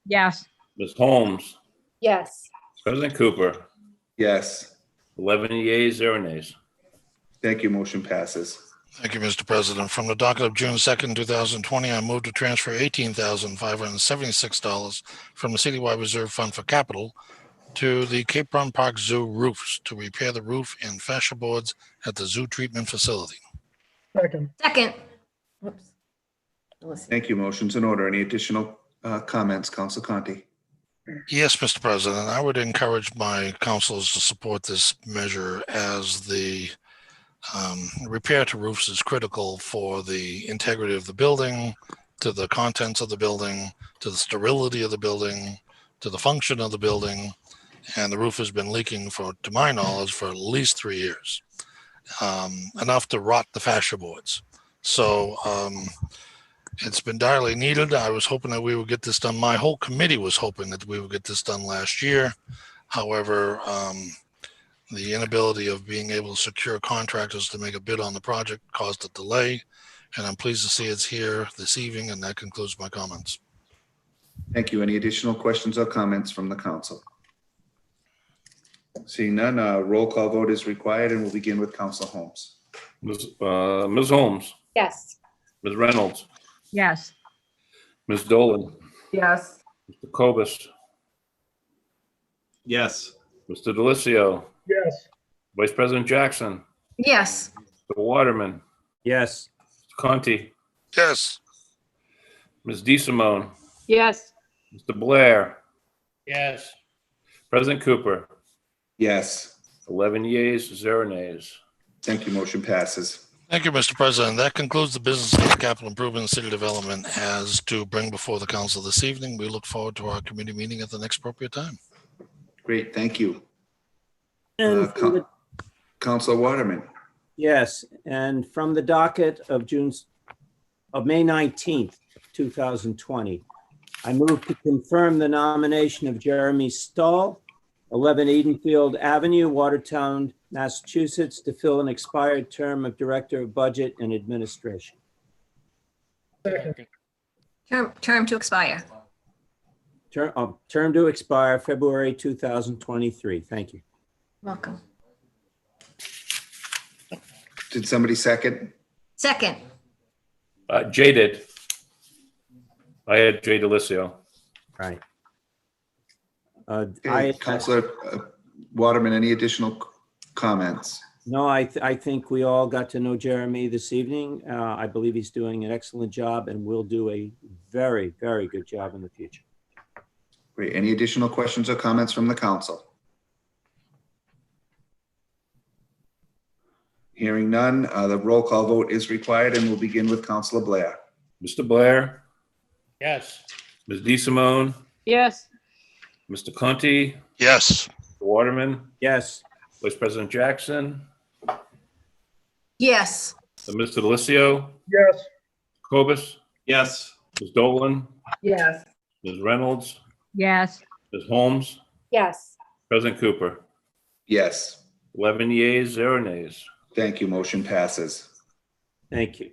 Yes. Ms. Holmes, Yes. President Cooper. Yes. 11 yeas, 0 nays. Thank you. Motion passes. Thank you, Mr. President. From the docket of June 2nd, 2020, I move to transfer $18,576 from the Citywide Reserve Fund for Capital to the Cape Run Park Zoo roofs to repair the roof and fascia boards at the zoo treatment facility. Second. Second. Whoops. Thank you. Motion's in order. Any additional comments, Councilor Conti? Yes, Mr. President, I would encourage my councilors to support this measure as the repair to roofs is critical for the integrity of the building, to the contents of the building, to the sterility of the building, to the function of the building. And the roof has been leaking for, to my knowledge, for at least 3 years, enough to rot the fascia boards. So It's been direly needed. I was hoping that we would get this done. My whole committee was hoping that we would get this done last year. However, the inability of being able to secure contractors to make a bid on the project caused a delay. And I'm pleased to see it's here this evening, and that concludes my comments. Thank you. Any additional questions or comments from the council? Seeing none, a roll call vote is required, and we'll begin with Council Holmes. Ms. Holmes, Yes. Ms. Reynolds, Yes. Ms. Dolan, Yes. Mr. Cobus, Yes. Mr. Delicio, Yes. Vice President Jackson, Yes. Mr. Waterman, Yes. Mr. Conti, Yes. Ms. DeSimone, Yes. Mr. Blair, Yes. President Cooper, Yes. 11 yeas, 0 nays. Thank you. Motion passes. Thank you, Mr. President. That concludes the business of the capital improvement and city development has to bring before the council this evening. We look forward to our committee meeting at the next appropriate time. Great. Thank you. And from the- Councilor Waterman. Yes, and from the docket of May 19th, 2020, I move to confirm the nomination of Jeremy Stahl, 11 Edenfield Avenue, Watertown, Massachusetts, to fill an expired term of Director of Budget and Administration. Second. Term to expire. Term to expire February 2023. Thank you. Welcome. Did somebody second? Second. Jay did. I had Jay Delicio. Right. Okay. Councilor Waterman, any additional comments? No, I think we all got to know Jeremy this evening. I believe he's doing an excellent job and will do a very, very good job in the future. Great. Any additional questions or comments from the council? Hearing none, the roll call vote is required, and we'll begin with Councilor Blair. Mr. Blair, Yes. Ms. DeSimone, Yes. Mr. Conti, Yes. Mr. Waterman, Yes. Vice President Jackson, Yes. Mr. Delicio, Yes. Cobus, Yes. Ms. Dolan, Yes. Ms. Reynolds, Yes. Ms. Holmes, Yes. President Cooper, Yes. 11 yeas, 0 nays. Thank you. Motion passes. Thank you.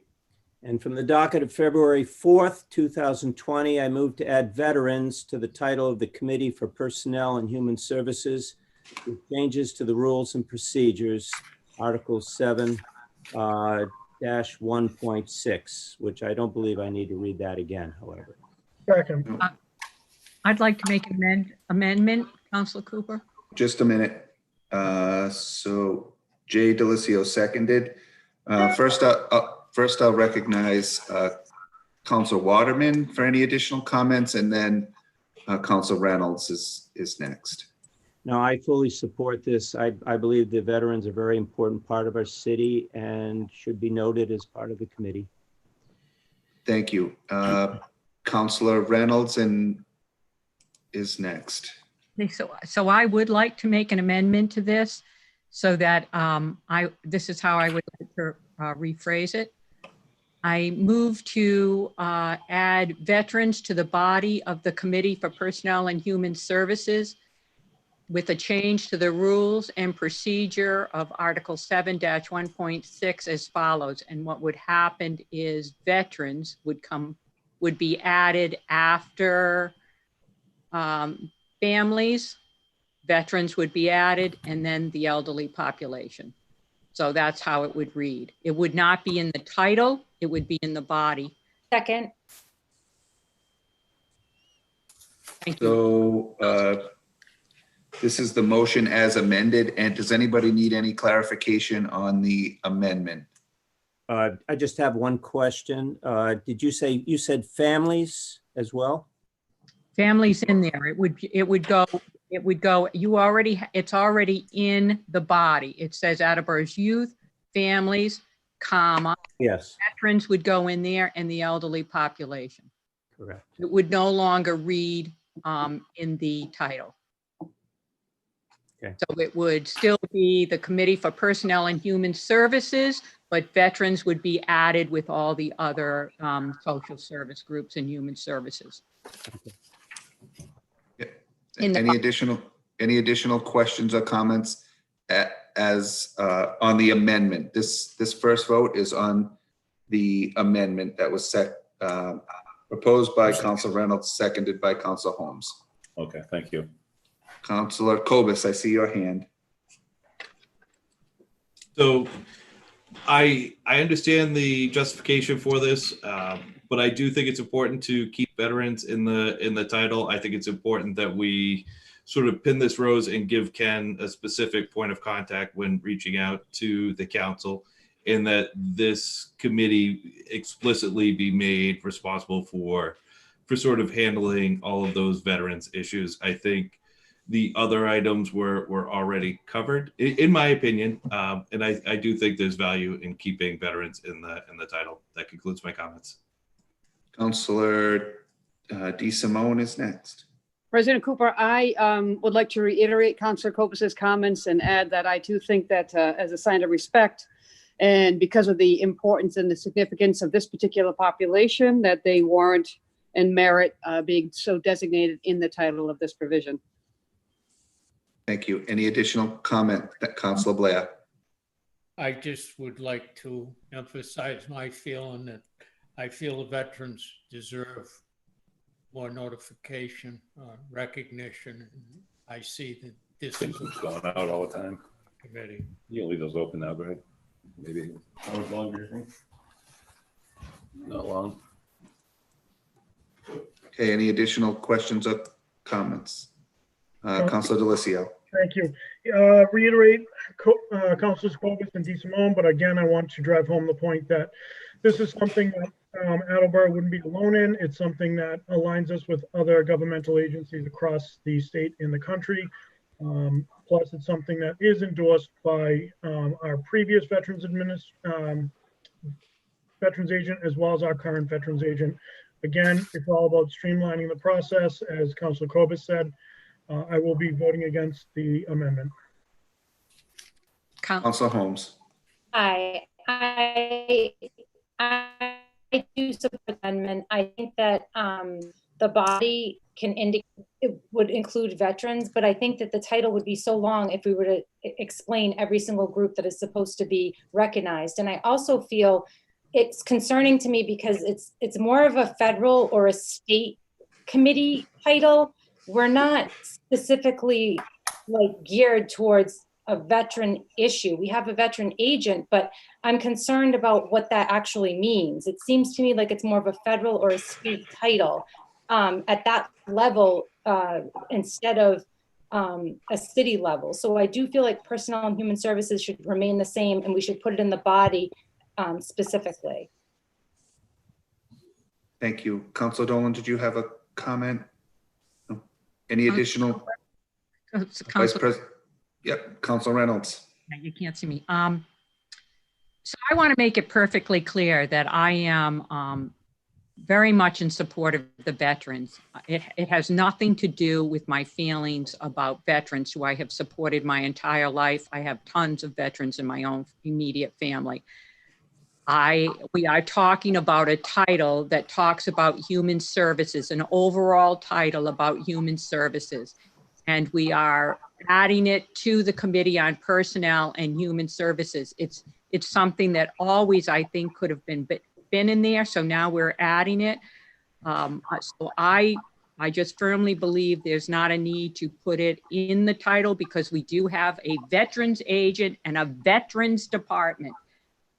And from the docket of February 4th, 2020, I move to add veterans to the title of the Committee for Personnel and Human Services with changes to the rules and procedures, Article 7 -1.6, which I don't believe I need to read that again, however. Second. I'd like to make an amendment, Council Cooper. Just a minute. So Jay Delicio seconded. First I'll recognize Councilor Waterman for any additional comments, and then Councilor Reynolds is next. No, I fully support this. I believe the veterans are a very important part of our city and should be noted as part of the committee. Thank you. Councilor Reynolds is next. So I would like to make an amendment to this so that this is how I would like to rephrase it. I move to add veterans to the body of the Committee for Personnel and Human Services with a change to the rules and procedure of Article 7-1.6 as follows. And what would happen is veterans would be added after families, veterans would be added, and then the elderly population. So that's how it would read. It would not be in the title, it would be in the body. Second. Thank you. So this is the motion as amended, and does anybody need any clarification on the amendment? I just have one question. Did you say, you said families as well? Families in there, it would go, it's already in the body. It says Attleboro's youth, families, comma. Yes. Veterans would go in there and the elderly population. Correct. It would no longer read in the title. Okay. So it would still be the Committee for Personnel and Human Services but veterans would be added with all the other social service groups and human services. In the- Any additional questions or comments as on the amendment? This first vote is on the amendment that was proposed by Council Reynolds, seconded by Council Holmes. Okay, thank you. Councilor Cobus, I see your hand. So I understand the justification for this, but I do think it's important to keep veterans in the title. I think it's important that we sort of pin this rose and give Ken a specific point of contact when reaching out to the council, and that this committee explicitly be made responsible for sort of handling all of those veterans issues. I think the other items were already covered, in my opinion, and I do think there's value in keeping veterans in the title. That concludes my comments. Councilor DeSimone is next. President Cooper, I would like to reiterate Councilor Copus's comments and add that I do think that as a sign of respect, and because of the importance and the significance of this particular population, that they warrant and merit being so designated in the title of this provision. Thank you. Any additional comment, Councilor Blair? I just would like to emphasize my feeling that I feel the veterans deserve more notification, recognition. I see that this is Going out all the time. committee. You can leave those open now, Greg. Maybe how much longer, you think? Not long. Okay, any additional questions or comments? Councilor Delissio. Thank you. Reiterate Councilors Cobus and DeSimone, but again, I want to drive home the point that this is something that Attleboro wouldn't be alone in. It's something that aligns us with other governmental agencies across the state and the country. Plus, it's something that is endorsed by our previous veterans agent as well as our current veterans agent. Again, it's all about streamlining the process. As Councilor Cobus said, I will be voting against the amendment. Councilor Holmes. I do support the amendment. I think that the body can indicate, it would include veterans, but I think that the title would be so long if we were to explain every single group that is supposed to be recognized. And I also feel it's concerning to me because it's more of a federal or a state committee title. We're not specifically like geared towards a veteran issue. We have a veteran agent, but I'm concerned about what that actually means. It seems to me like it's more of a federal or a state title at that level instead of a city level. So I do feel like personnel and human services should remain the same, and we should put it in the body specifically. Thank you. Councilor Dolan, did you have a comment? No. Any additional? Vice President? Yep, Councilor Reynolds. You can't see me. So I want to make it perfectly clear that I am very much in support of the veterans. It has nothing to do with my feelings about veterans who I have supported my entire life. I have tons of veterans in my own immediate family. We are talking about a title that talks about human services, an overall title about human services. And we are adding it to the Committee on Personnel and Human Services. It's something that always, I think, could have been in there. So now we're adding it. So I just firmly believe there's not a need to put it in the title because we do have a veterans agent and a veterans department.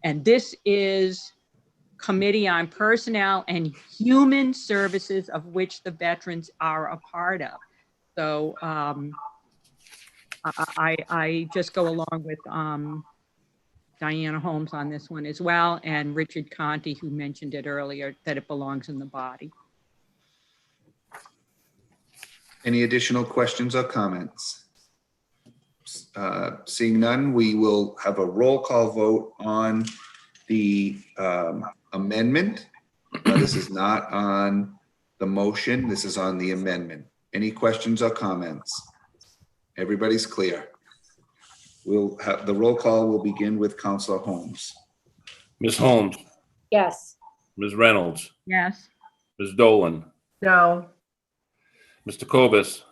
And this is Committee on Personnel and Human Services, of which the veterans are a part of. So I just go along with Diana Holmes on this one as well, and Richard Conti, who mentioned it earlier, that it belongs in the body. Any additional questions or comments? Seeing none, we will have a roll call vote on the amendment. This is not on the motion. This is on the amendment. Any questions or comments? Everybody's clear. We'll have the roll call will begin with Councilor Holmes. Ms. Holmes, Yes. Ms. Reynolds, Yes. Ms. Dolan, No. Mr. Cobus,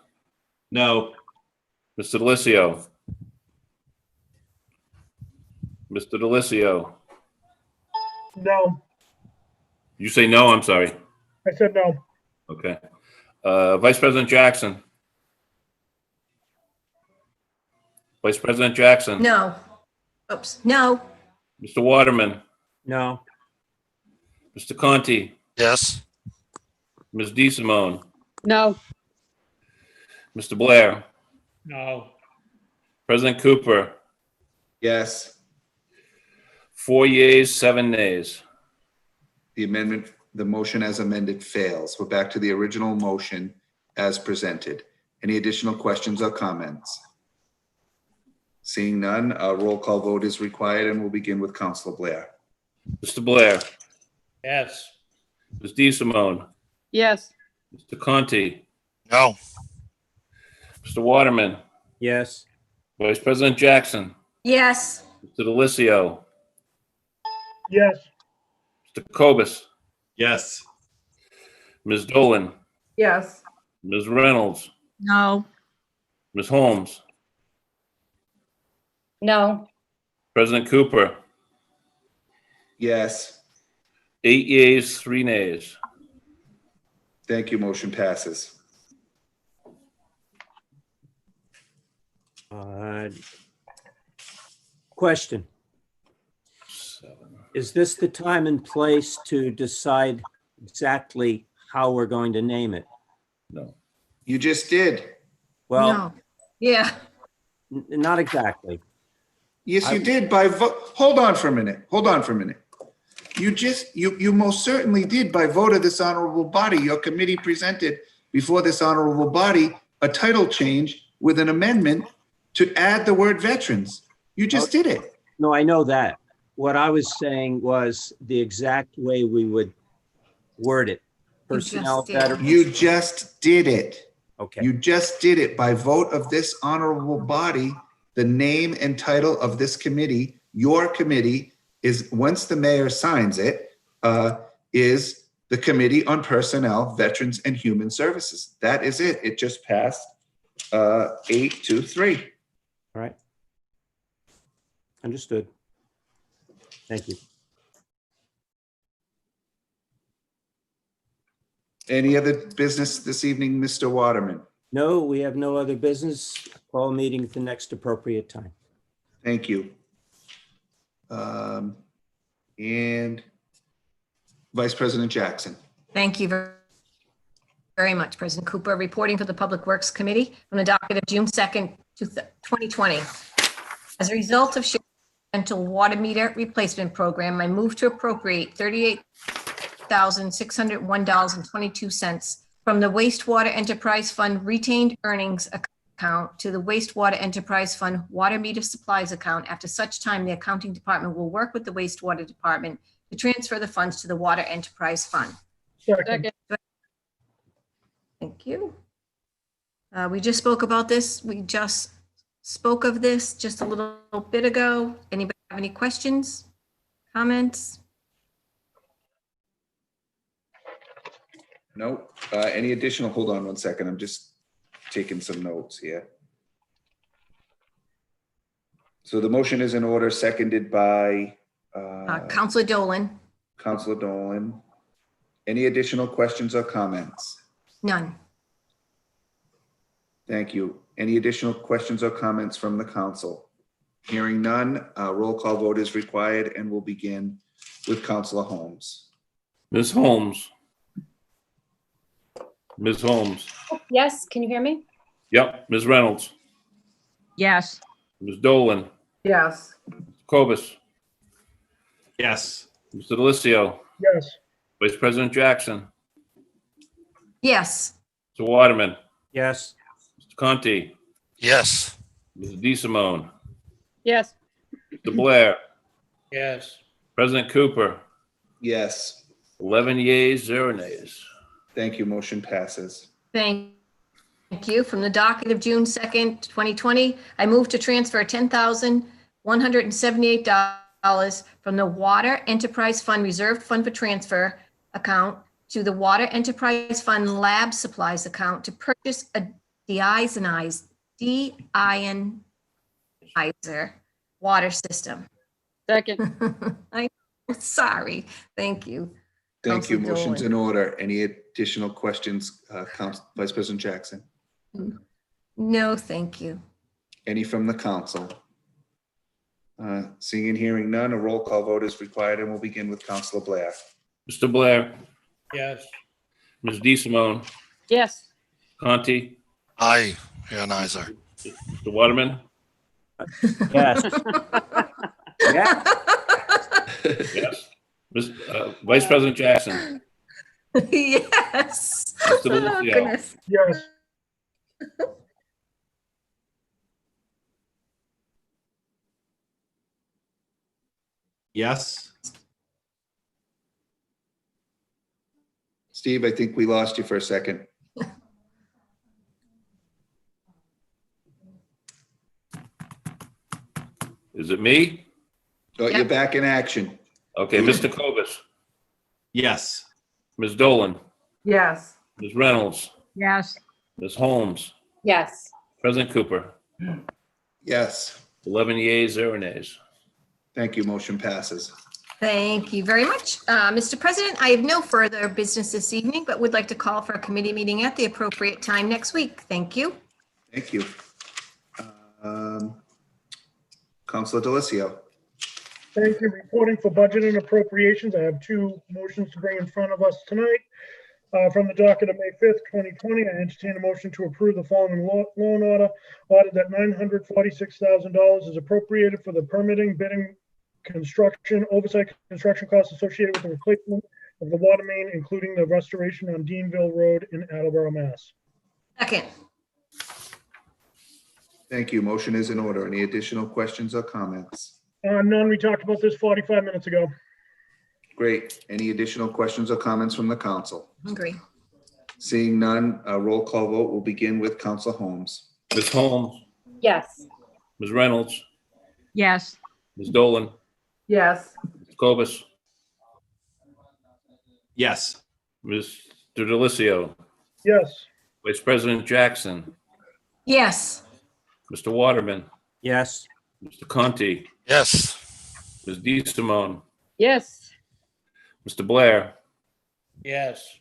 No. Mr. Delicio, Mr. Delicio. No, You say no, I'm sorry. I said no. Okay. Vice President Jackson. Vice President Jackson. No. Oops, no. Mr. Waterman, No. Mr. Conti, Yes. Ms. DeSimone, No. Mr. Blair, No. President Cooper, Yes, 4 yeas, 7 nays. the motion as amended fails. We're back to the original motion as presented. Any additional questions or comments? Seeing none, a roll call vote is required, and we'll begin with Councilor Blair. Mr. Blair, Yes. Ms. DeSimone, Yes. Mr. Conti, No. Mr. Waterman, Yes. Vice President Jackson, Yes. Mr. Delicio, Yes, Mr. Cobus, Yes. Ms. Dolan, Yes. Ms. Reynolds, No. Ms. Holmes, No. President Cooper, Yes, 8 yeas, 3 nays. thank you. Motion passes. Question. Is this the time and place to decide exactly how we're going to name it? No. You just did. Well, No. Yeah. not exactly. Yes, you did by vote. Hold on for a minute. You most certainly did by vote of this honorable body. Your committee presented before this honorable body a title change with an amendment to add the word veterans. You just did it. No, I know that. What I was saying was the exact way we would word it. You just Personnel did. veterans. You just did it. Okay. You just did it by vote of this honorable body. The name and title of this committee, your committee, is, once the mayor signs it, is the Committee on Personnel, Veterans, and Human Services. That is it. It just passed 8-3. All right. Understood. Thank you. Any other business this evening, Mr. Waterman? No, we have no other business. Call meeting at the next appropriate time. Thank you. And Vice President Jackson. Thank you very much, President Cooper. Reporting for the Public Works Committee from the docket of June 2nd, 2020. As a result of rental water meter replacement program, I move to appropriate $38,601.22 from the Wastewater Enterprise Fund retained earnings account to the Wastewater Enterprise Fund water meter supplies account. After such time, the accounting department will work with the wastewater department to transfer the funds to the Water Enterprise Fund. second. Thank you. We just spoke about this. We just spoke of this just a little bit ago. Anybody have any questions, comments? No. Any additional, hold on one second. I'm just taking some notes here. So the motion is in order, seconded by Councilor Dolan? Councilor Dolan. Any additional questions or comments? None. Thank you. Any additional questions or comments from the council? Hearing none, a roll call vote is required, and we'll begin with Councilor Holmes. Ms. Holmes. Ms. Holmes. Yes, can you hear me? Yep. Ms. Reynolds, Yes. Ms. Dolan, Yes. Cobus, Yes. Mr. Delicio, Yes, Vice President Jackson, Yes. Mr. Waterman, Yes. Mr. Conti, Yes. Mrs. DeSimone, Yes. Mr. Blair, Yes. President Cooper, Yes. 11 yeas, 0 nays. Thank you. Motion passes. Thank you. From the docket of June 2nd, 2020, I move to transfer $10,178 from the Water Enterprise Fund Reserve Fund for Transfer account to the Water Enterprise Fund Lab Supplies account to purchase a deionizer water system. Second. I'm sorry. Thank you. Thank you. Counselor Motion's Dolan. in order. Any additional questions, Vice President Jackson? No, thank you. Any from the council? Seeing and hearing none, a roll call vote is required, and we'll begin with Councilor Blair. Mr. Blair, Yes. Ms. DeSimone, Yes. Conti, Aye, Ionizer. Mr. Waterman, Yes. Yeah. yes. Vice President Jackson, Yes. Mr. Oh, Delizio. goodness. Yes. Yes. Steve, I think we lost you for a second. Is it me? Oh, you're back in action. Okay, Mr. Cobus, Yes. Ms. Dolan, Yes. Ms. Reynolds, Yes. Ms. Holmes, Yes. President Cooper, Yes. 11 yeas, 0 nays. Thank you. Motion passes. Thank you very much. Mr. President, I have no further business this evening, but would like to call for a committee meeting at the appropriate time next week. Thank you. Thank you. Councilor Delizio. Thank you. Reporting for budget and appropriations. I have two motions to bring in front of us tonight. From the docket of May 5th, 2020, I entertain a motion to approve the following loan order. Ordered that $946,000 is appropriated for the permitting, bidding, construction, oversight construction costs associated with the replacement of the water main, including the restoration on Deanville Road in Attleboro, Mass. Second. Thank you. Motion is in order. Any additional questions or comments? None. We talked about this 45 minutes ago. Great. Any additional questions or comments from the council? Agree. Seeing none, a roll call vote will begin with Councilor Holmes. Ms. Holmes, Yes. Ms. Reynolds, Yes. Ms. Dolan, Yes. Mr. Cobus, Yes. Mr. Delizio, Yes. Vice President Jackson, Yes. Mr. Waterman, Yes. Mr. Conti, Yes. Ms. DeSimone, Yes. Mr. Blair, Yes.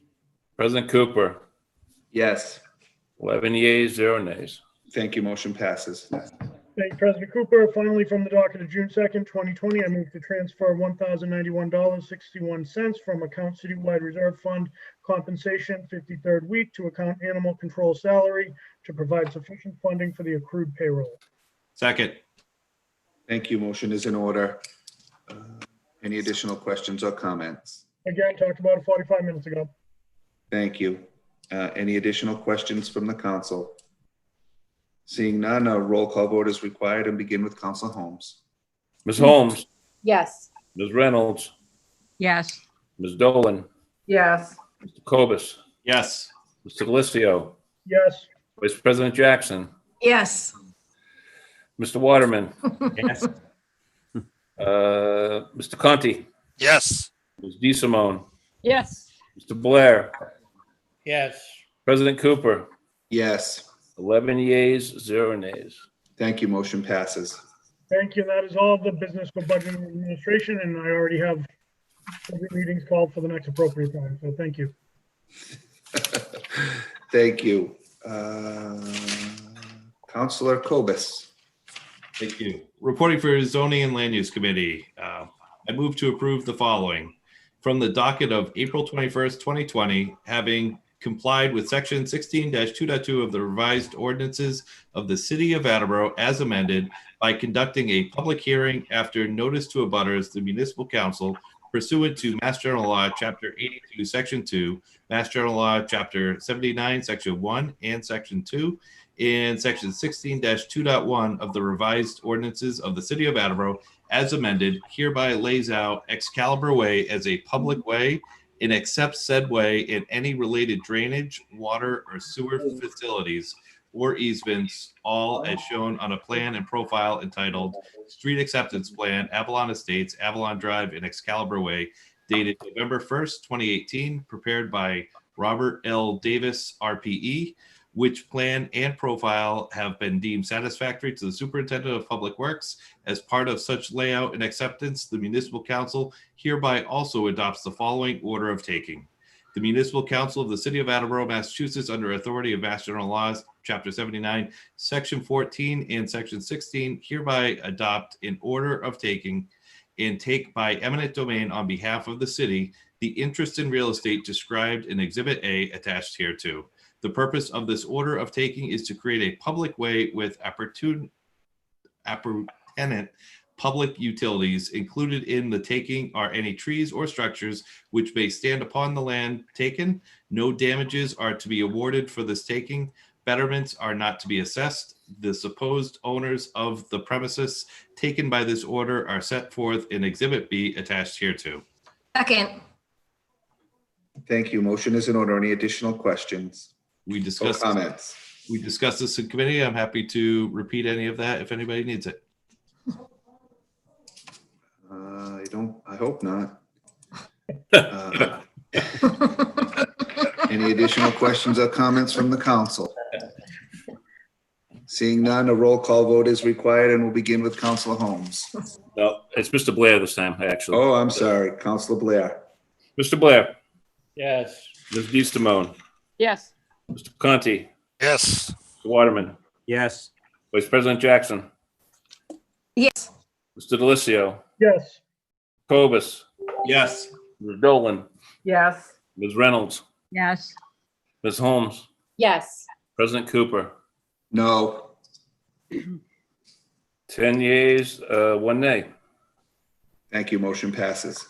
President Cooper, Yes. 11 yeas, 0 nays. Thank you. Motion passes. Thank you, President Cooper. Finally, from the docket of June 2nd, 2020, I move to transfer $1,091.61 from account Citywide Reserve Fund compensation 53rd week to account animal control salary to provide sufficient funding for the accrued payroll. Second. Thank you. Motion is in order. Any additional questions or comments? Again, talked about it 45 minutes ago. Thank you. Any additional questions from the council? Seeing none, a roll call vote is required and begin with Councilor Holmes. Ms. Holmes, Yes. Ms. Reynolds, Yes. Ms. Dolan, Yes. Mr. Cobus, Yes. Mr. Delizio, Yes. Vice President Jackson, Yes. Mr. Waterman, Yes. Mr. Conti, Yes. Ms. DeSimone, Yes. Mr. Blair, Yes. President Cooper, Yes. 11 yeas, 0 nays. Thank you. Motion passes. Thank you. That is all the business for budget and administration, and I already have budget meetings called for the next appropriate time. So thank you. Thank you. Councilor Cobus. Thank you. Reporting for Zoning and Land Use Committee. I move to approve the following. From the docket of April 21st, 2020, having complied with section 16-2.2 of the revised ordinances of the city of Attleboro as amended by conducting a public hearing after notice to abutters, the municipal council, pursuant to Mass General Law, Chapter 82, Section 2, Mass General Law, Chapter 79, Section 1 and Section 2, and Section 16-2.1 of the revised ordinances of the city of Attleboro as amended, hereby lays out Excalibur Way as a public way and accepts said way and any related drainage, water, or sewer facilities or easements, all as shown on a plan and profile entitled Street Acceptance Plan, Avalon Estates, Avalon Drive, and Excalibur Way, dated November 1st, 2018, prepared by Robert L. Davis, RPE, which plan and profile have been deemed satisfactory to the Superintendent of Public Works. As part of such layout and acceptance, the Municipal Council hereby also adopts the following order of taking. The Municipal Council of the City of Attleboro, Massachusetts, under authority of Mass General Laws, Chapter 79, Section 14 and Section 16, hereby adopt an order of taking and take by eminent domain on behalf of the city the interest in real estate described in Exhibit A attached hereto. The purpose of this order of taking is to create a public way with appurtenant public utilities. Included in the taking are any trees or structures which may stand upon the land taken. No damages are to be awarded for this taking. Betterments are not to be assessed. The supposed owners of the premises taken by this order are set forth in Exhibit B attached hereto. Second. Thank you. Motion is in order. Any additional questions? We discussed comments. We discussed this in committee. I'm happy to repeat any of that if anybody needs it. I hope not. Any additional questions or comments from the council? Seeing none, a roll call vote is required, and we'll begin with Councilor Holmes. No, it's Mr. Blair this time, actually. Oh, I'm sorry, Councilor Blair. Mr. Blair, Yes. Ms. DeSimone, Yes. Mr. Conti, Yes. Mr. Waterman, Yes. Vice President Jackson, Yes. Mr. Delissio, Yes. Cobus, Yes. Ms. Dolan, Yes. Ms. Reynolds, Yes. Ms. Holmes, Yes. President Cooper. No. 10 yeas, 1 nay. Thank you. Motion passes.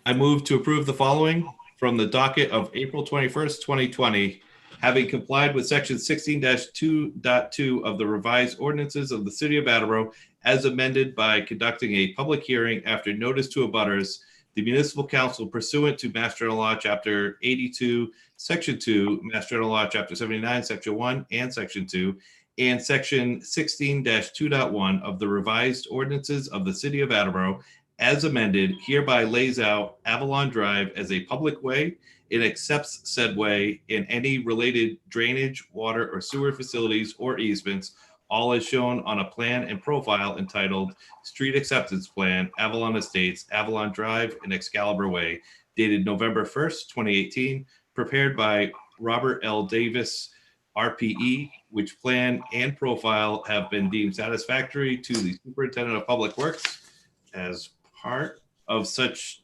I move to approve the following from the docket of April 21st, 2020, having complied with section 16-2.2 of the revised ordinances of the City of Attleboro as amended by conducting a public hearing after notice to abutters, the Municipal Council pursuant to Mass General Law, Chapter 82, Section 2, Mass General Law, Chapter 79, Section 1 and Section 2, and Section 16-2.1 of the revised ordinances of the City of Attleboro as amended, hereby lays out Avalon Drive as a public way. It accepts said way in any related drainage, water, or sewer facilities or easements, all as shown on a plan and profile entitled Street Acceptance Plan, Avalon Estates, Avalon Drive, and Excalibur Way, dated November 1st, 2018, prepared by Robert L. Davis, RPE, which plan and profile have been deemed satisfactory to the Superintendent of Public Works. As part of such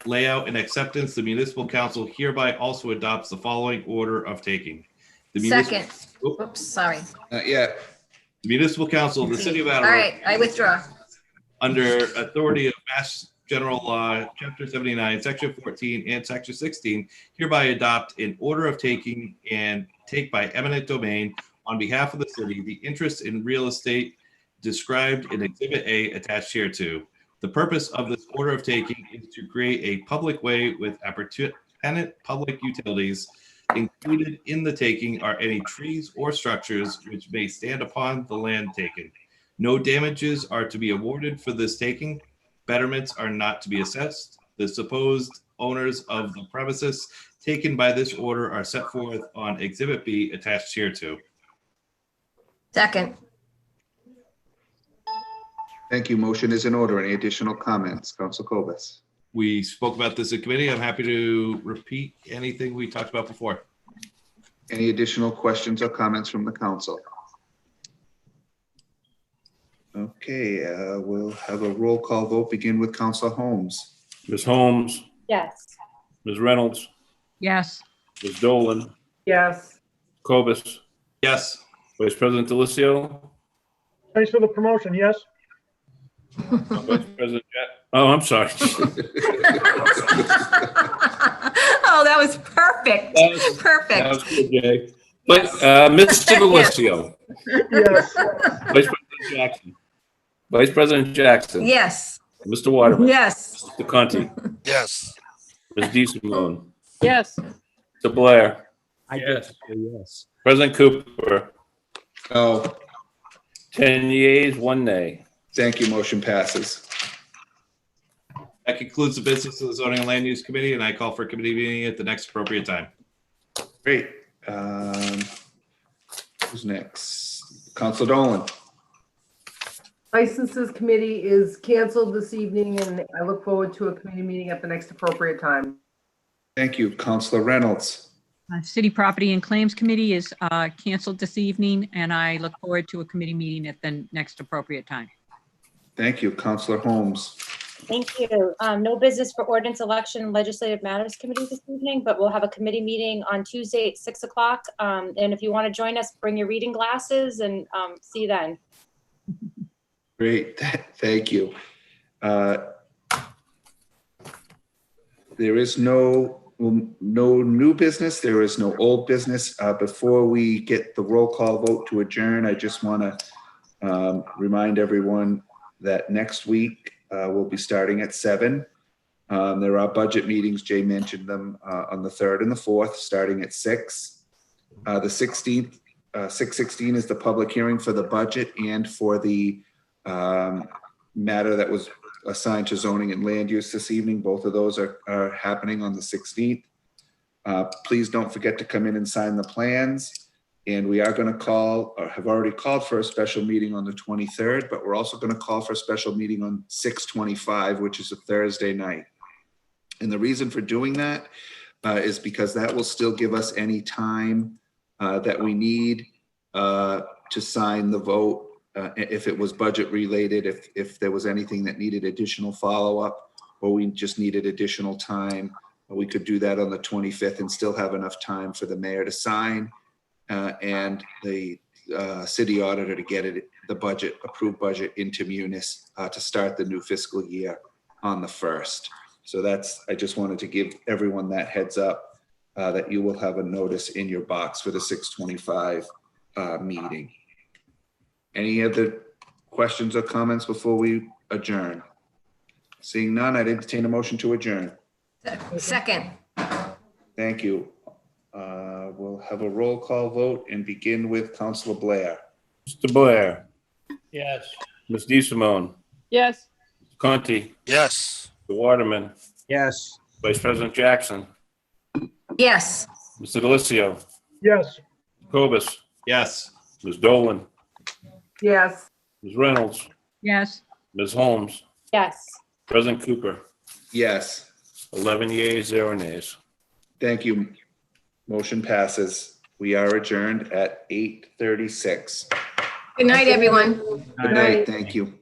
layout and acceptance, the Municipal Council hereby also adopts the following order of taking. Second. Oops, sorry. Not yet. The Municipal Council of the City of All Attleboro, right, I withdraw. under authority of Mass General Law, Chapter 79, Section 14, and Section 16, hereby adopt an order of taking and take by eminent domain on behalf of the city the interest in real estate described in Exhibit A attached hereto. The purpose of this order of taking is to create a public way with appurtenant public utilities. Included in the taking are any trees or structures which may stand upon the land taken. No damages are to be awarded for this taking. Betterments are not to be assessed. The supposed owners of the premises taken by this order are set forth on Exhibit B attached hereto. Second. Thank you. Motion is in order. Any additional comments? Council Cobus. We spoke about this in committee. I'm happy to repeat anything we talked about before. Any additional questions or comments from the council? Okay, we'll have a roll call vote. Begin with Councilor Holmes. Ms. Holmes, Yes. Ms. Reynolds, Yes. Ms. Dolan, Yes. Cobus, Yes. Vice President Delissio, Thanks for the promotion. Yes. Vice President oh, I'm sorry. Oh, that was perfect. Perfect. That was good, Jay. But Mr. Delissio, Yes. Vice President Jackson, Vice President Jackson, Yes. Mr. Waterman, Yes. Mr. Conti, Yes. Ms. DeSimone, Yes. Mr. Blair, I did Yes. say yes. President Cooper, No, 10 yeas, 1 nay. thank you. Motion passes. That concludes the business of the Zoning and Land Use Committee, and I call for a committee meeting at the next appropriate time. Great. Who's next? Council Dolan. Licenses Committee is canceled this evening, and I look forward to a committee meeting at the next appropriate time. Thank you. Councilor Reynolds. City Property and Claims Committee is canceled this evening, and I look forward to a committee meeting at the next appropriate time. Thank you. Councilor Holmes. Thank you. No business for Ordinance, Election, and Legislative Matters Committee this evening, but we'll have a committee meeting on Tuesday at 6 o'clock. And if you want to join us, bring your reading glasses and see you then. Great. Thank you. There is no new business. There is no old business. Before we get the roll call vote to adjourn, I just want to remind everyone that next week we'll be starting at 7. There are budget meetings. Jay mentioned them on the 3rd and the 4th, starting at 6. The 16th, 6/16 is the public hearing for the budget and for the matter that was assigned to zoning and land use this evening. Both of those are happening on the 16th. Please don't forget to come in and sign the plans. And we are going to call, or have already called for a special meeting on the 23rd, but we're also going to call for a special meeting on 6/25, which is a Thursday night. And the reason for doing that is because that will still give us any time that we need to sign the vote. If it was budget related, if there was anything that needed additional follow-up, or we just needed additional time, we could do that on the 25th and still have enough time for the mayor to sign and the city auditor to get the approved budget into Munis to start the new fiscal year on the 1st. So I just wanted to give everyone that heads up that you will have a notice in your box for the 6/25 meeting. Any other questions or comments before we adjourn? Seeing none, I'd entertain a motion to adjourn. Second. Thank you. We'll have a roll call vote and begin with Councilor Blair. Mr. Blair, Yes. Ms. DeSimone, Yes. Conti, Yes. Mr. Waterman, Yes. Vice President Jackson, Yes. Mr. Delicio, Yes. Cobus, Yes. Ms. Dolan, Yes. Ms. Reynolds, Yes. Ms. Holmes, Yes. President Cooper, Yes, 11 yeas, 0 nays. thank you. Motion passes. We are adjourned at 8:36. Good night, everyone. Good night. Thank you.